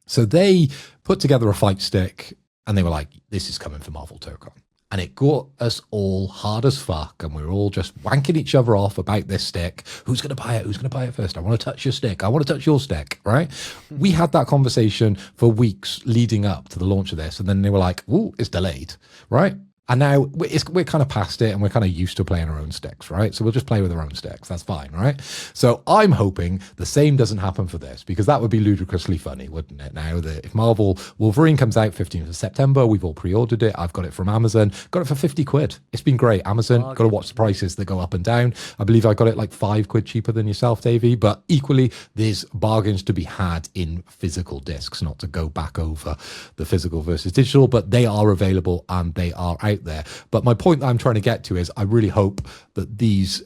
So they put together a fight stick, and they were like, this is coming for Marvel Tokon. And it got us all hard as fuck, and we were all just wanking each other off about this stick. Who's going to buy it? Who's going to buy it first? I want to touch your stick. I want to touch your stick, right? We had that conversation for weeks leading up to the launch of this, and then they were like, ooh, it's delayed, right? And now we're kind of past it, and we're kind of used to playing our own sticks, right? So we'll just play with our own sticks. That's fine, right? So I'm hoping the same doesn't happen for this, because that would be ludicrously funny, wouldn't it? Now, that if Marvel Wolverine comes out 15th of September, we've all pre-ordered it. I've got it from Amazon. Got it for 50 quid. It's been great. Amazon, got to watch the prices that go up and down. I believe I got it like 5 quid cheaper than yourself, Davey. But equally, there's bargains to be had in physical discs, not to go back over the physical versus digital, but they are available and they are out there. But my point that I'm trying to get to is I really hope that these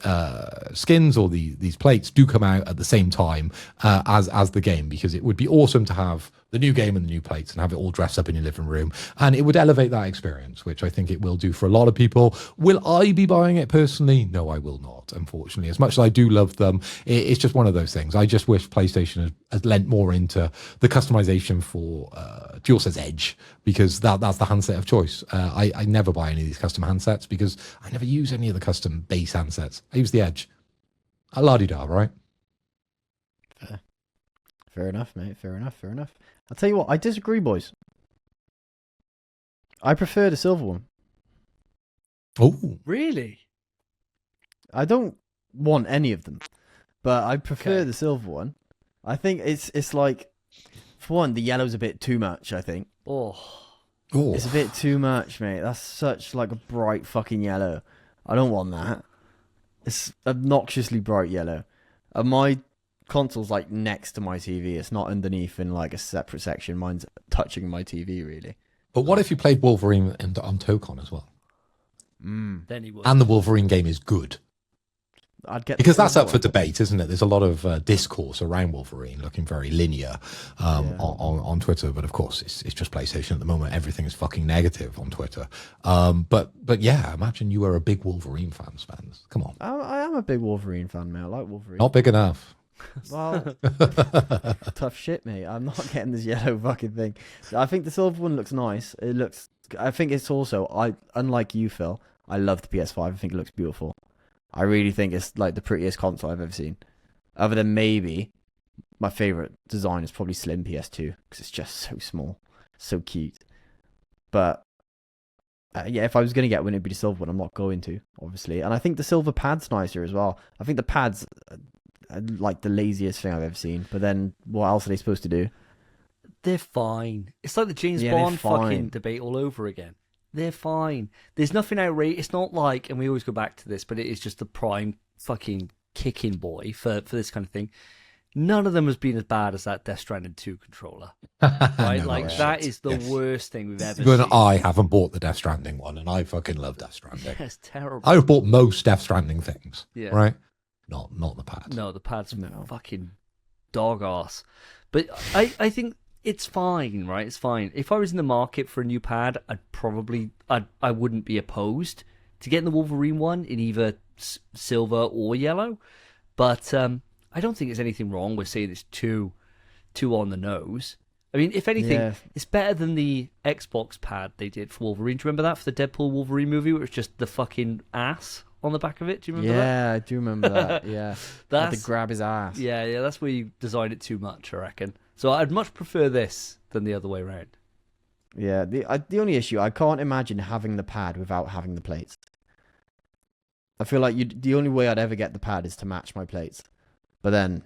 skins or these plates do come out at the same time as the game, because it would be awesome to have the new game and the new plates and have it all dressed up in your living room, and it would elevate that experience, which I think it will do for a lot of people. Will I be buying it personally? No, I will not, unfortunately. As much as I do love them, it's just one of those things. I just wish PlayStation has lent more into the customization for DualSense Edge, because that's the handset of choice. I never buy any of these custom handsets because I never use any of the custom base handsets. I use the Edge. La-di-da, right? Fair enough, mate. Fair enough. I'll tell you what, I disagree, boys. I prefer the silver one. Oh, Really? I don't want any of them, but I prefer the silver one. I think it's like, for one, the yellow's a bit too much, I think. Oh. It's a bit too much, mate. That's such like a bright fucking yellow. I don't want that. It's obnoxiously bright yellow. And my console's like next to my TV. It's not underneath in like a separate section. Mine's touching my TV, really. but what if you played Wolverine on Tokon as well? Then he would. And the Wolverine game is good. I'd get Because that's up for debate, isn't it? There's a lot of discourse around Wolverine, looking very linear on Twitter. But of course, it's just PlayStation at the moment. Everything is fucking negative on Twitter. But yeah, imagine you were a big Wolverine fan, Spence. Come on. I am a big Wolverine fan, mate. I like Wolverine. Not big enough. Well, tough shit, mate. I'm not getting this yellow fucking thing. I think the silver one looks nice. I think it's also, unlike you, Phil, I love the PS5. I think it looks beautiful. I really think it's like the prettiest console I've ever seen. Other than maybe my favorite design is probably Slim PS2 because it's just so small, so cute. But yeah, if I was going to get one, it'd be the silver one. I'm not going to, obviously. And I think the silver pad's nicer as well. I think the pad's like the laziest thing I've ever seen. But then what else are they supposed to do? They're fine. It's like the James Yeah, Bond they're fine. fucking debate all over again. They're fine. There's nothing outrageous. It's not like, and we always go back to this, but it is just the prime fucking kicking boy for this kind of thing. None of them has been as bad as that Death Stranding 2 controller. Right? No, like, shit. that is the Yes. worst thing we've ever But seen. I haven't bought the Death Stranding one, and I fucking love Death Stranding. It's terrible. I've bought most Death Stranding things, Yeah. right? Not the pad. No, the pad's No. fucking dog ass. But I think it's fine, right? It's fine. If I was in the market for a new pad, I wouldn't be opposed to getting the Wolverine one in either silver or yellow. But I don't think there's anything wrong with saying it's too on the nose. I mean, if anything, Yeah. it's better than the Xbox pad they did for Wolverine. Do you remember that for the Deadpool Wolverine movie, where it's just the fucking ass on the back of it? Do you remember that? Yeah, I do remember that. Yeah, had That's to grab his ass. yeah, that's where you designed it too much, I reckon. So I'd much prefer this than the other way around. Yeah, the only issue, I can't imagine having the pad without having the plates. I feel like the only way I'd ever get the pad is to match my plates. But then,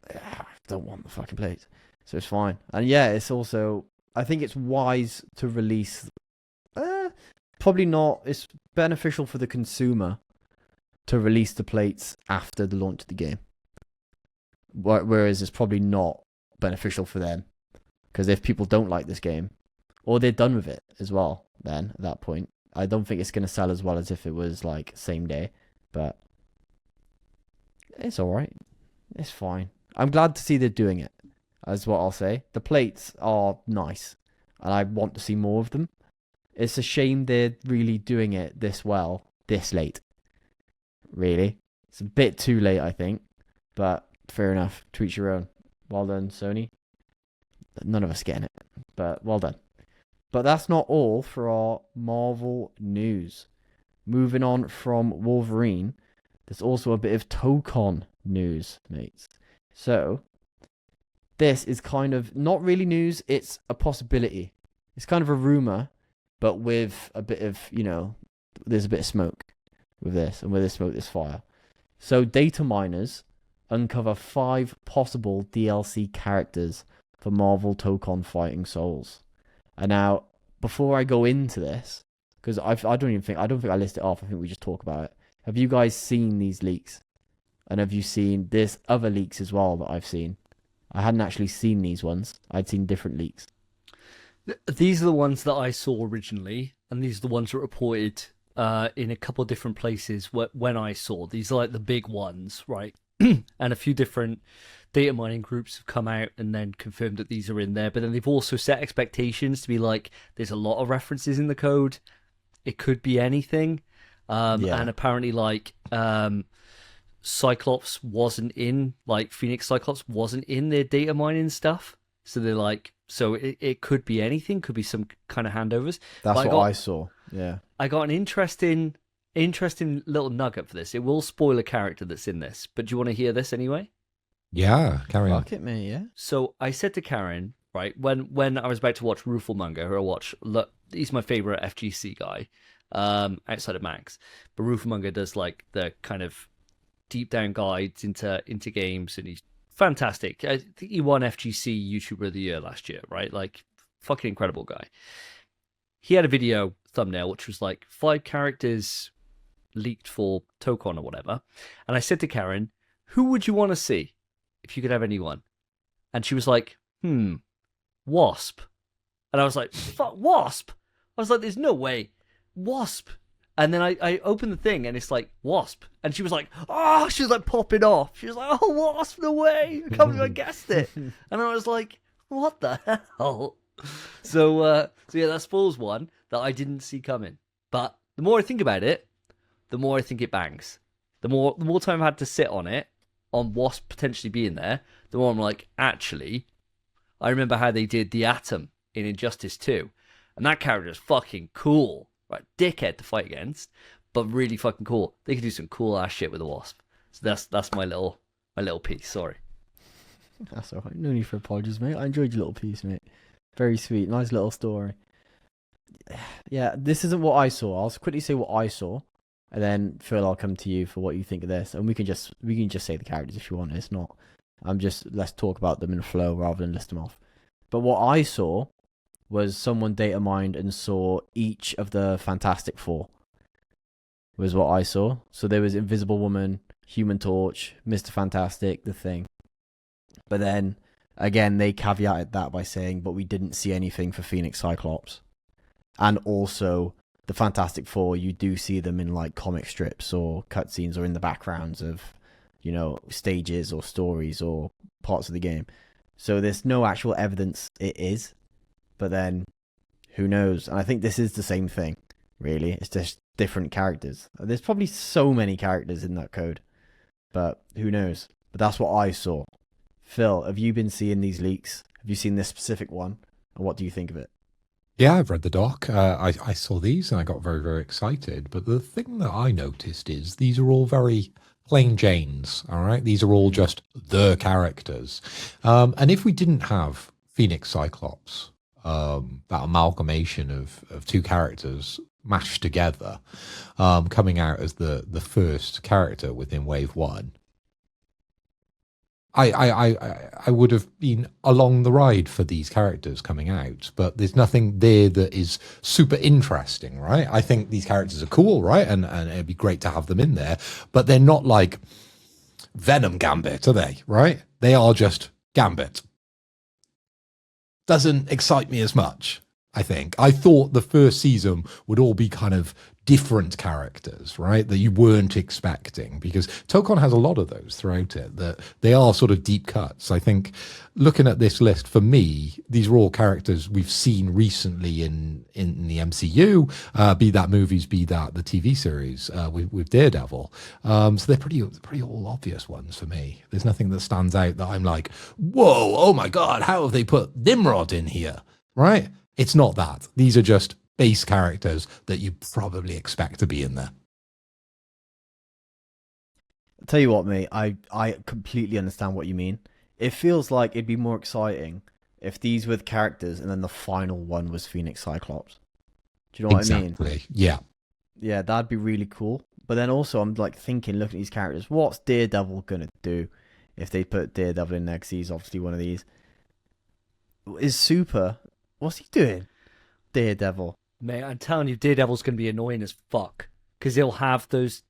I don't want the fucking plates. So it's fine. And yeah, it's also, I think it's wise to release, probably not, it's beneficial for the consumer to release the plates after the launch of the game. Whereas it's probably not beneficial for them. Because if people don't like this game, or they're done with it as well, then at that point, I don't think it's going to sell as well as if it was like same day. But it's alright. It's fine. I'm glad to see they're doing it, is what I'll say. The plates are nice, and I want to see more of them. It's a shame they're really doing it this well, this late. Really. It's a bit too late, I think. But fair enough. To each your own. Well done, Sony. None of us getting it, but well done. But that's not all for our Marvel news. Moving on from Wolverine, there's also a bit of Tokon news, mates. So, this is kind of not really news, it's a possibility. It's kind of a rumor, but with a bit of, there's a bit of smoke with this, and with this smoke, there's fire. So, data miners uncover 5 possible DLC characters for Marvel Tokon Fighting Souls. And now, before I go into this, because I don't think I list it off, I think we just talk about it. Have you guys seen these leaks? And have you seen, there's other leaks as well that I've seen. I hadn't actually seen these ones. I'd seen different leaks. These are the ones that I saw originally, and these are the ones that were reported in a couple of different places when I saw. These are like the big ones, right? And a few different data mining groups have come out and then confirmed that these are in there. But then they've also set expectations to be like, there's a lot of references in the code. It could be anything. And apparently like Cyclops wasn't in, like Phoenix Cyclops wasn't in their data mining stuff. So they're like, so it could be anything, could be some kind of handovers. That's But what I saw. Yeah. I got an interesting little nugget for this. It will spoil a character that's in this, but do you want to hear this anyway? Yeah, carry on. Fuck it, mate, yeah. So I said to Karen, right, when I was about to watch Rufalmonger, who I watch, look, he's my favorite FGC guy, outside of Max. But Rufalmonger does like the kind of deep down guides into games, and he's fantastic. I think he won FGC YouTuber of the Year last year, right? Like, fucking incredible guy. He had a video thumbnail which was like 5 characters leaked for Tokon or whatever. And I said to Karen, who would you want to see if you could have anyone? And she was like, Wasp. And I was like, fuck, Wasp? I was like, there's no way. Wasp. And then I opened the thing and it's like, Wasp. And she was like, oh, she was like popping off. She was like, oh, Wasp, no way. I can't believe I guessed it. And I was like, what the hell? So yeah, that spoils one that I didn't see coming. But the more I think about it, the more I think it bangs. The more time I had to sit on it, on Wasp potentially being there, the more I'm like, actually, I remember how they did the Atom in Injustice 2. And that character is fucking cool. right? Dickhead to fight against, but really fucking cool. They could do some cool ass shit with the Wasp. So that's my little piece. Sorry. That's alright. No need for apologies, mate. I enjoyed your little piece, mate. Very sweet. Nice little story. Yeah, this isn't what I saw. I'll quickly say what I saw, and then Phil, I'll come to you for what you think of this, and we can just say the characters if you want. It's not. Let's talk about them in a flow rather than list them off. But what I saw was someone data mined and saw each of the Fantastic Four. Was what I saw. So there was Invisible Woman, Human Torch, Mr. Fantastic, the Thing. But then again, they caveated that by saying, "But we didn't see anything for Phoenix Cyclops." And also, the Fantastic Four, you do see them in like comic strips or cutscenes or in the backgrounds of, stages or stories or parts of the game. So there's no actual evidence it is, but then who knows? And I think this is the same thing, really. It's just different characters. There's probably so many characters in that code, but who knows? But that's what I saw. Phil, have you been seeing these leaks? Have you seen this specific one? And what do you think of it? Yeah, I've read the doc. I saw these and I got very, very excited. But the thing that I noticed is these are all very plain Janes, all right? These are all just the characters. And if we didn't have Phoenix Cyclops, that amalgamation of two characters mashed together, coming out as the first character within Wave 1, I would have been along the ride for these characters coming out, but there's nothing there that is super interesting, right? I think these characters are cool, right? And it'd be great to have them in there, but they're not like Venom Gambit, are they? Right? They are just Gambit. Doesn't excite me as much, I think. I thought the first season would all be kind of different characters, right, that you weren't expecting, because Tokon has a lot of those throughout it, that they are sort of deep cuts. I think looking at this list, for me, these are all characters we've seen recently in the MCU, be that movies, be that the TV series with Daredevil. So they're pretty all obvious ones for me. There's nothing that stands out that I'm like, whoa, oh my God, how have they put Nimrod in here, right? It's not that. These are just base characters that you probably expect to be in there. I'll tell you what, mate, I completely understand what you mean. It feels like it'd be more exciting if these were the characters and then the final one was Phoenix Cyclops. Do you know what I mean? Exactly. Yeah. Yeah, that'd be really cool. But then also, I'm like thinking, looking at these characters, what's Daredevil gonna do if they put Daredevil in there? Because he's obviously one of these. Is Super? What's he doing? Daredevil. Mate, I'm telling you, Daredevil's going to be annoying as fuck, because he'll have those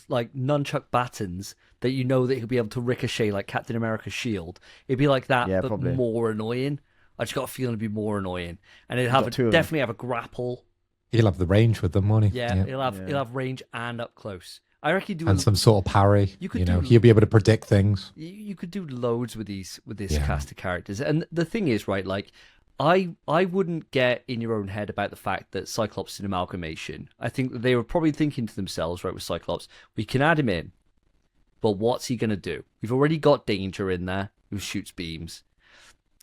like nunchuck batons that that he'll be able to ricochet like Captain America's shield. It'd be like that, Yeah, but probably. more annoying. I just got a feeling it'd be more annoying, and it'd have definitely have a grapple. He'll have the range with them, won't he? Yeah, he'll have range and up close. I reckon you do and some sort of parry. He'll be able to predict things. You could do loads with this cast of characters, and the thing is, right, like, I wouldn't get in your own head about the fact that Cyclops is an amalgamation. I think that they were probably thinking to themselves, right, with Cyclops, we can add him in, but what's he going to do? We've already got Danger in there, who shoots beams.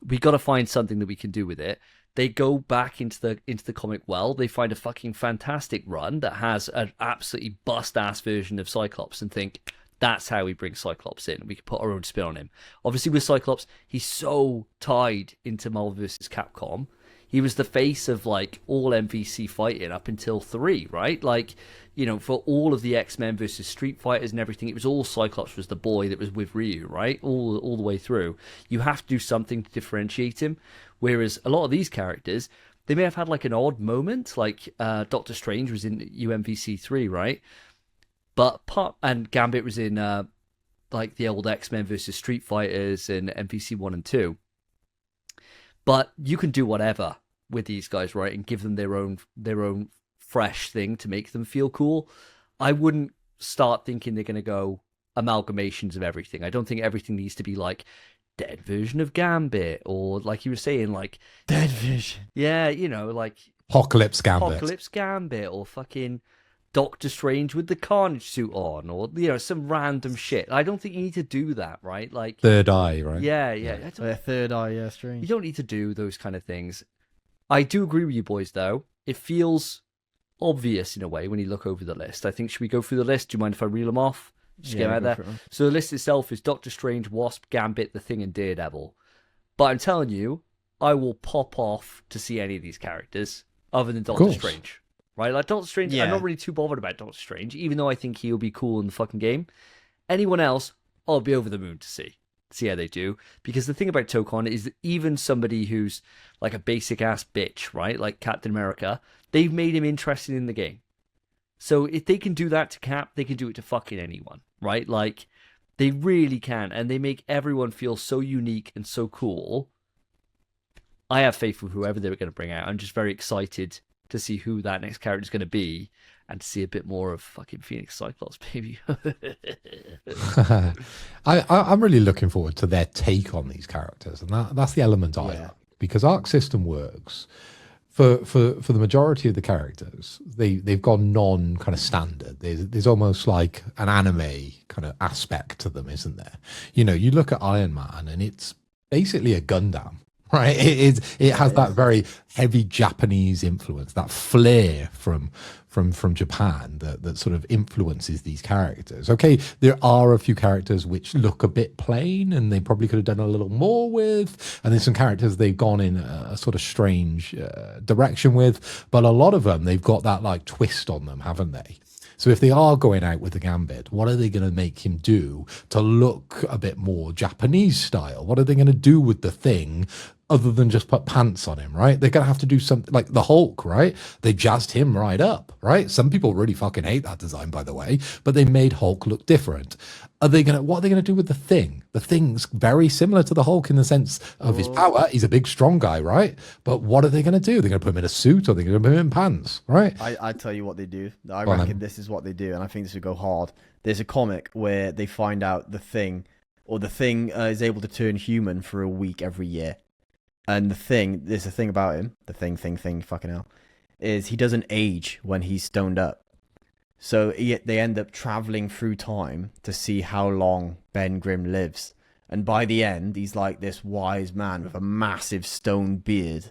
We got to find something that we can do with it. They go back into the comic well. They find a fucking fantastic run that has an absolutely bust-ass version of Cyclops and think, that's how we bring Cyclops in. We can put our own spin on him. Obviously, with Cyclops, he's so tied into Marvel vs. Capcom. He was the face of, like, all MVC fighting up until 3, right? Like, for all of the X-Men versus Street Fighters and everything, it was all Cyclops was the boy that was with Ryu, right? All the way through. You have to do something to differentiate him. Whereas a lot of these characters, they may have had, like, an odd moment. Like, Doctor Strange was in UMVC 3, right? And Gambit was in like the old X-Men versus Street Fighters and MVC 1 and 2. But you can do whatever with these guys, right? And give them their own fresh thing to make them feel cool. I wouldn't start thinking they're going to go amalgamations of everything. I don't think everything needs to be like dead version of Gambit, or like you were saying, like Dead Vision. Yeah, like Apocalypse Gambit, or fucking Doctor Strange with the Carnage suit on, or some random shit. I don't think you need to do that, right? Like Third Eye, right? Yeah. Third Eye, yeah, Strange. You don't need to do those kind of things. I do agree with you boys, though. It feels obvious in a way when you look over the list. I think, should we go through the list? Do you mind if I reel them off? Just get them out there. So the list itself is Doctor Strange, Wasp, Gambit, The Thing, and Daredevil. But I'm telling you, I will pop off to see any of these characters other than Doctor Strange. Right? Like Doctor Strange, I'm not really too bothered about Doctor Strange, even though I think he'll be cool in the fucking game. Anyone else, I'll be over the moon to see how they do. Because the thing about Tokon is that even somebody who's like a basic ass bitch, right? Like Captain America, they've made him interested in the game. So if they can do that to Cap, they can do it to fucking anyone, right? Like, they really can, and they make everyone feel so unique and so cool. I have faith with whoever they're going to bring out. I'm just very excited to see who that next character is going to be, and to see a bit more of fucking Phoenix Cyclops, baby. I'm really looking forward to their take on these characters, and that's the element I like, because Arc System works. For the majority of the characters, they've gone non kind of standard. There's almost like an anime kind of aspect to them, isn't there? You know, you look at Iron Man and it's basically a Gundam, right? It has that very heavy Japanese influence, that flair from Japan that sort of influences these characters. Okay, there are a few characters which look a bit plain and they probably could have done a little more with, and there's some characters they've gone in a sort of strange direction with, but a lot of them, they've got that like twist on them, haven't they? So if they are going out with the Gambit, what are they going to make him do to look a bit more Japanese style? What are they going to do with the Thing other than just put pants on him, right? They're going to have to do something like the Hulk, right? They jazzed him right up, right? Some people really fucking hate that design, by the way, but they made Hulk look different. What are they going to do with the Thing? The Thing's very similar to the Hulk in the sense of his power. He's a big, strong guy, right? But what are they going to do? They're going to put him in a suit, or they're going to put him in pants, right? I tell you what they do. I reckon this is what they do, and I think this would go hard. There's a comic where they find out the Thing is able to turn human for a week every year. And there's a thing about him, the thing, fucking hell, is he doesn't age when he's stoned up. So they end up traveling through time to see how long Ben Grimm lives. And by the end, he's like this wise man with a massive stone beard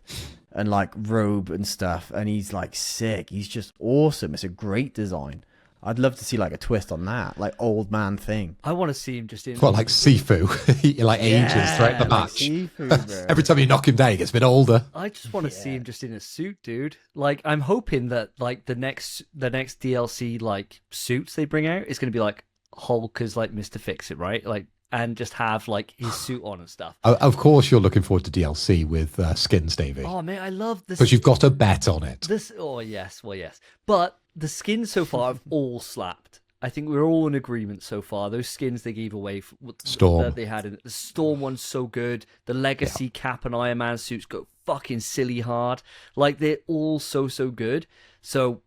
and like robe and stuff. And he's like sick. He's just awesome. It's a great design. I'd love to see like a twist on that, like old man Thing. I want to see him just in. Well, like Sifu, he like ages throughout the match. Sifu, every time you knock him down, he gets a bit older. I just want to see him just in a suit, dude. Like, I'm hoping that like the next DLC like suits they bring out is going to be like Hulk as like Mr. Fix-It, right? Like, and just have like his suit on and stuff. Of course, you're looking forward to DLC with skins, Davey. Oh man, I love this because you've got a bet on it. Yes, but the skins so far have all slapped. I think we're all in agreement so far. Those skins they gave away, Storm, that they had in the Storm one's so good. The Legacy Cap and Iron Man suits go fucking silly hard. Like, they're all so good. So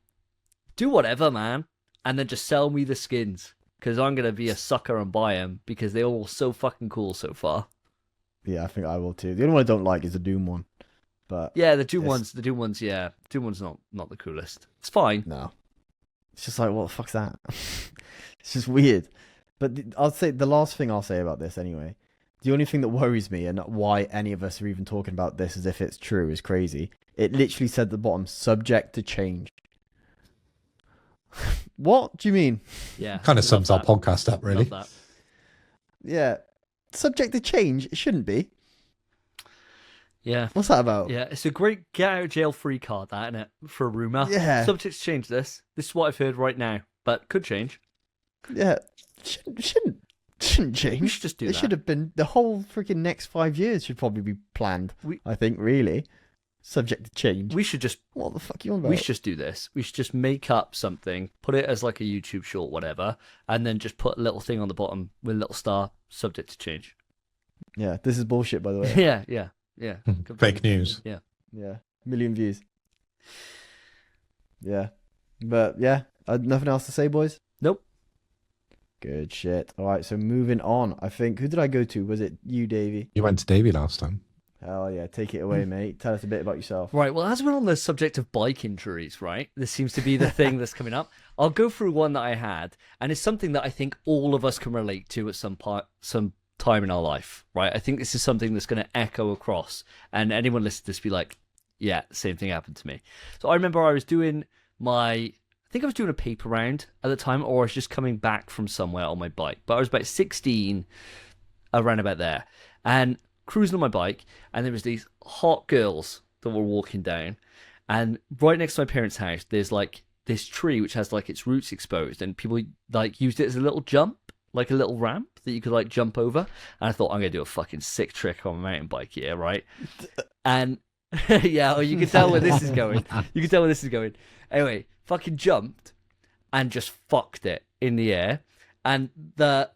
do whatever, man, and then just sell me the skins, because I'm gonna be a sucker and buy them because they're all so fucking cool so far. Yeah, I think I will too. The only one I don't like is the Doom one. But yeah, the Doom one's yeah. Doom one's not the coolest. It's fine. No. It's just like, what the fuck's that? It's just weird. But I'll say the last thing I'll say about this anyway. The only thing that worries me, and why any of us are even talking about this as if it's true, is crazy. It literally said at the bottom, subject to change. What do you mean? Yeah. Kind of sums our podcast up, really. Love that. Yeah. Subject to change? It shouldn't be. Yeah. What's that about? Yeah, it's a great get out of jail free card, that, isn't it? For a rumour. Yeah. Subject to change this. This is what I've heard right now, but could change. Yeah. Shouldn't change. We should just do that. It should have been the whole freaking next 5 years should probably be planned. I think, really. Subject to change. We should just... What the fuck are you on about? We should just do this. We should just make up something, put it as like a YouTube short, whatever, and then just put a little thing on the bottom with a little star, subject to change. Yeah, this is bullshit, by the way. Yeah. Fake news. Yeah. 1 million views. Yeah. But yeah, nothing else to say, boys? Nope. Good shit. All right, so moving on. I think, who did I go to? Was it you, Davey? You went to Davey last time. Hell yeah, take it away, mate. Tell us a bit about yourself. Right, well, as we're on the subject of bike injuries, right, this seems to be the thing that's coming up. I'll go through one that I had, and it's something that I think all of us can relate to at some time in our life, right? I think this is something that's going to echo across, and anyone listening to this be like, yeah, same thing happened to me. So I remember I was doing I think I was doing a paper round at the time, or I was just coming back from somewhere on my bike. But I was about 16, around about there, and cruising on my bike, and there was these hot girls that were walking down, and right next to my parents' house, there's like this tree which has like its roots exposed, and people like used it as a little jump, like a little ramp that you could like jump over. And I thought, I'm gonna do a fucking sick trick on a mountain bike here, right? And yeah, well, you can tell where this is going. You can tell where this is going. Anyway, fucking jumped and just fucked it in the air, and the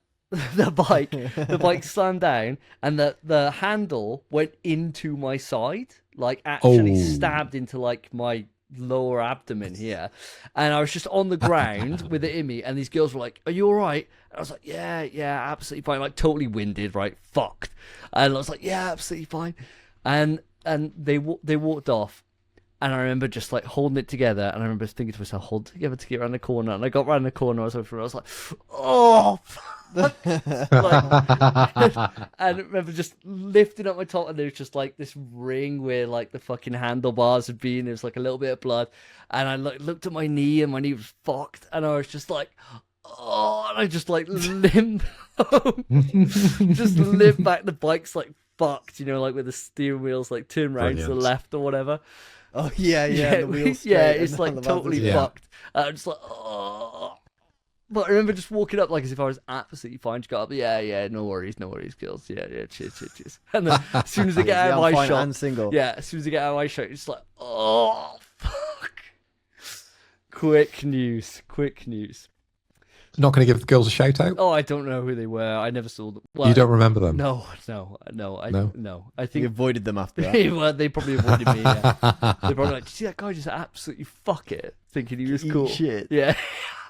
bike slammed down, and the handle went into my side, like actually stabbed into like my lower abdomen here, and I was just on the ground with it in me, and these girls were like, "Are you all right?" And I was like, yeah, absolutely fine, like totally winded, right, fucked. And I was like, yeah, absolutely fine. And they walked off, and I remember just like holding it together, and I remember thinking to myself, hold it together to get around the corner. And I got around the corner, I was like, oh fuck. And I remember just lifting up my top, and there was just like this ring where like the fucking handlebars had been. There was like a little bit of blood, and I looked at my knee, and my knee was fucked, and I was just like, oh, and I just like limp home. Just limp back. The bike's like fucked, you know, like with the steering wheels like turn round to the left or whatever. Oh yeah, the wheels it's like totally fucked. I'm just like, oh. But I remember just walking up like as if I was absolutely fine. Just got up, yeah, no worries, girls. Yeah, cheers. And then as soon as I get out of my shot, and single. Yeah, as soon as I get out of my shot, it's like, oh fuck. Quick news. Not going to give the girls a shout out? Oh, I don't know who they were. I never saw them. Well, you don't remember them? No. I think you avoided them after that. Well, they probably avoided me. Yeah. They're probably like, "Did you see that guy just absolutely fuck it, thinking he was cool?" Shit. Yeah,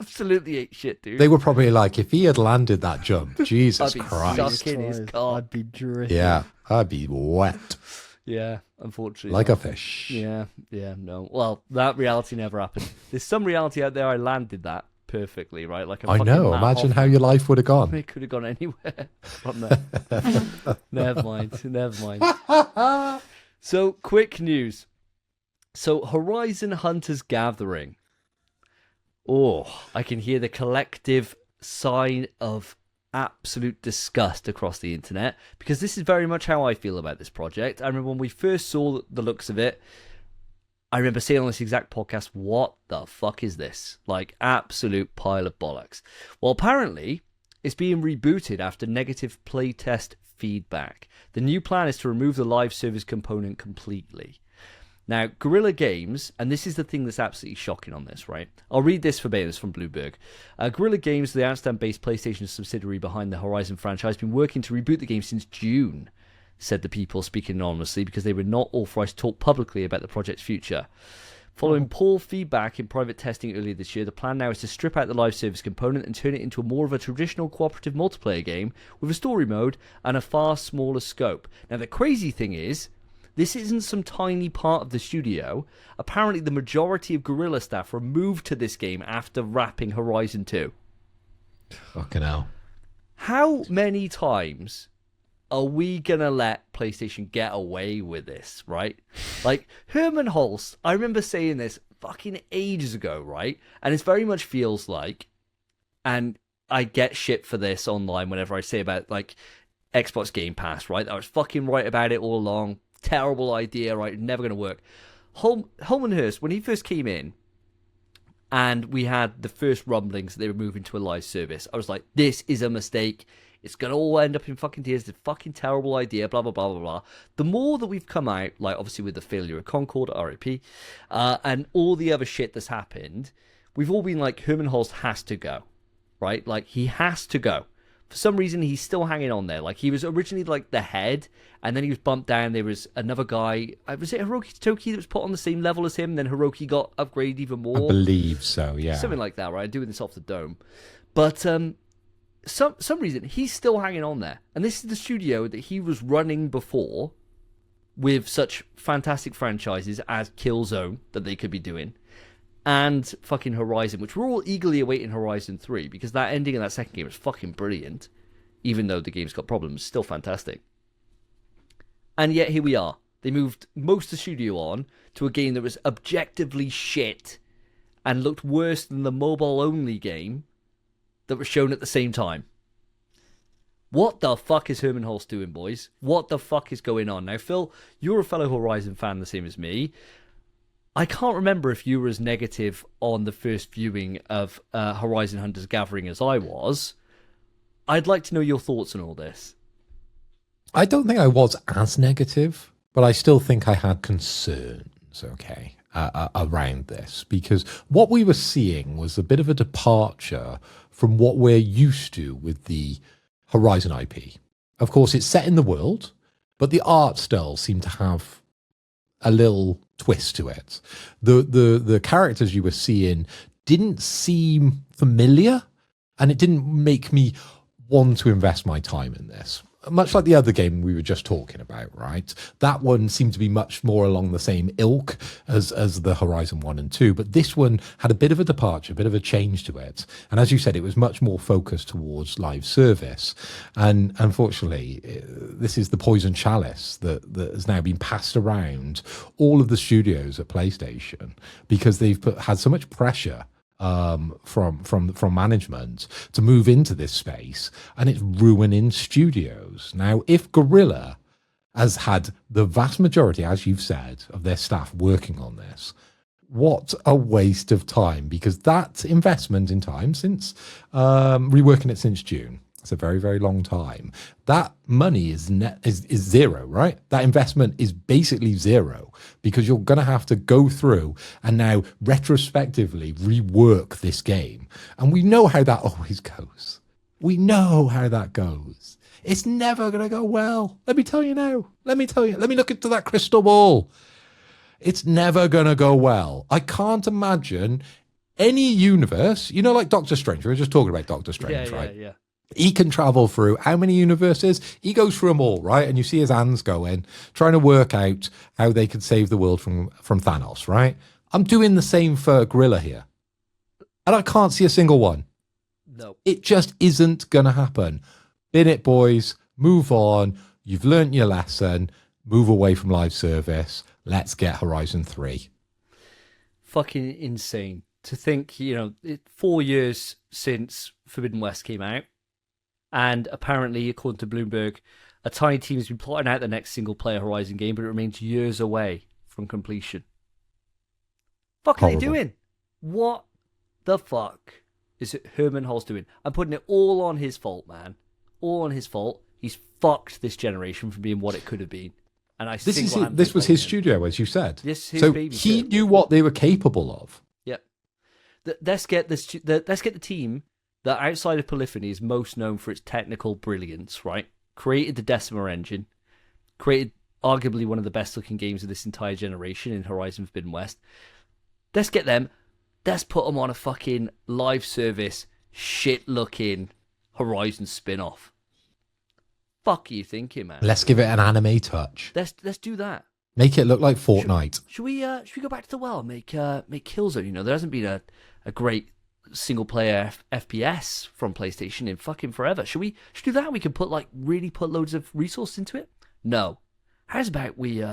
absolutely ate shit, dude. They were probably like, if he had landed that jump, Jesus I'd be Christ. stuck in his car. I'd be dripping. Yeah, I'd be wet. Yeah, unfortunately. Like a fish. Yeah, no. Well, that reality never happened. There's some reality out there. I landed that perfectly, right? Like I know. Imagine how your life would have gone. It could have gone anywhere from there. Never mind. So, quick news. So, Horizon Hunters Gathering. Oh, I can hear the collective sign of absolute disgust across the internet, because this is very much how I feel about this project. I remember when we first saw the looks of it, I remember saying on this exact podcast, what the fuck is this? Like, absolute pile of bollocks. Well, apparently, it's being rebooted after negative playtest feedback. The new plan is to remove the live service component completely. Now, Gurilla Games, and this is the thing that's absolutely shocking on this, right? I'll read this verbatim. It's from Bloomberg. Gurilla Games, the Amsterdam-based PlayStation subsidiary behind the Horizon franchise, has been working to reboot the game since June, said the people speaking anonymously, because they were not authorized to talk publicly about the project's future. Following poor feedback in private testing earlier this year, the plan now is to strip out the live service component and turn it into more of a traditional cooperative multiplayer game with a story mode and a far smaller scope. Now, the crazy thing is, this isn't some tiny part of the studio. Apparently, the majority of Gurilla staff were moved to this game after wrapping Horizon 2. Fucking hell. How many times are we going to let PlayStation get away with this, right? Like, Herman Hulst, I remember saying this fucking ages ago, right? And it very much feels like, and I get shit for this online whenever I say about, like, Xbox Game Pass, right? I was fucking right about it all along. Terrible idea, right? Never going to work. Herman Hulst, when he first came in, and we had the first rumblings that they were moving to a live service, I was like, this is a mistake. It's going to all end up in fucking tears. It's a fucking terrible idea, blah, blah, blah, blah, blah. The more that we've come out, like, obviously with the failure of Concord, RIP, and all the other shit that's happened, we've all been like, Herman Hulst has to go, right? Like, he has to go. For some reason, he's still hanging on there. Like, he was originally, like, the head, and then he was bumped down. There was another guy. Was it Hiroki Toki that was put on the same level as him? And then Hiroki got upgraded even more? I believe so, yeah. Something like that, right? I'm doing this off the dome. But some reason, he's still hanging on there. And this is the studio that he was running before with such fantastic franchises as Killzone that they could be doing, and fucking Horizon, which we're all eagerly awaiting Horizon 3, because that ending of that second game was fucking brilliant, even though the game's got problems, still fantastic. And yet here we are. They moved most of the studio on to a game that was objectively shit, and looked worse than the mobile-only game that was shown at the same time. What the fuck is Herman Hulst doing, boys? What the fuck is going on? Now, Phil, you're a fellow Horizon fan the same as me. I can't remember if you were as negative on the first viewing of Horizon Hunters Gathering as I was. I'd like to know your thoughts on all this. I don't think I was as negative, but I still think I had concerns, okay, around this, because what we were seeing was a bit of a departure from what we're used to with the Horizon IP. Of course, it's set in the world, but the art style seemed to have a little twist to it. The characters you were seeing didn't seem familiar, and it didn't make me want to invest my time in this. Much like the other game we were just talking about, right? That one seemed to be much more along the same ilk as the Horizon 1 and 2, but this one had a bit of a departure, a bit of a change to it. And as you said, it was much more focused towards live service. And unfortunately, this is the poison chalice that has now been passed around all of the studios at PlayStation because they've had so much pressure from management to move into this space, and it's ruining studios. Now, if Gurilla has had the vast majority, as you've said, of their staff working on this, what a waste of time, because that investment in time since reworking it since June, it's a very, very long time. That money is zero, right? That investment is basically zero because you're going to have to go through and now retrospectively rework this game. And we know how that always goes. We know how that goes. It's never going to go well. Let me tell you now. Let me look into that crystal ball. It's never going to go well. I can't imagine any universe, like Doctor Strange. We were just talking about Doctor Strange, right? Yeah. He can travel through how many universes? He goes through them all, right? And you see his hands going, trying to work out how they could save the world from Thanos, right? I'm doing the same for Gurilla here. And I can't see a single one. No. It just isn't going to happen. Bin it, boys. Move on. You've learnt your lesson. Move away from live service. Let's get Horizon 3. Fucking insane. To think, 4 years since Forbidden West came out, and apparently, according to Bloomberg, a tiny team has been plotting out the next single-player Horizon game, but it remains years away from completion. Fuck are they doing? What the fuck is Herman Hulst doing? I'm putting it all on his fault, man. All on his fault. He's fucked this generation from being what it could have been. And this was his studio, as you said. Yes, his so baby he knew what they were capable of. Yep. Let's get the team that outside of Polyphony is most known for its technical brilliance, right? Created the Decima engine, created arguably one of the best looking games of this entire generation in Horizon Forbidden West. Let's get them. Let's put them on a fucking live service, shit looking Horizon spin-off. Fuck are you thinking, man? Let's give it an anime touch. Let's do that. Make it look like Fortnite. Should we go back to the well? Make Killzone. There hasn't been a great single player FPS from PlayStation in fucking forever. Should we do that? We can put loads of resource into it. No. How's about we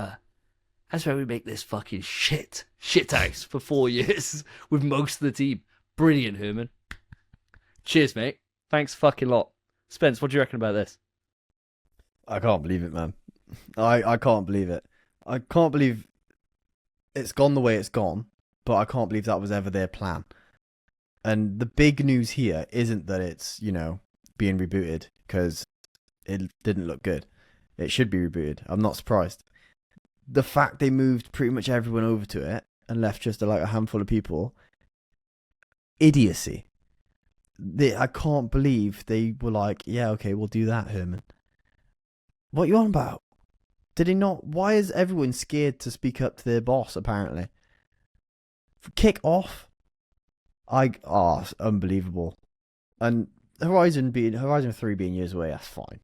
make this fucking shit house for 4 years with most of the team? Brilliant, Herman. Cheers, mate. Thanks fucking lot. Spence, what do you reckon about this? I can't believe it, man. I can't believe it. I can't believe it's gone the way it's gone, but I can't believe that was ever their plan. And the big news here isn't that it's, being rebooted, because it didn't look good. It should be rebooted. I'm not surprised. The fact they moved pretty much everyone over to it and left just a handful of people, idiocy. I can't believe they were like, yeah, okay, we'll do that, Herman. What are you on about? Did he not? Why is everyone scared to speak up to their boss, apparently? Kick off? It's unbelievable. And Horizon 3 being years away, that's fine.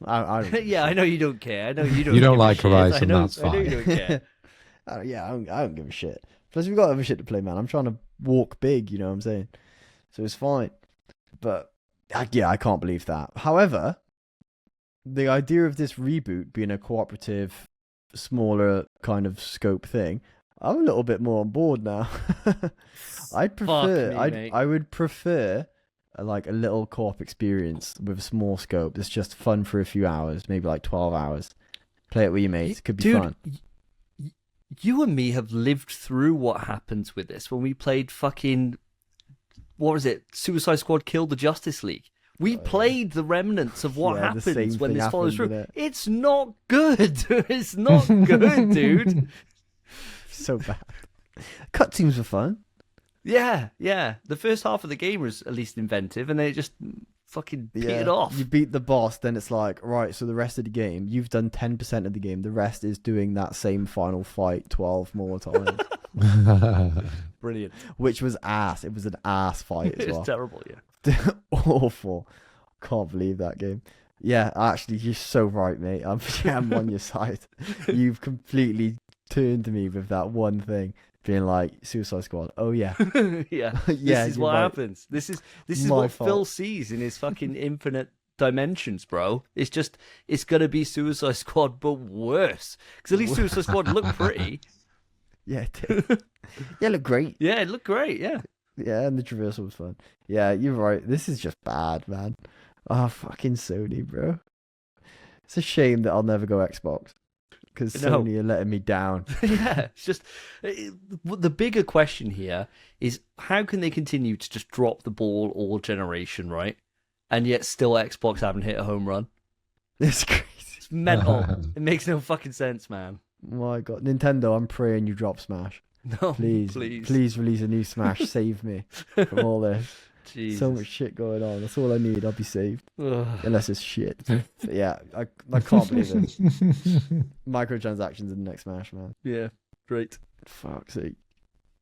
I don't yeah, I know you don't care. I know you don't. You don't like Horizon, that's fine. I know you don't care. I don't give a shit. Plus, we've got other shit to play, man. I'm trying to walk big, you know what I'm saying? So it's fine. But, yeah, I can't believe that. However, the idea of this reboot being a cooperative, smaller kind of scope thing, I'm a little bit more on board now. I'd prefer. Fuck me, mate. I would prefer like a little co-op experience with a small scope that's just fun for a few hours, maybe like 12 hours. Play it with your mates. Could be Dude, fun. You and me have lived through what happens with this when we played fucking, what was it? Suicide Squad killed the Justice League. We played the remnants of what Yeah, the same happens when thing this follows happened, through. innit? It's not good. It's not good, dude. So bad. Cutscenes were fun. Yeah. The first half of the game was at least inventive, and then it just fucking petered off. You beat the boss, then it's like, right, so the rest of the game, you've done 10% of the game. The rest is doing that same final fight 12 more times. Brilliant. Which was ass. It was an ass fight as It well. was terrible, yeah. Awful. Can't believe that game. Yeah, actually, you're so right, mate. I'm on your side. You've completely turned to me with that one thing, being like Suicide Squad. Oh yeah, Yeah. Yeah, This is you're what right. happens. This is My what fault. Phil sees in his fucking infinite dimensions, bro. It's gonna be Suicide Squad, but worse. Because at least Suicide Squad looked pretty. yeah, it did. Yeah, look great. Yeah, it looked great. Yeah. Yeah, and the traversal was fun. Yeah, you're right. This is just bad, man. Oh, fucking Sony, bro. It's a shame that I'll never go Xbox because No. Sony are letting me down. Yeah, it's just the bigger question here is how can they continue to just drop the ball all generation, right? And yet still Xbox haven't hit a home run. It's crazy. It's mental. It makes no fucking sense, man. My God, Nintendo, I'm praying you drop Smash. No, Please release a new Smash. Save me from all this. Jesus. So much shit going on. That's all I need. I'll be saved. Ugh. Unless it's shit. But yeah, I can't believe it. Microtransactions in the next Smash, man. Yeah, great. Fuck's sake.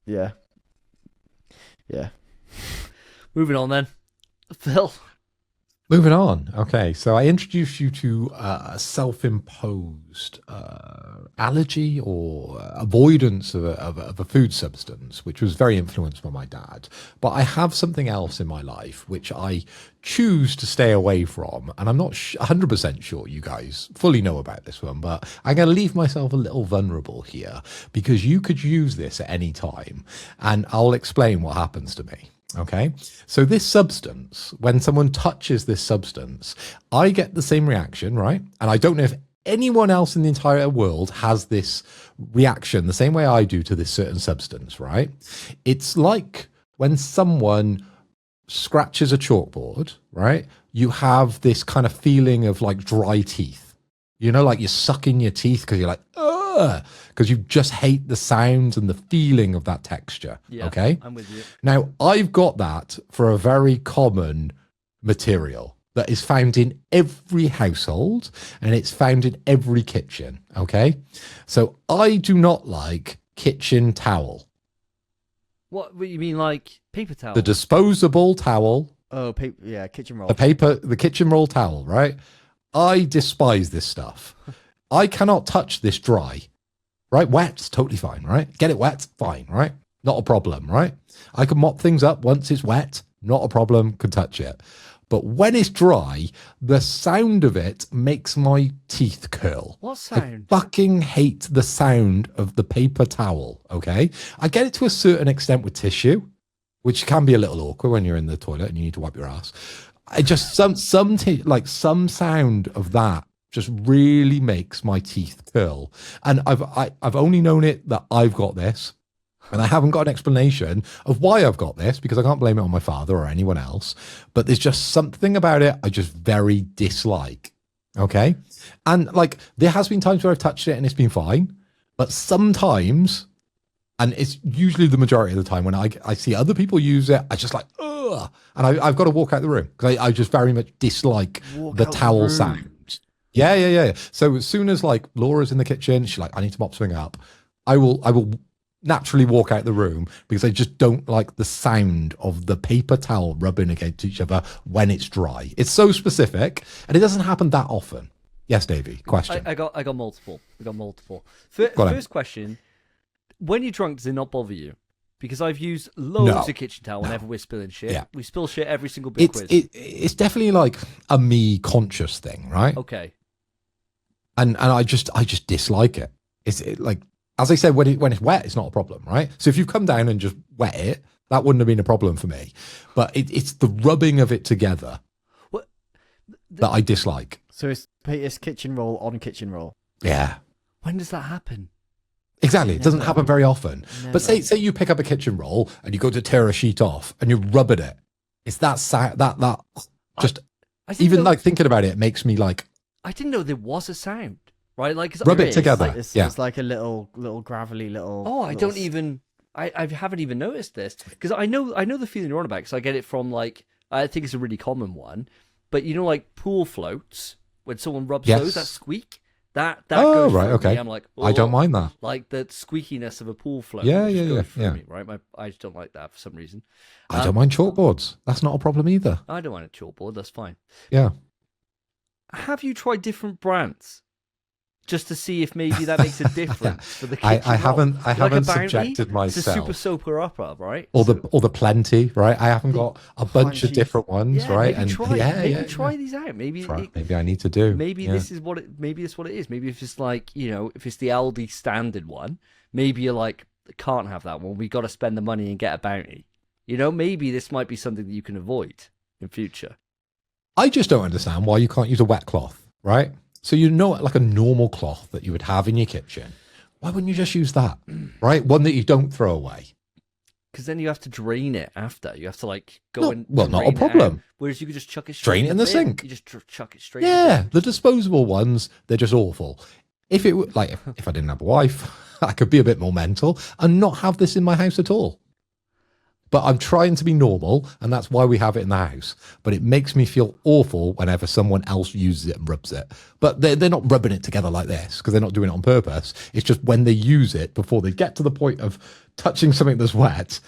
Yeah. Yeah. Moving on then. Phil. Moving on. Okay, so I introduced you to a self-imposed allergy or avoidance of a food substance, which was very influenced by my dad. But I have something else in my life which I choose to stay away from, and I'm not 100% sure you guys fully know about this one, but I'm going to leave myself a little vulnerable here because you could use this at any time, and I'll explain what happens to me. Okay, so this substance, when someone touches this substance, I get the same reaction, right? And I don't know if anyone else in the entire world has this reaction the same way I do to this certain substance, right? It's like when someone scratches a chalkboard, right? You have this kind of feeling of like dry teeth. You know, like you're sucking your teeth because you're like, ugh, because you just hate the sounds and the feeling of that texture. Yeah, okay? I'm with you. Now, I've got that for a very common material that is found in every household and it's found in every kitchen. Okay? So I do not like kitchen towel. What you mean, like paper towel? The disposable towel, Oh, paper. Yeah, kitchen roll. the kitchen roll towel, right? I despise this stuff. I cannot touch this dry, right? Wet's totally fine, right? Get it wet, fine, right? Not a problem, right? I can mop things up once it's wet, not a problem, can touch it. But when it's dry, the sound of it makes my teeth curl. What sound? I fucking hate the sound of the paper towel, okay? I get it to a certain extent with tissue, which can be a little awkward when you're in the toilet and you need to wipe your ass. I just some sound of that just really makes my teeth curl. And I've only known it that I've got this, and I haven't got an explanation of why I've got this because I can't blame it on my father or anyone else. But there's just something about it I just very dislike. Okay, and like there has been times where I've touched it and it's been fine, but sometimes. And it's usually the majority of the time when I see other people use it, I just like, ugh. And I've got to walk out the room because I just very much dislike the towel sound. Yeah. So as soon as like Laura's in the kitchen, she's like, I need to mop something up. I will naturally walk out the room because I just don't like the sound of the paper towel rubbing against each other when it's dry. It's so specific and it doesn't happen that often. Yes, Davey, question. I got multiple. Go on. First question. When you're drunk, does it not bother you? Because I've used loads of kitchen towel whenever we're spilling shit. Yeah. We spill shit every single bit quiz. It's definitely like a me conscious thing, right? Okay. And I just dislike it. Like as I said, when it's wet, it's not a problem, right? So if you come down and just wet it, that wouldn't have been a problem for me. But it's the rubbing of it together What? that I dislike. So it's kitchen roll on kitchen roll. Yeah, When does that happen? exactly. It doesn't Never. happen very often. Never. But say you pick up a kitchen roll and you go to tear a sheet off and you're rubbing it. It's that just I didn't even know, like thinking about it makes me like I didn't know there was a sound, right? Like 'cause rub there it is, together. like- It's, Yeah. it's like a little gravelly little. Oh, I little don't even. I haven't even noticed this because I know the feeling you're on about because I get it from like I think it's a really common one, but you know like pool floats when someone rubs Yes. those that squeak that Oh, goes right, through okay. me. I'm like I don't mind that. like the squeakiness of a pool float. Yeah, just yeah, goes yeah, through yeah. me, right? I just don't like that for some reason. I don't mind chalkboards. That's not a problem either. I don't want a chalkboard. That's fine. Yeah. Have you tried different brands? Just to see if maybe that makes a difference for the I kitchen roll? haven't Like a haven't Bounty, subjected It's a super myself. soaper upper, right? Or the plenty, right? I haven't got a bunch of Plenty. different ones, Yeah, right? maybe try, yeah, maybe yeah, try yeah. these out. Maybe Maybe I need to do. maybe yeah. this is what it. Maybe it's what it is. Maybe if it's like if it's the Aldi standard one, maybe you're like can't have that one. We got to spend the money and get a bounty. Maybe this might be something that you can avoid in future. I just don't understand why you can't use a wet cloth, right? So like a normal cloth that you would have in your kitchen. Why wouldn't you just use that, right? One that you don't throw away. Because then you have to drain it after. You have to like go No, and well, not a drain it out. problem. Whereas you could just chuck it straight Drain it in the bin. sink. You just chuck it straight. in the Yeah, bin. the disposable ones, they're just awful. If it were like if I didn't have a wife, I could be a bit more mental and not have this in my house at all. But I'm trying to be normal, and that's why we have it in the house. But it makes me feel awful whenever someone else uses it and rubs it. But they're not rubbing it together like this because they're not doing it on purpose. It's just when they use it, before they get to the point of touching something that's wet,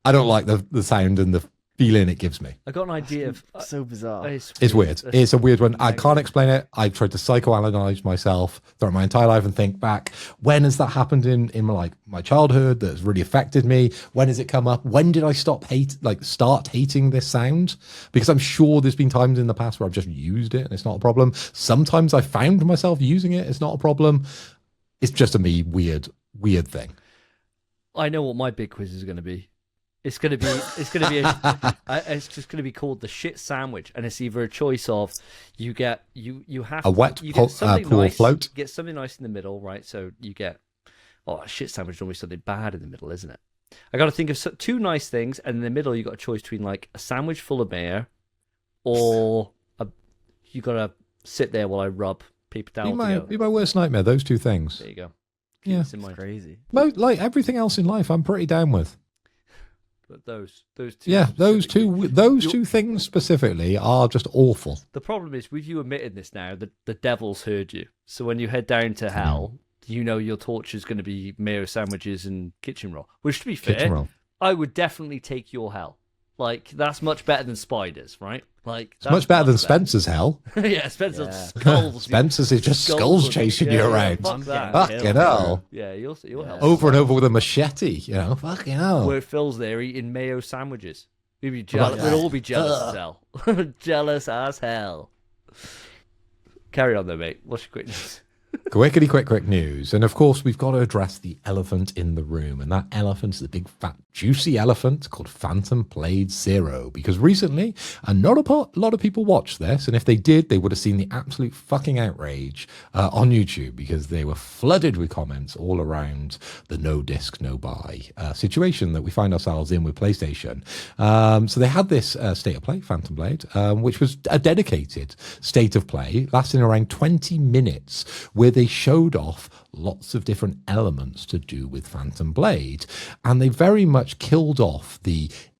I don't like the sound and the feeling it gives me. I got an idea of. So bizarre. It's weird. It's a weird one. I can't explain it. I've tried to psychoanalyze myself throughout my entire life and think back, when has that happened in like my childhood that's really affected me? When has it come up? When did I start hating this sound? Because I'm sure there's been times in the past where I've just used it and it's not a problem. Sometimes I found myself using it. It's not a problem. It's just a weird thing. I know what my big quiz is going to be. It's just going to be called the shit sandwich, and it's either a choice of you have A wet you get something pool nice, float. you get something nice in the middle, right? So you get a shit sandwich is always something bad in the middle, isn't it? I got to think of two nice things, and in the middle you got a choice between like a sandwich full of mayo, or you got to sit there while I rub paper towel together. Be my worst nightmare. Those two things. There you go. Yeah. This in mind. Crazy. Like everything else in life, I'm pretty down with. But those two. Yeah, those specifically. two things specifically are just awful. The problem is with you admitting this now, the devil's heard you. So when you head down to hell, your torture is going to be mayo sandwiches and kitchen roll. Which, to be fair, Kitchen roll. I would definitely take your hell. Like, that's much better than spiders, right? Like, It's much better than Spencer's hell. Yeah, Spencer's Yeah. skulls. Spencer's is just skulls will- chasing yeah, you yeah, around. Fuck that. Fucking hell. Yeah, you'll help. Over and over with a machete, fucking hell. Where Phil's there eating mayo sandwiches. We'd be about jealous. that? We'd all be jealous as hell. Jealous as hell. Carry on though, mate. What's your quick news? Quickity quick news. And of course, we've got to address the elephant in the room. And that elephant is the big, fat, juicy elephant called Phantom Blade Zero. Because recently, and not a lot of people watched this. And if they did, they would have seen the absolute fucking outrage on YouTube because they were flooded with comments all around the no disc, no buy situation that we find ourselves in with PlayStation. So they had this state of play, Phantom Blade, which was a dedicated state of play lasting around 20 minutes where they showed off lots of different elements to do with Phantom Blade. And they very much killed off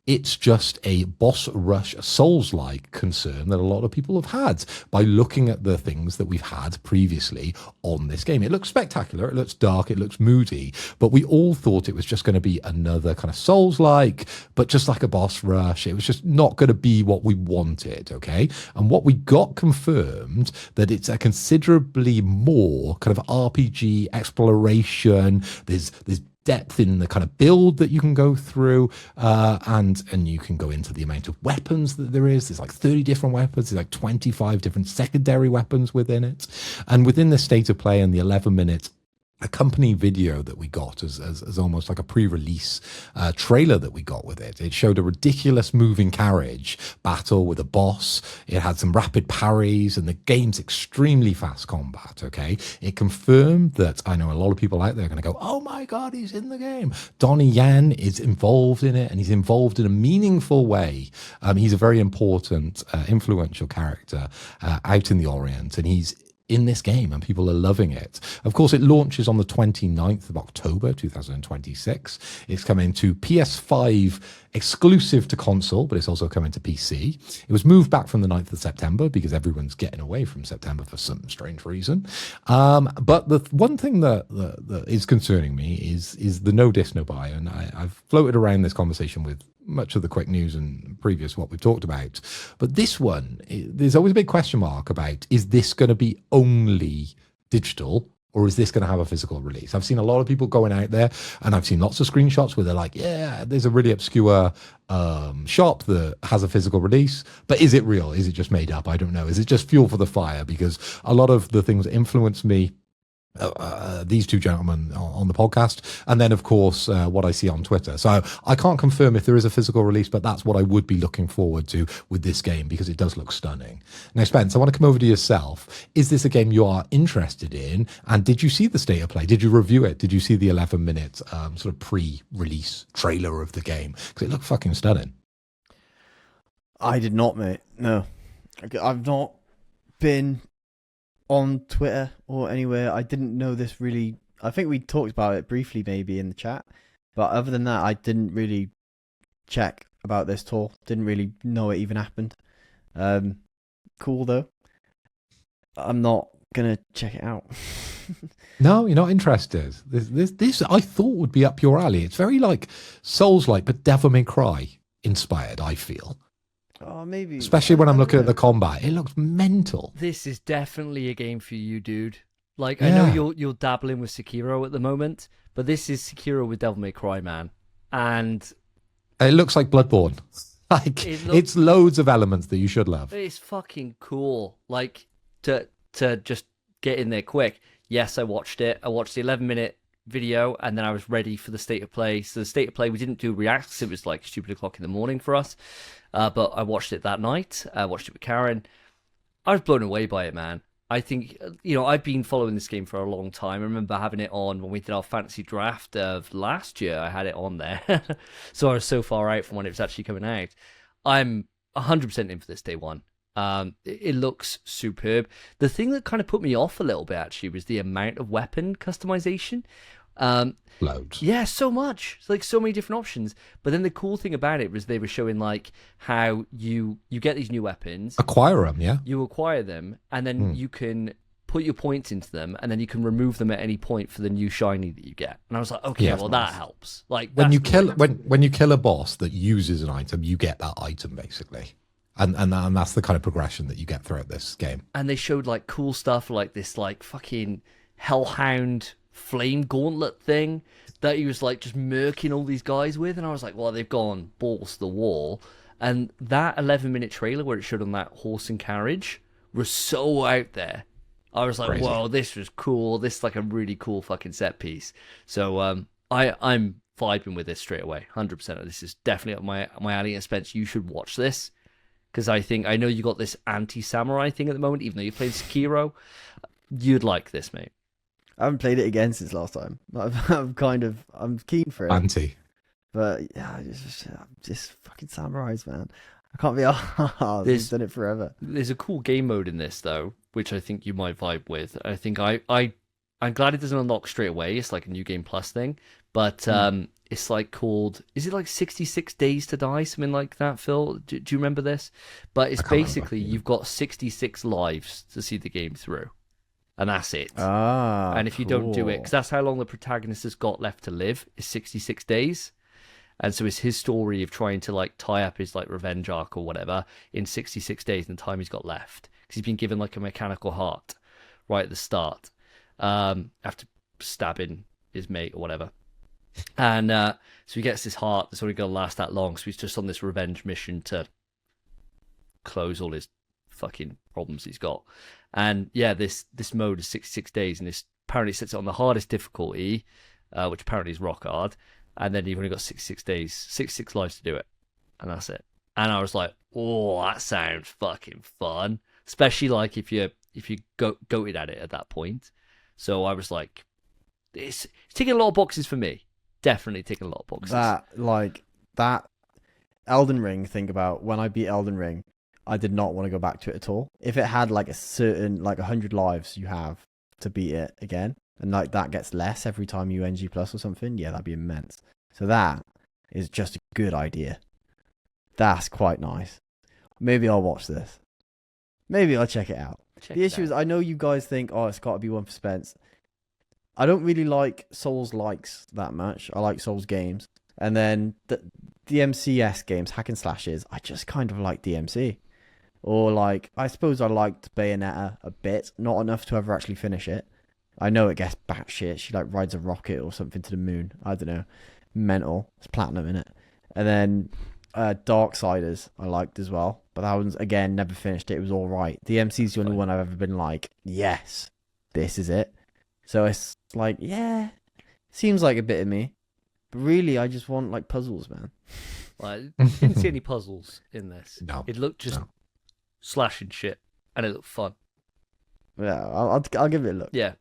it's just a boss rush Souls-like concern that a lot of people have had by looking at the things that we've had previously on this game. It looks spectacular, it looks dark, it looks moody, but we all thought it was just going to be another kind of Souls-like, but just like a boss rush. It was just not going to be what we wanted, okay? And what we got confirmed, that it's a considerably more kind of RPG exploration. There's depth in the kind of build that you can go through, and you can go into the amount of weapons that there is. There's like 30 different weapons. There's like 25 different secondary weapons within it. And within the state of play and the 11-minute a company video that we got as almost like a pre-release trailer that we got with it. It showed a ridiculous moving carriage battle with a boss. It had some rapid parries, and the game's extremely fast combat, okay? It confirmed that, I know a lot of people out there are going to go, oh my God, he's in the game. Donnie Yen is involved in it, and he's involved in a meaningful way. He's a very important, influential character out in the Orient, and he's in this game, and people are loving it. Of course, it launches on the 29th of October 2026. It's coming to PS5 exclusive to console, but it's also coming to PC. It was moved back from the 9th of September because everyone's getting away from September for some strange reason. But the one thing that is concerning me is the no disc, no buy. And I've floated around this conversation with much of the quick news and previous what we've talked about. But this one, there's always a big question mark about, is this going to be only digital, or is this going to have a physical release? I've seen a lot of people going out there, and I've seen lots of screenshots where they're like, yeah, there's a really obscure shop that has a physical release, but is it real? Is it just made up? I don't know. Is it just fuel for the fire? Because a lot of the things that influence me, these two gentlemen on the podcast, and then of course what I see on Twitter. So I can't confirm if there is a physical release, but that's what I would be looking forward to with this game, because it does look stunning. Now, Spence, I want to come over to yourself. Is this a game you are interested in? And did you see the state of play? Did you review it? Did you see the 11-minute sort of pre-release trailer of the game? Because it looked fucking stunning. I did not, mate. No, I've not been on Twitter or anywhere. I didn't know this really. I think we talked about it briefly maybe in the chat, but other than that, I didn't really check about this tour. Didn't really know it even happened. Cool though. I'm not gonna check it out. No, you're not interested. This I thought would be up your alley. It's very like Souls-like, but Devil May Cry inspired, I feel. Oh, maybe. Especially when I'm looking at the combat. It looks mental. This is definitely a game for you, dude. Like, I know you're dabbling with Sekiro at the moment, but this is Sekiro with Devil May Cry, man. And it looks like Bloodborne. Like, it's loads of elements that you should love. It's fucking cool. Like, to just get in there quick. Yes, I watched it. I watched the 11-minute video, and then I was ready for the state of play. So the state of play, we didn't do reacts. It was like stupid o'clock in the morning for us. But I watched it that night. I watched it with Karen. I was blown away by it, man. I think, I've been following this game for a long time. I remember having it on when we did our fantasy draft of last year. I had it on there. So I was so far out from when it was actually coming out. I'm 100% in for this day one. It looks superb. The thing that kind of put me off a little bit, actually, was the amount of weapon customization. Loads. Yeah, so much. It's like so many different options. But then the cool thing about it was they were showing like how you get these new weapons, acquire them, yeah. You acquire them, and then you can put your points into them, and then you can remove them at any point for the new shiny that you get. And I was like, okay, well that helps. Like when you kill a boss that uses an item, you get that item basically. And that's the kind of progression that you get throughout this game. And they showed like cool stuff like this like fucking hellhound flame gauntlet thing that he was like just murking all these guys with, and I was like, well, they've gone balls to the wall. And that 11-minute trailer where it showed on that horse and carriage was so out there. I was like, crazy. Whoa, this was cool. This is like a really cool fucking set piece. So I'm vibing with this straight away, 100%. This is definitely up my alley. And Spence, you should watch this, because I know you got this anti-samurai thing at the moment, even though you're playing Sekiro. You'd like this, mate. I haven't played it again since last time. I'm keen for it. Anti. But yeah, just fucking samurais, man. I can't be arsed. I've done it forever. There's a cool game mode in this though, which I think you might vibe with. I think I'm glad it doesn't unlock straight away. It's like a new game plus thing, but it's like called. Is it like 66 Days to Die, something like that? Phil, do you remember this? But it's basically you've got 66 lives to see the game through. And that's it. And if you don't do it, because that's how long the protagonist has got left to live, is 66 days. And so it's his story of trying to like tie up his like revenge arc or whatever in 66 days and the time he's got left. Because he's been given like a mechanical heart right at the start after stabbing his mate or whatever. And so he gets this heart that's only going to last that long. So he's just on this revenge mission to close all his fucking problems he's got. And yeah, this mode is 66 days, and this apparently sets it on the hardest difficulty, which apparently is rock hard, and then you've only got 66 days, 66 lives to do it, and that's it. And I was like, oh, that sounds fucking fun, especially like if you goated at it at that point. So I was like, it's ticking a lot of boxes for me. Definitely ticking a lot of boxes. That Elden Ring, think about when I beat Elden Ring, I did not want to go back to it at all. If it had like a certain, like 100 lives you have to beat it again, and like that gets less every time you NG plus or something, yeah, that'd be immense. So that is just a good idea. That's quite nice. Maybe I'll watch this. Maybe I'll check it out. The issue is, I know you guys think, oh, it's got to be one for Spence. I don't really like Souls likes that much. I like Souls games. And then the DMCS games, hack and slashes, I just kind of like DMC. Or like, I suppose I liked Bayonetta a bit, not enough to ever actually finish it. I know it gets batshit. She like rides a rocket or something to the moon. I don't know. Mental. It's platinum in it. And then Darksiders I liked as well. But that one's, again, never finished it. It was alright. DMC's the only one I've ever been like, yes, this is it. So it's like, yeah, seems like a bit of me. But really, I just want like puzzles, man. Well, I didn't see any puzzles in this. No. It looked just slashing shit, and it looked fun. Yeah, I'll give it a look. Yeah.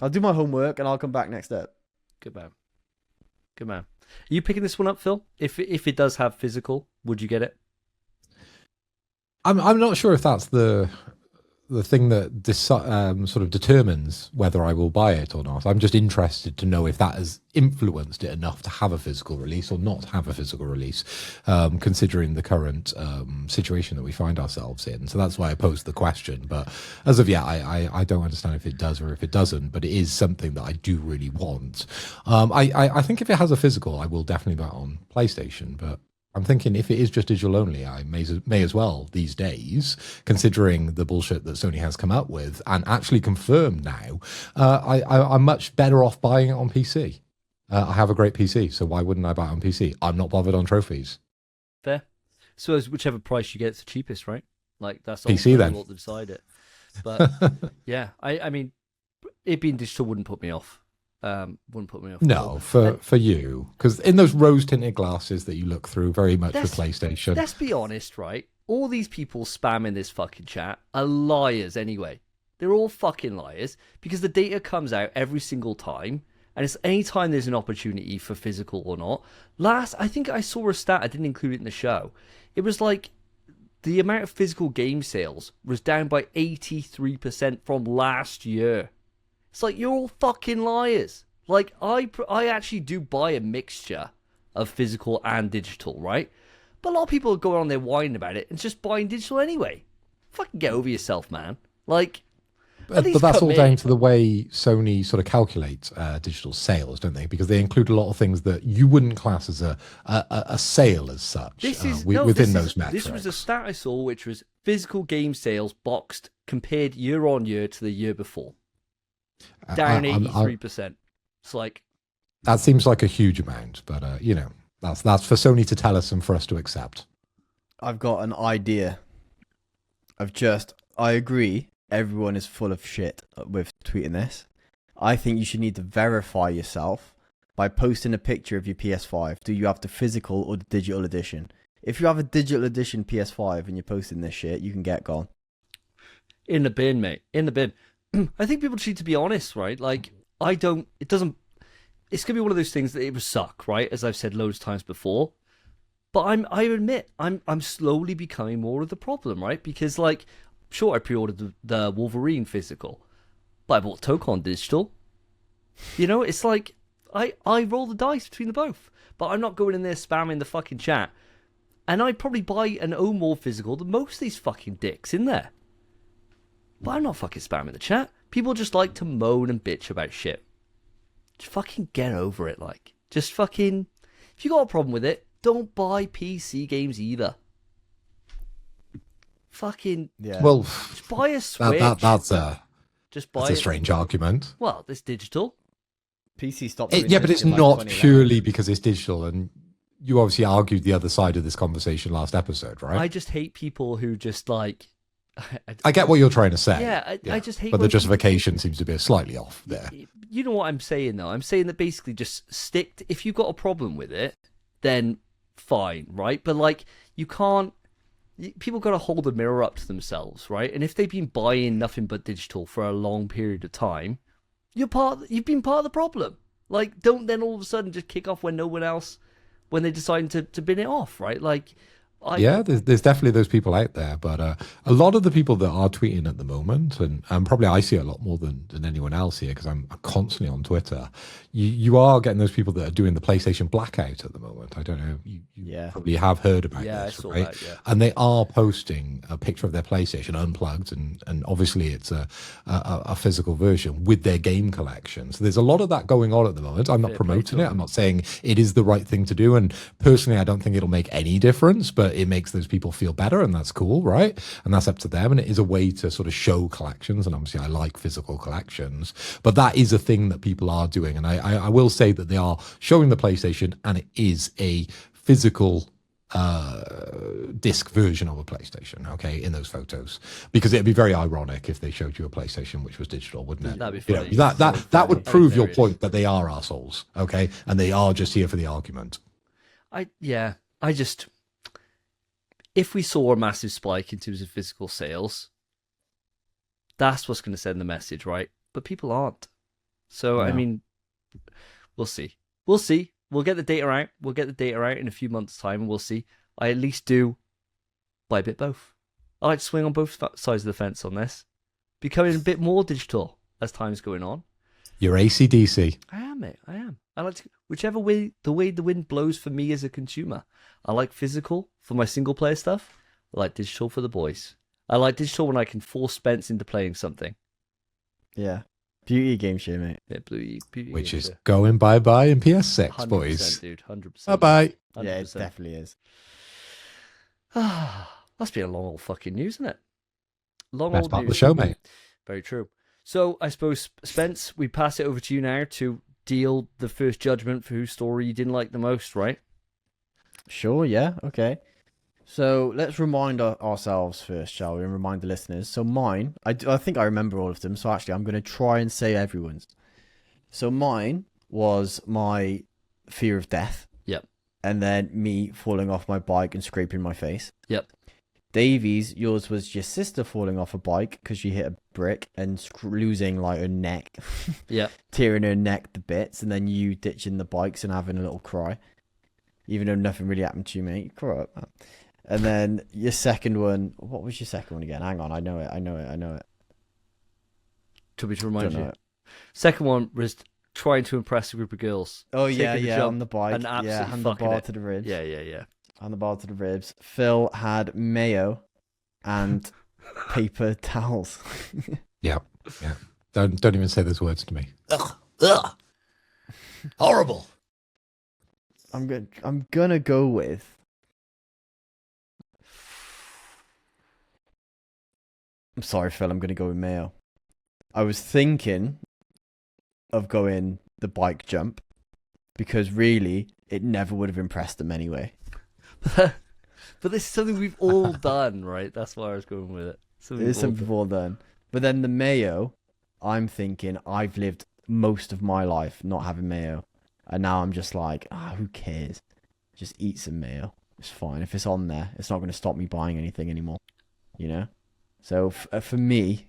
I'll do my homework and I'll come back next step. Good man. Good man. Are you picking this one up, Phil? If it does have physical, would you get it? I'm not sure if that's the thing that sort of determines whether I will buy it or not. I'm just interested to know if that has influenced it enough to have a physical release or not have a physical release, considering the current situation that we find ourselves in. So that's why I posed the question. But as of yet, I don't understand if it does or if it doesn't, but it is something that I do really want. I think if it has a physical, I will definitely buy it on PlayStation, but I'm thinking if it is just digital only, I may as well these days, considering the bullshit that Sony has come out with and actually confirmed now. I'm much better off buying it on PC. I have a great PC, so why wouldn't I buy it on PC? I'm not bothered on trophies. Fair. So it's whichever price you get, it's the cheapest, right? Like that's PC then. What to decide it. But yeah, I mean, it being digital wouldn't put me off. Wouldn't put me off. No, for you, because in those rose-tinted glasses that you look through, very much for PlayStation. Let's be honest, right? All these people spamming this fucking chat are liars anyway. They're all fucking liars because the data comes out every single time, and it's any time there's an opportunity for physical or not. I think I saw a stat. I didn't include it in the show. It was like the amount of physical game sales was down by 83% from last year. It's like, you're all fucking liars. Like, I actually do buy a mixture of physical and digital, right? But a lot of people are going on there whining about it and just buying digital anyway. Fucking get over yourself, man. Like, but that's all down to the way Sony sort of calculates digital sales, don't they? Because they include a lot of things that you wouldn't class as a sale as such within those metrics. This was a stat I saw, which was physical game sales boxed compared year on year to the year before. Down 83%. It's like, that seems like a huge amount, but that's for Sony to tell us and for us to accept. I've got an idea I agree everyone is full of shit with tweeting this. I think you should need to verify yourself by posting a picture of your PS5. Do you have the physical or the digital edition? If you have a digital edition PS5 and you're posting this shit, you can get gone. In the bin, mate. In the bin. I think people just need to be honest, right? Like, it's going to be one of those things that it would suck, right? As I've said loads of times before. But I admit, I'm slowly becoming more of the problem, right? Because, like, sure, I pre-ordered the Wolverine physical, but I bought Tokon digital. It's like, I roll the dice between the both. But I'm not going in there spamming the fucking chat. And I'd probably buy an O more physical than most of these fucking dicks in there. But I'm not fucking spamming the chat. People just like to moan and bitch about shit. Just fucking get over it, like. Just fucking... If you got a problem with it, don't buy PC games either. Fucking... Yeah. Well, just buy a Switch. That's a strange argument. Well, it's digital. PC stopped. Yeah, but it's not purely because it's digital, and you obviously argued the other side of this conversation last episode, right? I just hate people who just, like... I get what you're trying to say. Yeah, I just hate. But the when justification seems to be slightly off there. you know what I'm saying though? I'm saying that basically just if you've got a problem with it, then fine, right? But like you can't. People got to hold a mirror up to themselves, right? And if they've been buying nothing but digital for a long period of time, you've been part of the problem. Like, don't then all of a sudden just kick off when they decide to bin it off, right? Like, there's definitely those people out there, but a lot of the people that are tweeting at the moment, and probably I see a lot more than anyone else here because I'm constantly on Twitter. You are getting those people that are doing the PlayStation blackout at the moment. I don't know, you probably have heard about this, I saw right? that, yeah. And they are posting a picture of their PlayStation unplugged, and obviously it's a physical version with their game collection. So there's a lot of that going on at the moment. I'm not promoting it. I'm not saying it is the right thing to do, and personally, I don't think it'll make any difference, but it makes those people feel better, and that's cool, right? And that's up to them, and it is a way to sort of show collections, and obviously I like physical collections, but that is a thing that people are doing, and I will say that they are showing the PlayStation, and it is a physical disc version of a PlayStation, okay, in those photos, because it'd be very ironic if they showed you a PlayStation which was digital, wouldn't it? That'd be funny. You know, that would prove your point that they are assholes, okay, and they are just here for the argument. If we saw a massive spike in terms of physical sales, that's what's going to send the message, right? But people aren't. So, I mean, we'll see. We'll see. We'll get the data out. We'll get the data out in a few months' time, and we'll see. I at least do buy a bit both. I like to swing on both sides of the fence on this. Becoming a bit more digital as time's going on. You're AC/DC. I am, mate. I am. I like to, whichever way the wind blows for me as a consumer. I like physical for my single player stuff. I like digital for the boys. I like digital when I can force Spence into playing something. Yeah. Beauty game share, mate. Yeah, beauty Which is going bye-bye in PS6, boys. Dude, 100%. Bye-bye. 100%. Yeah, it definitely is. That's been a long old fucking news, isn't it? Long Best old part of the news. show, mate. Very true. So I suppose, Spence, we pass it over to you now to deal the first judgment for whose story you didn't like the most, right? Sure, yeah, okay. So let's remind ourselves first, shall we, and remind the listeners. So mine, I think I remember all of them, so actually I'm going to try and say everyone's. So mine was my fear of death. Yep. And then me falling off my bike and scraping my face. Yep. Davies, yours was your sister falling off a bike because she hit a brick and losing like her neck. Yep. Tearing her neck to bits, and then you ditching the bikes and having a little cry. Even though nothing really happened to you, mate. Grow up, man. And then your second one, what was your second one again? Hang on, I know it. To be to remind Don't know you. it. Second one was trying to impress a group of girls. Oh, Taking yeah, the yeah, jump on the bike. and absolutely Yeah, fucking handlebar it. to the ribs. Yeah. Handlebar to the ribs. Phil had mayo and paper towels. Yeah. Don't even say those words to me. Ugh. Horrible. I'm gonna go with. I'm sorry, Phil. I'm gonna go with mayo. I was thinking of going the bike jump because really it never would have impressed them anyway. But this is something we've all done, right? That's why I was going with it. It's something we've all done. But then the mayo, I'm thinking I've lived most of my life not having mayo. And now I'm just like, who cares? Just eat some mayo. It's fine. If it's on there, it's not going to stop me buying anything anymore. You know? So for me,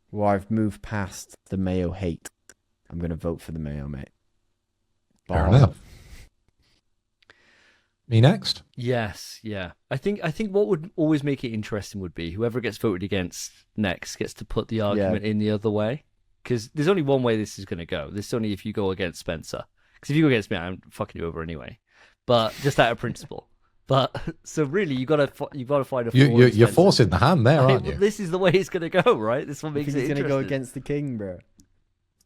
where I've moved past the mayo hate, I'm going to vote for the mayo, mate. Fair enough. Me next? Yes, yeah. I think what would always make it interesting would be whoever gets voted against next gets to put the argument in the other way. Because there's only one way this is going to go. This is only if you go against Spencer. Because if you go against me, I'm fucking you over anyway. But just out of principle. But so really, you gotta find a. You're forcing the hand there, aren't you? This is the way it's gonna go, right? This one makes it He's interesting. going to go against the king, bro.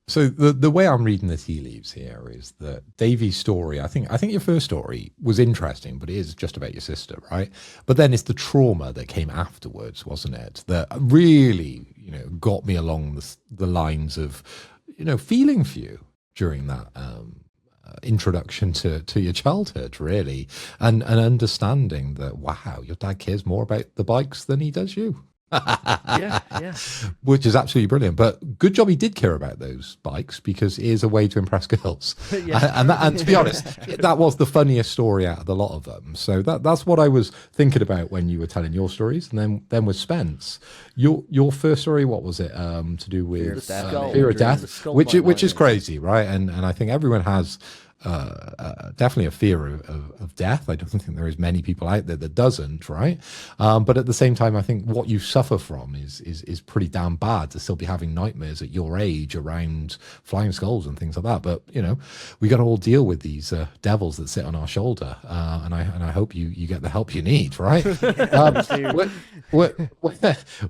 So the way I'm reading the tea leaves here is that Davey's story, I think your first story was interesting, but it is just about your sister, right? But then it's the trauma that came afterwards, wasn't it? That really, got me along the lines of, feeling for you during that introduction to your childhood, really, and understanding that, wow, your dad cares more about the bikes than he does you. Yeah. Which is absolutely brilliant. But good job he did care about those bikes, because it is a way to impress girls. Yeah. And to be honest, that was the funniest story out of the lot of them. So that's what I was thinking about when you were telling your stories. And then with Spence, your first story, what was it? To do with Fear of death. fear of The death, skull which bite, is crazy, right? And I think everyone has definitely a fear of death. I don't think there is many people out there that doesn't, right? But at the same time, I think what you suffer from is pretty damn bad to still be having nightmares at your age around flying skulls and things like that. But we got to all deal with these devils that sit on our shoulder, and I hope you get the help you need, right?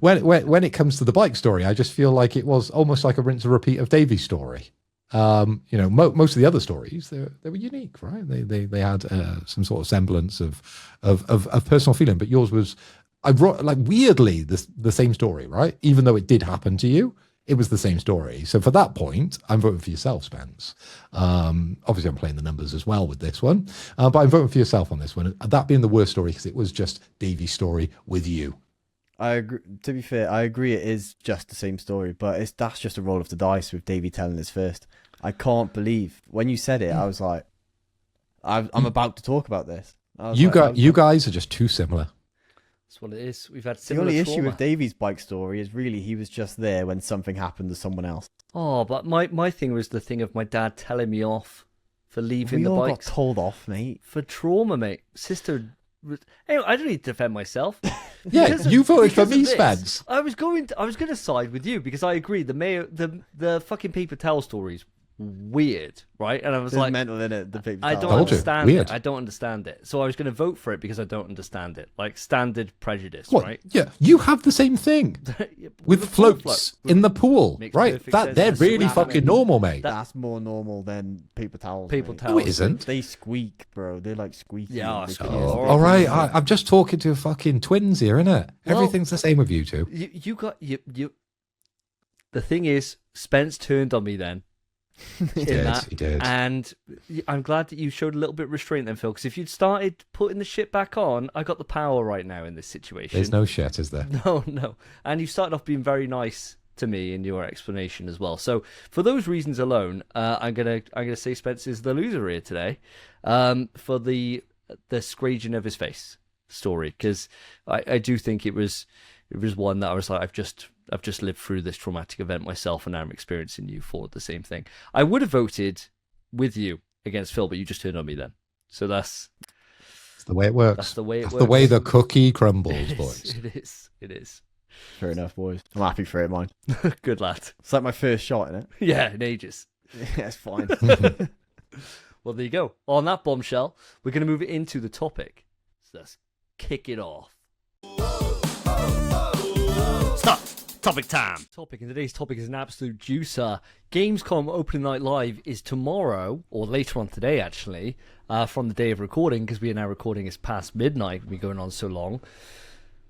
When it comes to the bike story, I just feel like it was almost like a rinse and repeat of Davey's story. Most of the other stories they were unique, right? They had some sort of semblance of personal feeling, but yours was weirdly the same story, right? Even though it did happen to you, it was the same story. So for that point, I'm voting for yourself, Spence. Obviously, I'm playing the numbers as well with this one, but I'm voting for yourself on this one. That being the worst story, because it was just Davey's story with you. I agree. To be fair, I agree it is just the same story, but that's just a roll of the dice with Davey telling us first. I can't believe when you said it. I was like, I'm about to talk about this. You guys are just too similar. That's what it is. We've had The similar only trauma. issue with Davey's bike story is really he was just there when something happened to someone else. Oh, but my thing was the thing of my dad telling me off for leaving We the all bikes. got told off, mate. For trauma, mate. Sister. Anyway, I don't need to defend myself. Yeah, you voted for because me, of this, Spence. I was going to side with you because I agree. The fucking paper towel stories weird, right? And I was There's like, mental in it. The paper I towel. don't Told you. understand Weird. it. I don't understand it. So I was going to vote for it because I don't understand it. Like standard prejudice, What? right? Yeah, you have the same thing with a full floats float. in the pool, Makes right? perfect That sense. they're That's really what fucking happened. normal, mate. That's more normal than paper towels. Paper mate. towels. No, it isn't. They squeak, bro. They're like squeaky. Yeah, They squeak. can't- Oh, All right, I'm just talking to fucking twins here, innit? Well- Everything's the same with you two. You got you. The thing is, Spence turned on me then. He did. He did. And I'm glad that you showed a little bit of restraint then, Phil, because if you'd started putting the shit back on, I got the power right now in this situation. There's no shit, is there? No. And you started off being very nice to me in your explanation as well. So for those reasons alone, I'm gonna say Spence is the loser here today, for the scraging of his face story, because I do think it was one that I was like, I've just lived through this traumatic event myself, and now I'm experiencing you for the same thing. I would have voted with you against Phil, but you just turned on me then. So that's the way it works. That's the way it That's works. the way the cookie crumbles, boys. It is. Fair enough, boys. I'm happy for it, mine. Good lad. It's like my first shot in it. Yeah, in ages. Yeah, it's fine. Well, there you go. On that bombshell, we're going to move it into the topic. So let's kick it off. Stop. Topic time. And today's topic is an absolute juicer. Gamescom Opening Night Live is tomorrow, or later on today, actually, from the day of recording, because we are now recording is past midnight. We've been going on so long.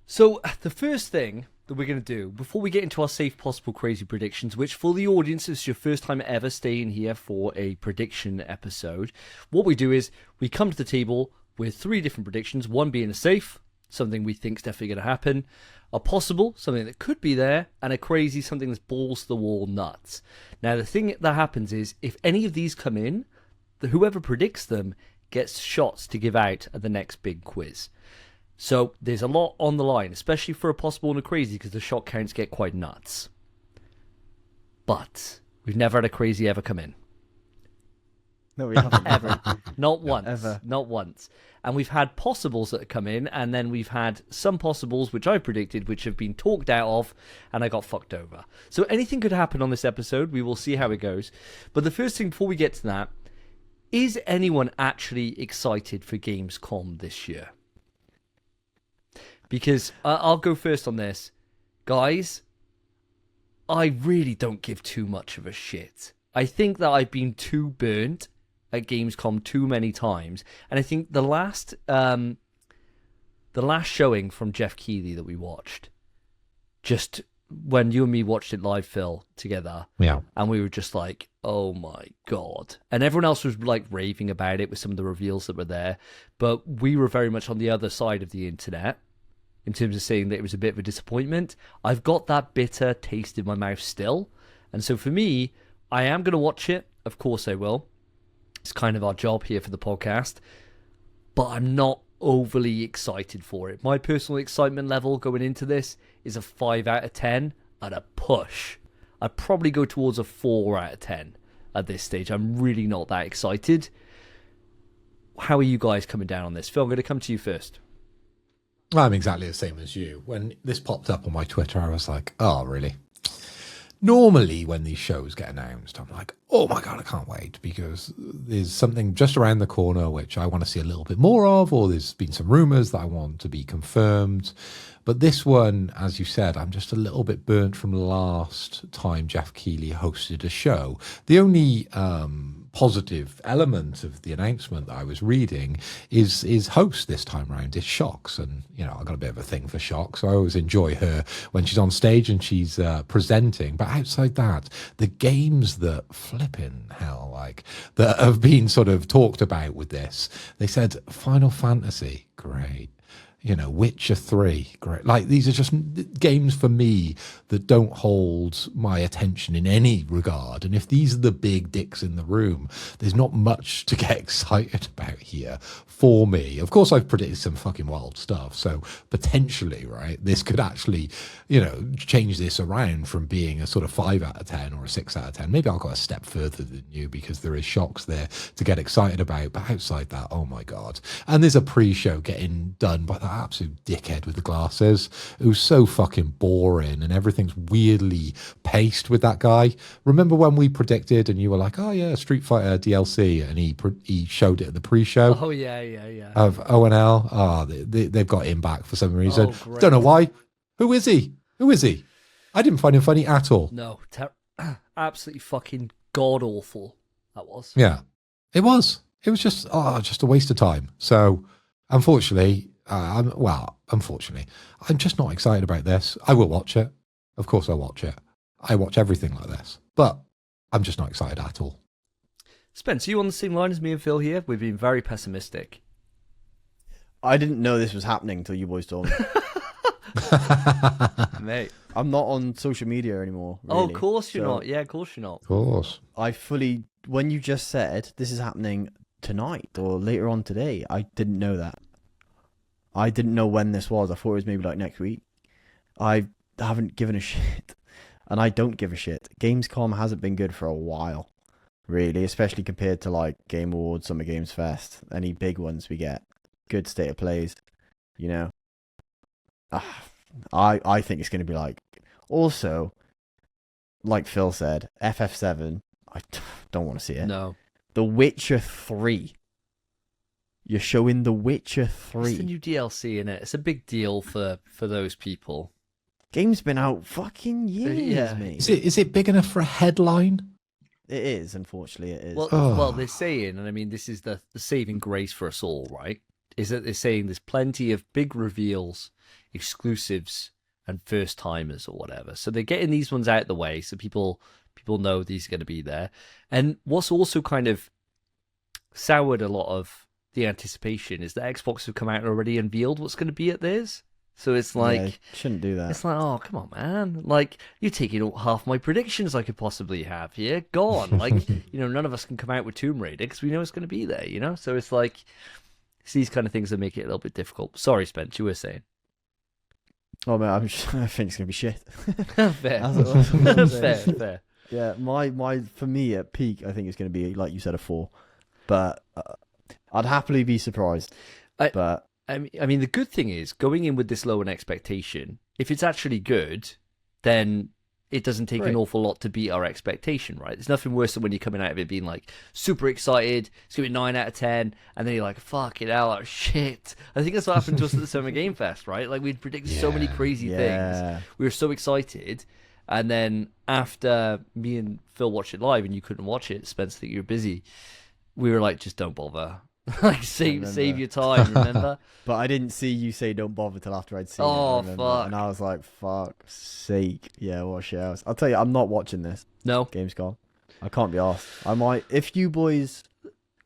So the first thing that we're going to do, before we get into our safe possible crazy predictions, which for the audience is your first time ever staying here for a prediction episode, what we do is we come to the table with 3 different predictions, one being a safe, something we think is definitely going to happen, a possible, something that could be there, and a crazy, something that's balls to the wall nuts. Now, the thing that happens is, if any of these come in, whoever predicts them gets shots to give out at the next big quiz. So there's a lot on the line, especially for a possible and a crazy, because the shot counts get quite nuts. But we've never had a crazy ever come in. No, we haven't. Ever. Not once. Ever. Not once. And we've had possibles that have come in, and then we've had some possibles, which I predicted, which have been talked out of, and I got fucked over. So anything could happen on this episode. We will see how it goes. But the first thing before we get to that, is anyone actually excited for Gamescom this year? Because I'll go first on this. Guys, I really don't give too much of a shit. I think that I've been too burnt at Gamescom too many times, and I think the last showing from Jeff Keighley that we watched, just when you and me watched it live, Phil, together, Yeah. and we were just like, oh my god, and everyone else was like raving about it with some of the reveals that were there, but we were very much on the other side of the internet, in terms of saying that it was a bit of a disappointment. I've got that bitter taste in my mouth still. And so for me, I am going to watch it. Of course I will. It's kind of our job here for the podcast. But I'm not overly excited for it. My personal excitement level going into this is a 5 out of 10 at a push. I'd probably go towards a 4 out of 10 at this stage. I'm really not that excited. How are you guys coming down on this? Phil, I'm going to come to you first. I'm exactly the same as you. When this popped up on my Twitter, I was like, oh, really? Normally, when these shows get announced, I'm like, oh my God, I can't wait, because there's something just around the corner which I want to see a little bit more of, or there's been some rumors that I want to be confirmed. But this one, as you said, I'm just a little bit burnt from the last time Jeff Keighley hosted a show. The only positive element of the announcement that I was reading is host this time around. It's Shocks, and you know, I got a bit of a thing for Shocks, so I always enjoy her when she's on stage and she's presenting. But outside that, the games that flipping hell, like, that have been sort of talked about with this, they said Final Fantasy, great. You know, Witcher 3, great. Like, these are just games for me that don't hold my attention in any regard. And if these are the big dicks in the room, there's not much to get excited about here for me. Of course, I've predicted some fucking wild stuff. So potentially, right, this could actually, you know, change this around from being a sort of 5 out of 10 or a 6 out of 10. Maybe I'll go a step further than you, because there is Shocks there to get excited about. But outside that, oh my God. And there's a pre-show getting done by that absolute dickhead with the glasses, who's so fucking boring, and everything's weirdly paced with that guy. Remember when we predicted and you were like, oh yeah, Street Fighter DLC, and he showed it at the pre-show Oh, yeah. of ONL? Oh, they've got him back for some reason. Oh, great. Don't know why. Who is he? I didn't find him funny at all. No, absolutely fucking god-awful, that was. Yeah, it was just a waste of time. So unfortunately, I'm just not excited about this. I will watch it. Of course I'll watch it. I watch everything like this. But I'm just not excited at all. Spence, are you on the same line as me and Phil here? We've been very pessimistic. I didn't know this was happening until you boys told me. Mate. I'm not on social media anymore. Oh, really. of course you're So not. Yeah, of course you're not. Of course. when you just said this is happening tonight or later on today, I didn't know that. I didn't know when this was. I thought it was maybe like next week. I haven't given a shit. And I don't give a shit. Gamescom hasn't been good for a while, really, especially compared to like Game Awards, Summer Games Fest, any big ones we get. Good state of plays, you know. I think it's going to be like, also, like Phil said, FF7, I don't want to see it. No. The Witcher 3. You're showing The Witcher 3. It's the new DLC in it. It's a big deal for those people. Game's been out fucking years, Yeah. mate. Is it big enough for a headline? It is, unfortunately, it is. Well, they're saying, and I mean, this is the saving grace for us all, right? Is that they're saying there's plenty of big reveals, exclusives, and first timers or whatever. So they're getting these ones out of the way, so people know these are going to be there. And what's also kind of soured a lot of the anticipation is that Xbox have come out and already unveiled what's going to be at theirs. So it's like, yeah, shouldn't do that. It's like, oh, come on, man. Like, you're taking half my predictions I could possibly have here. Gone. Like, none of us can come out with Tomb Raider because we know it's going to be there, So it's like, it's these kind of things that make it a little bit difficult. Sorry, Spence, you were saying. Oh, man, I think it's going to be shit. Fair. Fair. Yeah, for me at peak, I think it's going to be, like you said, a 4. But I'd happily be surprised. I mean, the good thing is, going in with this low an expectation, if it's actually good, then it doesn't take an awful lot to beat our expectation, right? There's nothing worse than when you're coming out of it being like super excited, it's going to be 9 out of 10, and then you're like, fuck it out, shit. I think that's what happened to us at the Summer Game Fest, right? Like, we'd predicted so many crazy things. We were so excited, and then after me and Phil watched it live and you couldn't watch it, Spence, I think you were busy, we were like, just don't bother. Like, save your time, remember? But I didn't see you say don't bother till after I'd seen it. Oh, fuck. And I was like, fuck's sake. Yeah, what shit else. I'll tell you, I'm not watching this. No. Gamescom. I can't be asked. I might, if you boys,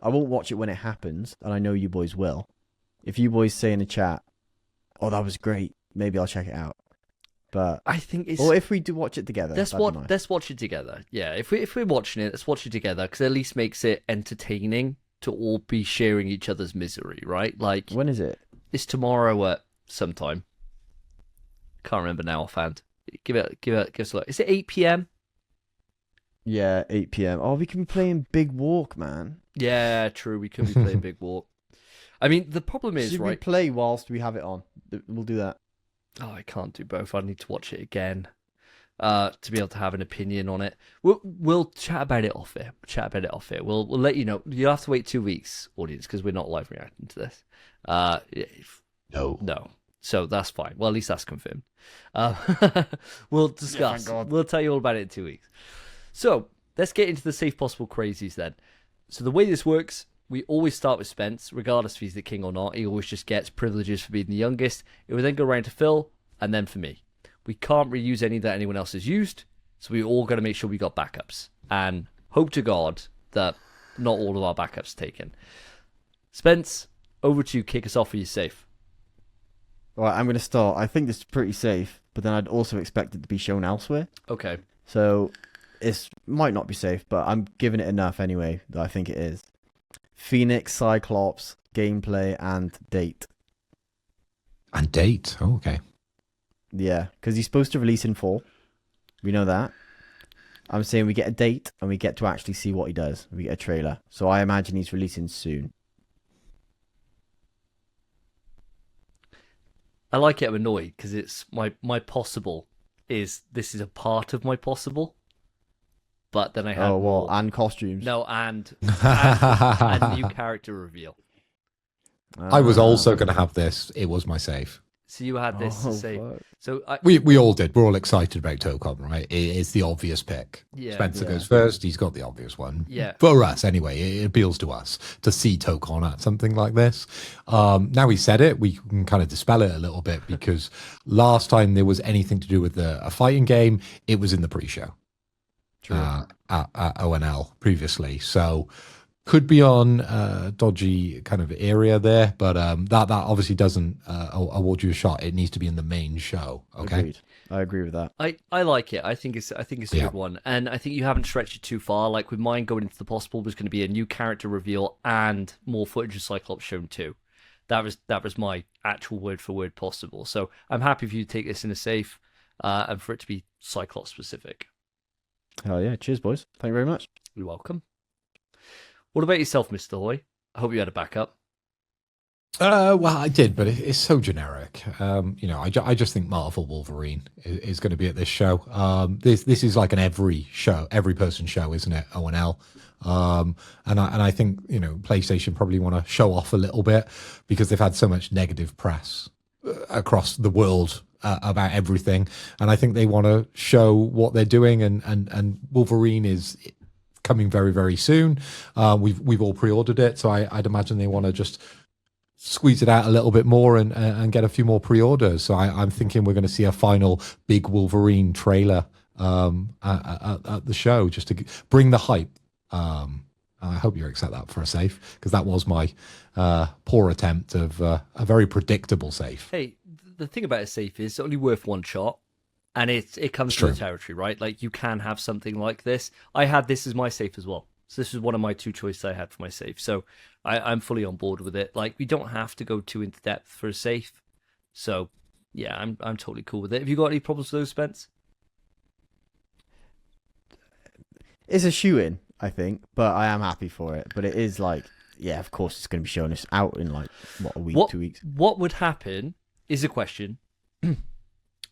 I won't watch it when it happens, and I know you boys will. If you boys say in the chat, oh, that was great, maybe I'll check it out. But I think it's. or if we do watch it together, Let's that'd be nice. let's watch it together. Yeah, if we're watching it, let's watch it together because at least makes it entertaining to all be sharing each other's misery, right? Like When is it? it's tomorrow at sometime. Can't remember now offhand. Give us a look. Is it 8 p.m.? Yeah, 8 p.m. Oh, we can be playing Big Walk, man. Yeah, true. We could be playing Big Walk. I mean, the problem is, Should we right? play whilst we have it on? We'll do that. Oh, I can't do both. I need to watch it again to be able to have an opinion on it. We'll chat about it off here. We'll let you know. You'll have to wait 2 weeks, audience, because we're not live reacting to this. No. So that's fine. Well, at least that's confirmed. We'll discuss. God. We'll tell you all about it in 2 weeks. So let's get into the safe possible crazies then. So the way this works, we always start with Spence, regardless if he's the king or not. He always just gets privileges for being the youngest. It will then go around to Phil, and then for me. We can't reuse any that anyone else has used, so we all got to make sure we got backups. And hope to God that not all of our backups taken. Spence, over to you. Kick us off for your safe. All right, I'm going to start. I think this is pretty safe, but then I'd also expect it to be shown elsewhere. Okay. So it might not be safe, but I'm giving it enough anyway that I think it is. Phoenix, Cyclops, gameplay, and date. And date. Oh, okay. Yeah, because he's supposed to release in fall. We know that. I'm saying we get a date and we get to actually see what he does. We get a trailer. So I imagine he's releasing soon. I like it. I'm annoyed because it's my possible is this is a part of my possible. But then I had more. And costumes. No, and a new character reveal. I was also going to have this. It was my safe. So you had this to say. Fuck. So We all did. We're all excited about Tokon, right? It's the obvious pick. Yeah. Spencer Yeah. goes first. He's got the obvious one. Yeah. For us, anyway, it appeals to us to see Tokon at something like this. Now he said it, we can kind of dispel it a little bit because last time there was anything to do with a fighting game, it was in the pre-show. At ONL previously, so could be on dodgy kind of area there, but that obviously doesn't award you a shot. It needs to be in the main show. Okay, Agreed. I agree with that. I like it. I think it's a good one, and I think you haven't stretched it too far. Like with mine going into the possible was going to be a new character reveal and more footage of Cyclops shown too. That was my actual word for word possible. So I'm happy for you to take this in a safe, and for it to be Cyclops specific. Hell yeah. Cheers, boys. Thank you very much. You're welcome. What about yourself, Mr. Hoy? I hope you had a backup. Well, I did, but it's so generic. I just think Marvel Wolverine is going to be at this show. This is like an every person show, isn't it? ONL. And I think PlayStation probably want to show off a little bit because they've had so much negative press across the world about everything, and I think they want to show what they're doing. And Wolverine is coming very, very soon. We've all pre-ordered it, so I'd imagine they want to just squeeze it out a little bit more and get a few more pre-orders. So I'm thinking we're going to see a final big Wolverine trailer at the show just to bring the hype. I hope you accept that for a safe, because that was my poor attempt of a very predictable safe. Hey, the thing about a safe is it's only worth one shot, and it comes It's to the true. territory, right? Like you can have something like this. I had this as my safe as well. So this was one of my two choices I had for my safe. So I'm fully on board with it. Like we don't have to go too into depth for a safe. So yeah, I'm totally cool with it. Have you got any problems with those, Spence? It's a shoe-in, I think, but I am happy for it. But it is like, yeah, of course it's going to be shown. It's out in like, a week, 2 weeks. What would happen is a question.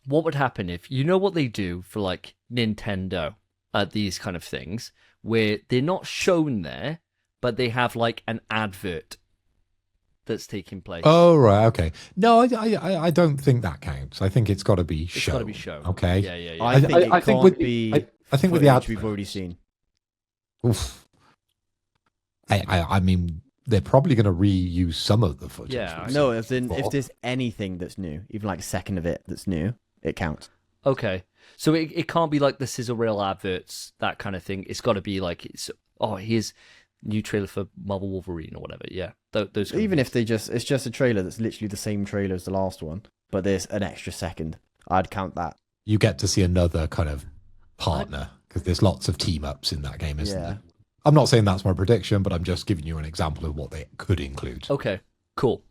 What would happen if, you know what they do for like Nintendo at these kind of things, where they're not shown there, but they have like an advert that's taking place. Oh, right, okay. No, I don't think that counts. I think it's got to be shown. It's got to be shown. Okay. Yeah. I think it I think can't with be I think with the footage we've already seen. Oof. I mean, they're probably going to reuse some of the footage. Yeah. No, if before. there's anything that's new, even like a second of it that's new, it counts. Okay. So it can't be like the sizzle reel adverts, that kind of thing. It's got to be like, here's new trailer for Marvel Wolverine or whatever. Yeah. Those Even if it's just a trailer that's literally the same trailer as the last one, but there's an extra second. I'd count that. You get to see another kind of partner because there's lots of team ups in that game, isn't there? I'm not saying that's my prediction, but I'm just giving you an example of what they could include. Okay, cool.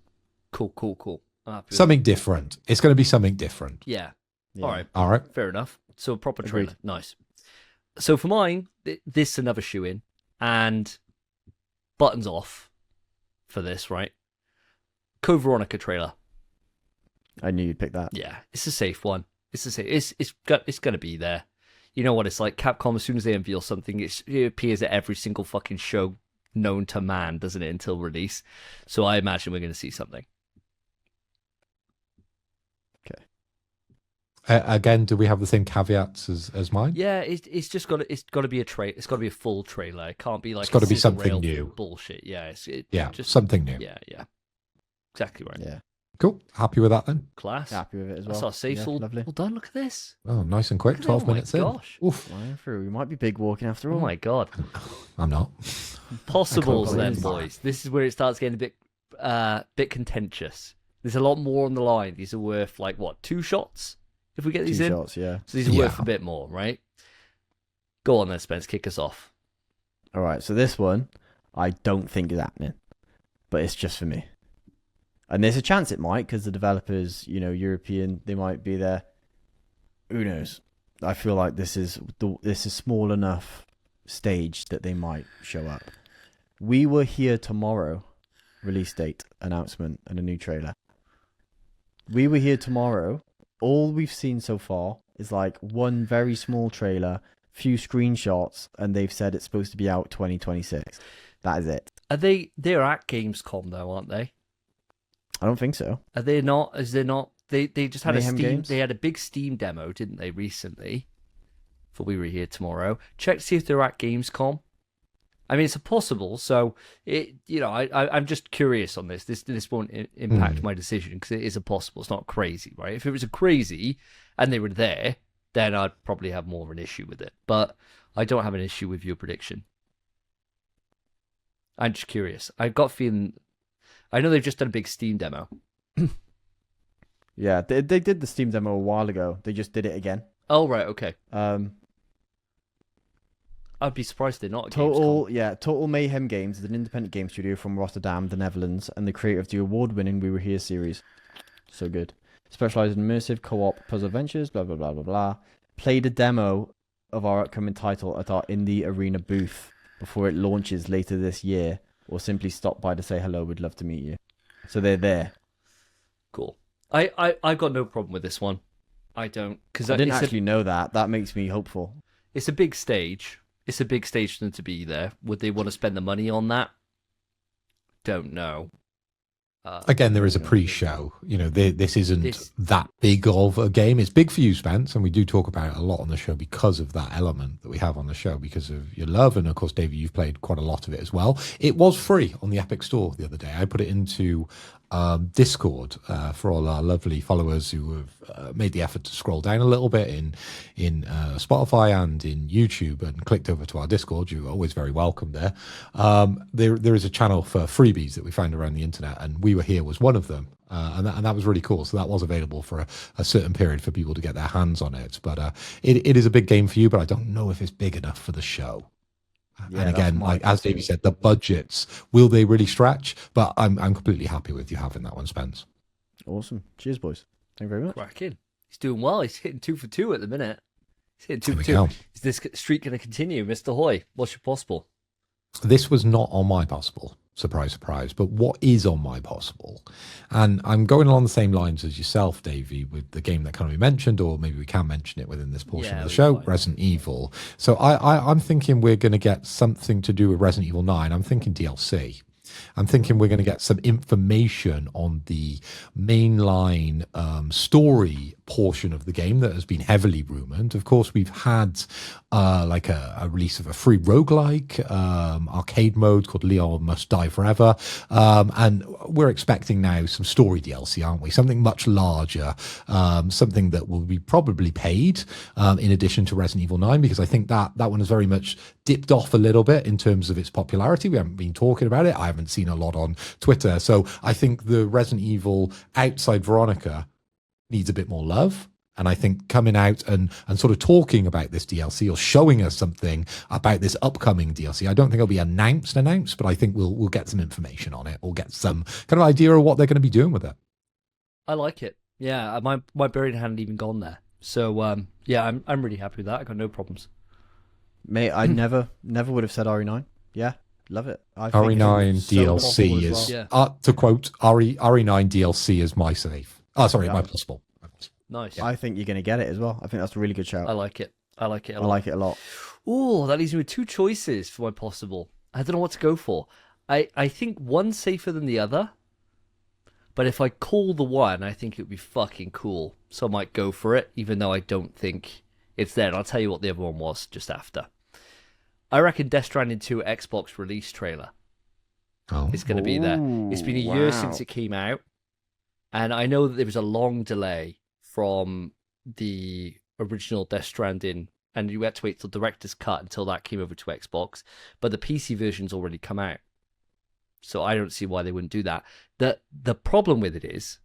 Something different. It's going to be something different. Yeah. Yeah. All right. Fair enough. So a proper Agreed. trailer. Nice. So for mine, this is another shoe in, and buttons off for this, right? Code Veronica trailer. I knew you'd pick that. Yeah, it's a safe one. It's gonna be there. You know what it's like. Capcom, as soon as they unveil something, it appears at every single fucking show known to man, doesn't it? Until release. So I imagine we're gonna see something. Again, do we have the same caveats as mine? Yeah, it's just got to be a trailer. It's got to be a full trailer. It can't be like It's gotta be sizzle something rail new. bullshit. Yeah, Just something new. Yeah, exactly right. Yeah. Cool. Happy with that then? Class. Happy with it as well. That's our safe. Yeah, all lovely. done. Look at this. Oh, nice and quick. Look at 12 that. Oh my minutes in. gosh. Oof. Flying through. We might be big walking after all. Oh my god. I'm not. Possibles I then, can't believe boys. This is where it starts getting a bit contentious. There's a lot more on the line. These are worth like what, 2 shots if we get these 2 in. shots, yeah. So these are worth a bit more, right? Go on then, Spence. Kick us off. All right, so this one, I don't think is happening, but it's just for me. And there's a chance it might, because the developers, European, they might be there. Who knows? I feel like this is small enough stage that they might show up. We Were Here Tomorrow, release date, announcement, and a new trailer. We Were Here Tomorrow. All we've seen so far is like one very small trailer, few screenshots, and they've said it's supposed to be out 2026. That is it. They're at Gamescom though, aren't they? I don't think so. Are they not? Is there not? They just had Mayhem a Steam. Games? They had a big Steam demo, didn't they, recently? For We Were Here Tomorrow. Check to see if they're at Gamescom. I mean, it's a possible. So I'm just curious on this. This won't impact my decision because it is a possible. It's not crazy, right? If it was a crazy and they were there, then I'd probably have more of an issue with it. But I don't have an issue with your prediction. I'm just curious. I've got a feeling. I know they've just done a big Steam demo. Yeah, they did the Steam demo a while ago. They just did it again. Oh right, okay. Total, I'd be surprised they're not at Gamescom. Total Mayhem Games is an independent game studio from Rotterdam, the Netherlands, and the creator of the award-winning We Were Here series. So good. Specialized in immersive co-op puzzle adventures, blah, blah, blah, blah, blah. Played a demo of our upcoming title at our Indie Arena booth before it launches later this year, or simply stop by to say hello, we'd love to meet you. So they're there. Cool. I've got no problem with this one. I don't, because I didn't actually know that. That makes me hopeful. It's a big stage. It's a big stage for them to be there. Would they want to spend the money on that? Don't know. Again, there is a pre-show. This isn't that big of a game. It's big for you, Spence, and we do talk about it a lot on the show because of that element that we have on the show, because of your love. And of course, Davey, you've played quite a lot of it as well. It was free on the Epic Store the other day. I put it into Discord for all our lovely followers who have made the effort to scroll down a little bit in Spotify and in YouTube and clicked over to our Discord. You're always very welcome there. There is a channel for freebies that we found around the internet, and We Were Here was one of them. And that was really cool. So that was available for a certain period for people to get their hands on it. But it is a big game for you, but I don't know if it's big enough for the show. Yeah, and again, like as Davey said, the budgets, will they really stretch? But I'm completely happy with you having that one, Spence. Awesome. Cheers, boys. Thank you very much. Cracking. He's doing well. He's hitting 2 for 2 at the minute. He's hitting 2 There for we 2. go. Is this streak going to continue, Mr. Hoy? What's your possible? This was not on my possible. Surprise, surprise. But what is on my possible? And I'm going along the same lines as yourself, Davey, with the game that kind of we mentioned, or maybe we can mention it within this portion of the show, Resident Evil. So I'm thinking we're going to get something to do with Resident Evil 9. I'm thinking DLC. I'm thinking we're going to get some information on the mainline story portion of the game that has been heavily rumored. Of course, we've had like a release of a free roguelike arcade mode called Leon Must Die Forever. And we're expecting now some story DLC, aren't we? Something much larger, something that will be probably paid in addition to Resident Evil 9, because I think that one has very much dipped off a little bit in terms of its popularity. We haven't been talking about it. I haven't seen a lot on Twitter. So I think the Resident Evil outside Veronica needs a bit more love. And I think coming out and sort of talking about this DLC or showing us something about this upcoming DLC, I don't think it'll be announced, but I think we'll get some information on it or get some kind of idea of what they're going to be doing with it. I like it. Yeah, my brain hadn't even gone there. So yeah, I'm really happy with that. I got no problems. Mate, I never would have said RE9. Yeah, love it. I think RE9 it's so DLC possible as is, well. to quote, RE9 DLC is my safe. Oh, sorry, Yeah. my possible. Nice. I think you're going to get it as well. I think that's a really good shout. I like it. I like it a I lot. like it a lot. Oh, that leaves me with two choices for my possible. I don't know what to go for. I think one's safer than the other. But if I call the one, I think it would be fucking cool. So I might go for it, even though I don't think it's there. And I'll tell you what the other one was just after. I reckon Death Stranding 2 Xbox release trailer is going to be there. It's been a year since it came out. And I know that there was a long delay from the original Death Stranding, and you had to wait till Director's Cut until that came over to Xbox. But the PC version's already come out. So I don't see why they wouldn't do that. The problem with it is,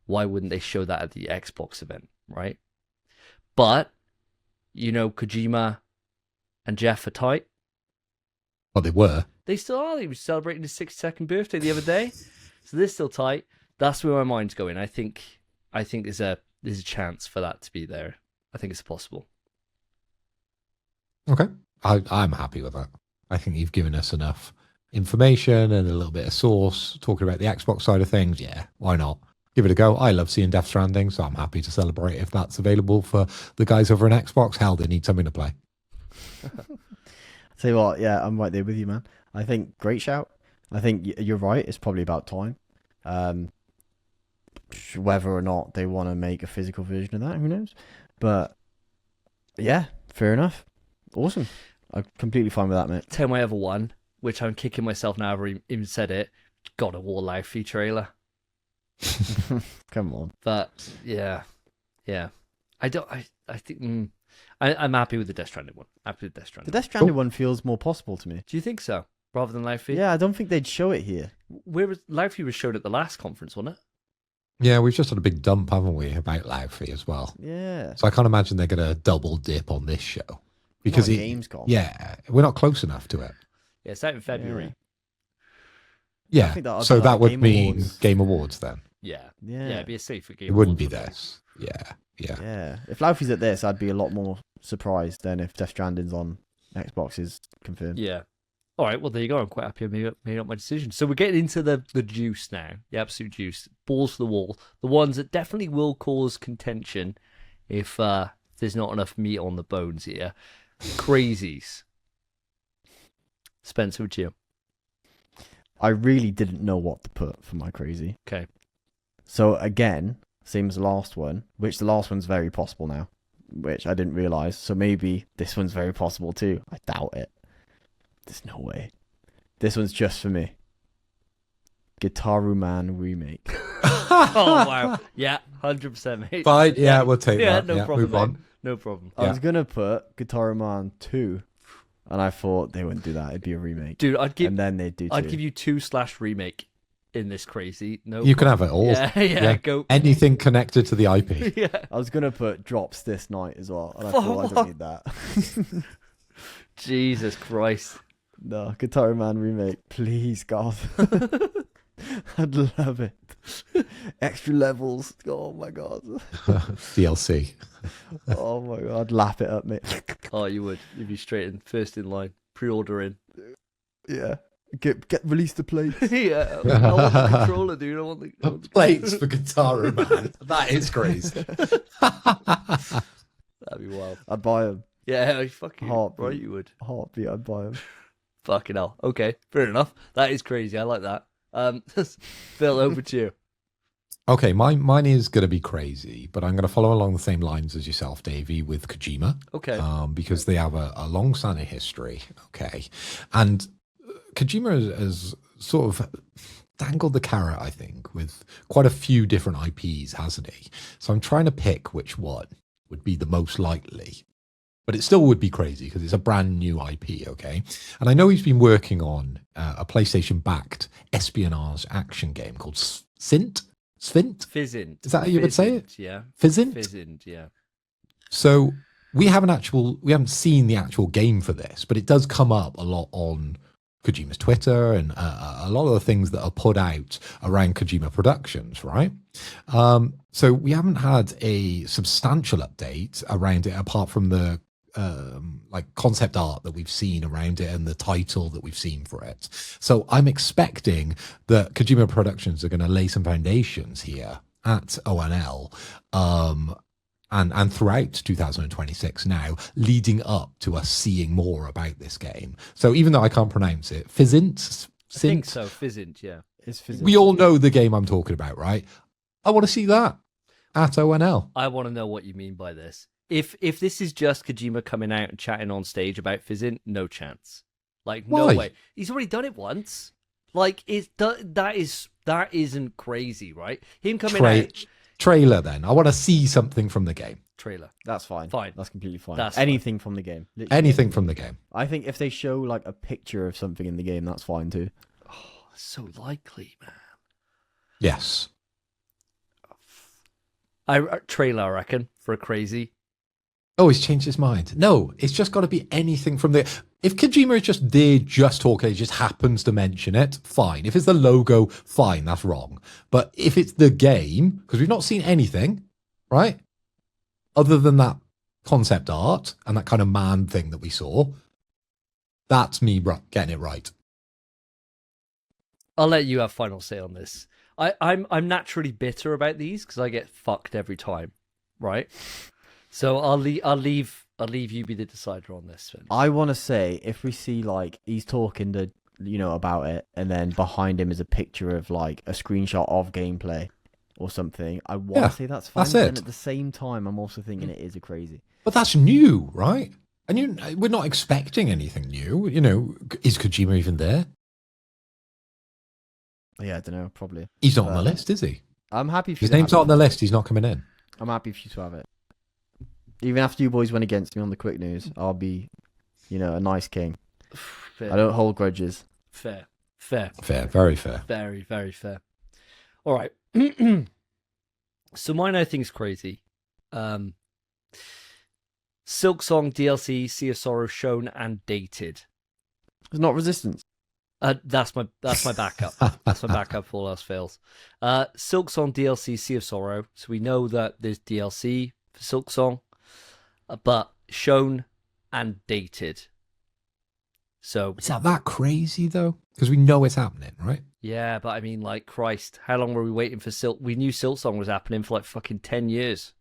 why wouldn't they show that at the Xbox event, right? But, you know, Kojima and Jeff are tight. Well, they were. They still are. They were celebrating his 62nd birthday the other day. So they're still tight. That's where my mind's going. I think there's a chance for that to be there. I think it's possible. Okay. I'm happy with that. I think you've given us enough information and a little bit of source talking about the Xbox side of things. Yeah, why not? Give it a go. I love seeing Death Stranding, so I'm happy to celebrate if that's available for the guys over on Xbox. Hell, they need something to play. Tell you what, yeah, I'm right there with you, man. I think great shout. I think you're right. It's probably about time. Whether or not they want to make a physical version of that, who knows? But yeah, fair enough. Awesome. I'm completely fine with that, mate. Tell my other one, which I'm kicking myself now. I've even said it. God of War live feed trailer. Come on. But yeah. I think I'm happy with the Death Stranding one. Happy with Death Stranding. The Death Stranding one feels more possible to me. Do you think so? Rather than live feed? Yeah, I don't think they'd show it here. Where was live feed was showed at the last conference, wasn't it? Yeah, we've just had a big dump, haven't we, about Loudfee as well. Yeah. So I can't imagine they're going to double dip on this show. Because Gamescom. Yeah, we're not close enough to it. Yeah, it's out in February. Yeah, think that'll so be that like would Game mean Awards. Game Awards then. Yeah, Yeah. it'd be a safer game. It wouldn't be Awards for this. Yeah. Yeah. If Laufey's at this, I'd be a lot more surprised than if Death Stranding's on Xbox is confirmed. Yeah. All right, well, there you go. I'm quite happy I made up my decision. So we're getting into the juice now, the absolute juice. Balls to the wall. The ones that definitely will cause contention if there's not enough meat on the bones here. Crazies. Spence, who'd you? I really didn't know what to put for my crazy. Okay. So again, same as the last one, which the last one's very possible now, which I didn't realise. So maybe this one's very possible too. I doubt it. There's no way. This one's just for me. Guitaru Man remake. Oh, wow. Yeah, 100%, mate. Fine, yeah, we'll take Yeah, that. no Yeah, problem, move on. mate. No problem. I was going to put Guitaru Man 2, and I thought they wouldn't do that. It'd be a remake. Dude, and then they'd do 2. I'd give you 2/remake in this crazy. No, You can have it all. Yeah, go. Anything connected to the IP. Yeah. I was going to put Drops this night as well, and I thought I don't need that. Jesus Christ. No, Guitar Man remake, please, God. I'd love it. Extra levels. Oh my God. DLC. Oh my God. I'd lap it up, mate. Oh, you would. You'd be straight in, first in line, pre-ordering. Yeah. Get release the plates. Yeah, I want the controller, dude. I want the Plates for Guitar Man. That is crazy. That'd be wild. I'd buy them. Yeah, fucking Heartbeat. right, you would. Heartbeat, I'd buy them. Fucking hell. Okay, fair enough. That is crazy. I like that. Phil, over to you. Okay, mine is going to be crazy, but I'm going to follow along the same lines as yourself, Davey, with Kojima. Okay. Because they have a long-standing history. Okay. And Kojima has sort of dangled the carrot, I think, with quite a few different IPs, hasn't he? So I'm trying to pick which one would be the most likely. But it still would be crazy because it's a brand new IP, okay? And I know he's been working on a PlayStation-backed espionage action game called Sint. Svint? Fizzint. Is that how you would say it? Yeah. Fizzint? Fizzint, yeah. So we haven't seen the actual game for this, but it does come up a lot on Kojima's Twitter and a lot of the things that are put out around Kojima Productions, right? So we haven't had a substantial update around it apart from the like concept art that we've seen around it and the title that we've seen for it. So I'm expecting that Kojima Productions are going to lay some foundations here at ONL and throughout 2026 now, leading up to us seeing more about this game. So even though I can't pronounce it, Fizzint? I think so, Fizzint, yeah. It's Fizzint. We all know the game I'm talking about, right? I want to see that at ONL. I want to know what you mean by this. If this is just Kojima coming out and chatting on stage about Fizzint, no chance. Like, no Why? way. He's already done it once. Like, that isn't crazy, right? Him coming out... Trailer then. I want to see something from the game. Trailer. That's fine. Fine. That's completely fine. That's anything from the game. Literally. Anything from the game. I think if they show like a picture of something in the game, that's fine too. Oh, so likely, man. Yes. Trailer, I reckon, for a crazy. Oh, he's changed his mind. No, it's just got to be anything from the... If Kojima is just there, just talking, he just happens to mention it, fine. If it's the logo, fine, that's wrong. But if it's the game, because we've not seen anything, right? Other than that concept art and that kind of man thing that we saw, that's me getting it right. I'll let you have final say on this. I'm naturally bitter about these because I get fucked every time, right? So I'll leave you be the decider on this. Spence. I want to say if we see like he's talking to about it, and then behind him is a picture of like a screenshot of gameplay or something, I want to say that's fine. That's but it. then at the same time, I'm also thinking it is a crazy. But that's new, right? And we're not expecting anything new. Is Kojima even there? Yeah, I don't know. Probably He's not on the list, is he? I'm happy. His name's not on the list. He's not coming in. I'm happy for you to have it. Even after you boys went against me on the quick news, I'll be, a nice king. Fair. I don't hold grudges. Fair. Fair, very fair. Very, very fair. All right. So mine I think is crazy. Silksong DLC, Sea of Sorrow shown and dated. It's not Resistance. That's my backup. That's my backup if all else fails. Silksong DLC, Sea of Sorrow. So we know that there's DLC for Silksong, but shown and dated. So Is that crazy though? Because we know it's happening, right? yeah, but I mean, like, Christ, how long were we waiting for Silk? We knew Silksong was happening for like fucking 10 years.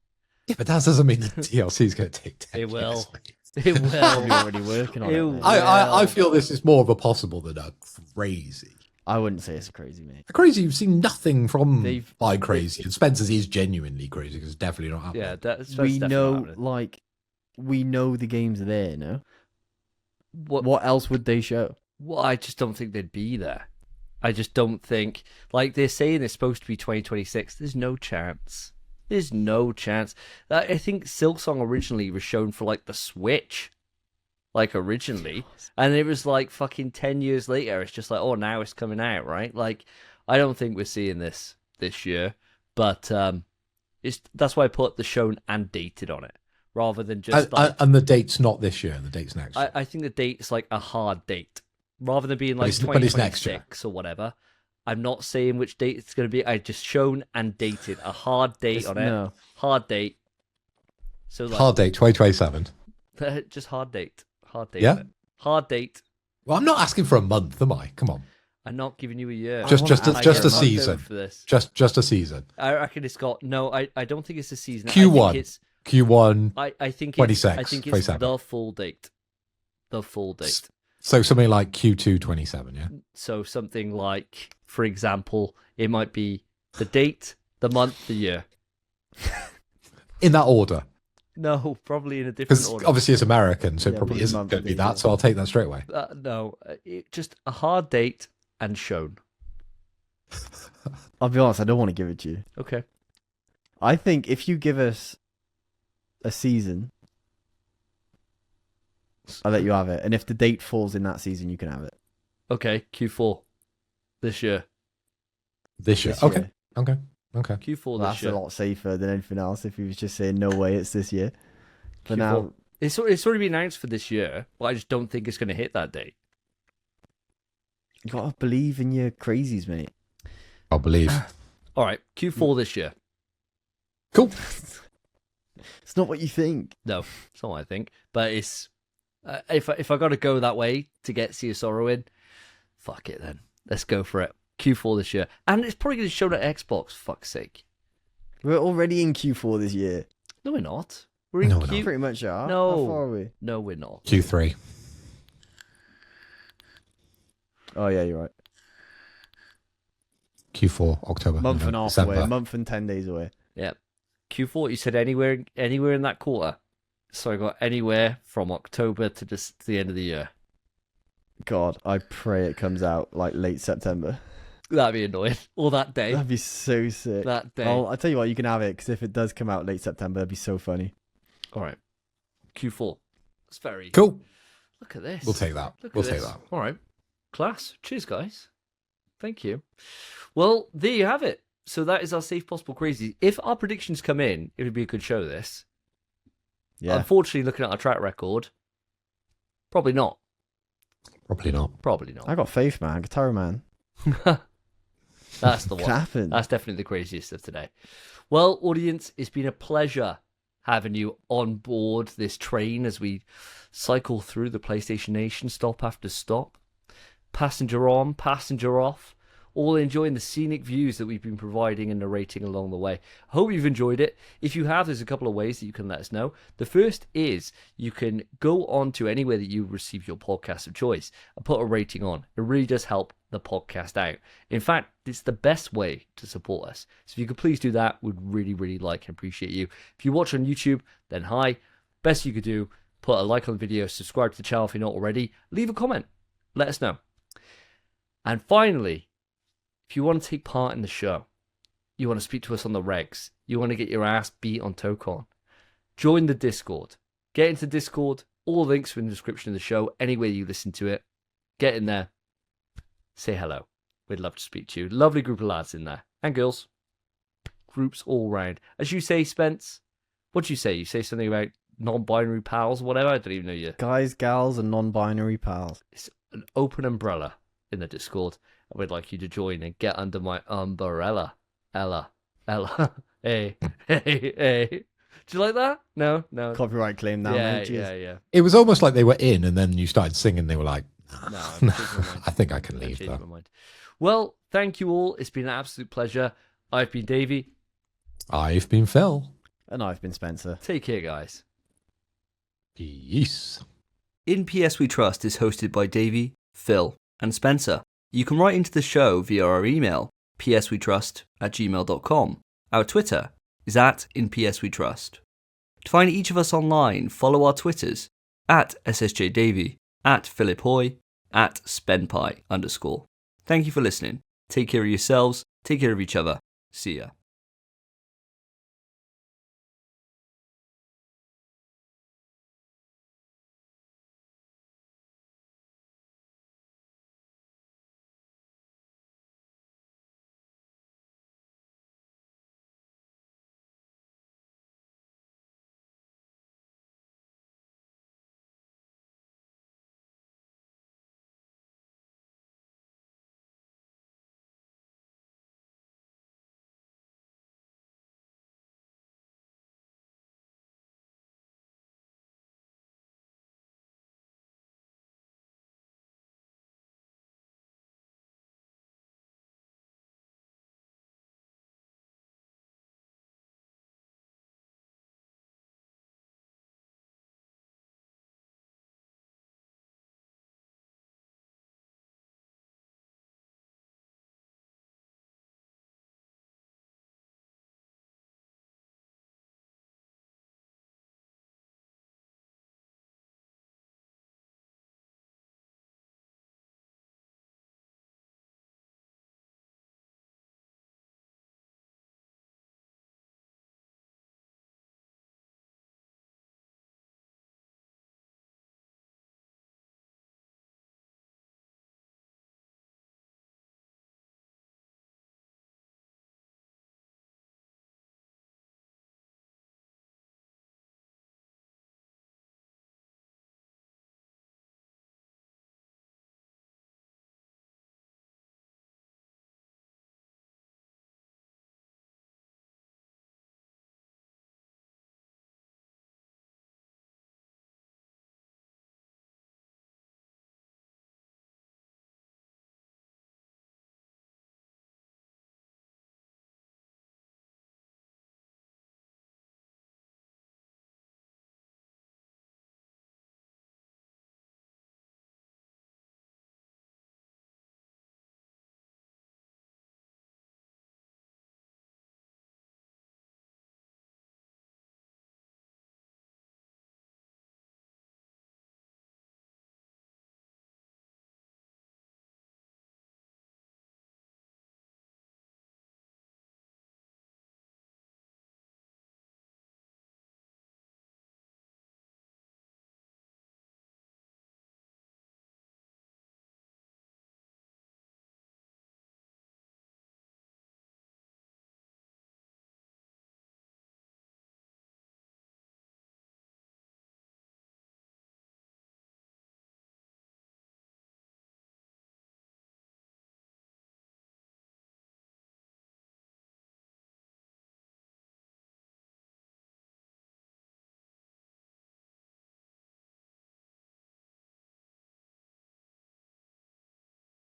Yeah, but that doesn't mean the DLC is going to take 10 It will. years. It will. Probably already working on It it. will. mate. I feel this is more of a possible than a crazy. I wouldn't say it's crazy, mate. Crazy, you've seen nothing from They've- by crazy. And Spencer's is genuinely crazy because it's definitely not happening. Yeah, that's We definitely know, happening. like, we know the games are there. No, What? what else would they show? Well, I just don't think they'd be there. I just don't think, like, they're saying it's supposed to be 2026. There's no chance. There's no chance. I think Silksong originally was shown for like the Switch, like originally, and it was like fucking 10 years later. It's just like, oh, now it's coming out, right? Like, I don't think we're seeing this year, but that's why I put the shown and dated on it rather than just And the date's not this year, the date's next year. I think the date is like a hard date. Rather than being like But it's next year. 2026 or whatever. I'm not saying which date it's going to be. I just shown and dated a hard date on it. No. Hard date. So like, Hard date, 2027. just hard date. Hard date. Yeah? on it. Hard date. Well, I'm not asking for a month, am I? Come on. I'm not giving you a year. Just want a to just a ask season. For this. Just a season. I reckon it's got no. I don't think it's a season. Q1. I think it's. Q1. I think 26, I think it's 27. the full date. The full date. So something like Q2 27, yeah? So something like, for example, it might be the date, the month, the year. In that order. No, probably in a different Because order. obviously it's American, so it Yeah, probably probably isn't month going to be date, that, yeah. so I'll take that straight away. No, just a hard date and shown. I'll be honest. I don't want to give it to you. Okay. I think if you give us a season, I'll let you have it. And if the date falls in that season, you can have it. Okay, Q4 this year. This year. This Okay. year. Okay. Okay. Q4 Well, this that's year. a lot safer than anything else if he was just saying, no way, it's this year. But Q4. now, It's already been announced for this year, but I just don't think it's going to hit that date. you got to believe in your crazies, mate. I'll believe. All right, Q4 this year. Cool. It's not what you think. No, it's not what I think. But it's if I got to go that way to get Sea of Sorrow in, fuck it then. Let's go for it. Q4 this year, and it's probably going to show at Xbox. Fuck's sake. We're already in Q4 this year. No, we're not. We're in No, we're Q. not. Pretty much are. No. How far are we? No, we're not. Q3. Oh, yeah, you're right. Q4, October. Month and a November, half December. away. A month and 10 days away. Yeah. Q4. You said anywhere in that quarter. So I got anywhere from October to just the end of the year. God, I pray it comes out like late September. That'd be annoying. Or that day. That'd be so sick. That day. Oh, I tell you what, you can have it because if it does come out late September, that'd be so funny. All right. Q4. It's very. Cool. Look at this. We'll take that. Look at We'll take this. that. All right. Class. Cheers, guys. Thank you. Well, there you have it. So that is our Safe Possible Crazy. If our predictions come in, it would be a good show, this. Yeah. Unfortunately, looking at our track record, probably not. Probably not. Probably not. I got faith, man. Guitar man. That's the Can one. happen. That's definitely the craziest of today. Well, audience, it's been a pleasure having you on board this train as we cycle through the PlayStation Nation stop after stop. Passenger on, passenger off, all enjoying the scenic views that we've been providing and narrating along the way. I hope you've enjoyed it. If you have, there's a couple of ways that you can let us know. The first is you can go on to anywhere that you receive your podcast of choice and put a rating on. It really does help the podcast out. In fact, it's the best way to support us. So if you could please do that, we'd really, really like and appreciate you. If you watch on YouTube, then hi. Best you could do, put a like on the video, subscribe to the channel if you're not already, leave a comment, let us know. And finally, if you want to take part in the show, you want to speak to us on the regs, you want to get your ass beat on Tokon, join the Discord. Get into Discord. All links are in the description of the show, anywhere you listen to it. Get in there. Say hello. We'd love to speak to you. Lovely group of lads in there. And girls. Groups all round. As you say, Spence, what do you say? You say something about non-binary pals or whatever? I don't even know you. Guys, gals, and non-binary pals. It's an open umbrella in the Discord. I would like you to join and get under my umbrella. Ella. Hey. Do you like that? No. Copyright claim now, yeah, mate. Cheers. yeah. It was almost like they were in, and then you started singing. They were like, No, I've "Nah, changed my mind. I think I can I've leave changed though." my mind. Well, thank you all. It's been an absolute pleasure. I've been Davey. I've been Phil. And I've been Spencer. Take care, guys. Peace. In PS We Trust is hosted by Davey, Phil, and Spencer. You can write into the show via our email, pswetrust@gmail.com. Our Twitter is @InPSWeTrust. To find each of us online, follow our Twitters, @SSJDavey, @PhilipHoy, @SpenPie_. Thank you for listening. Take care of yourselves, take care of each other. See ya.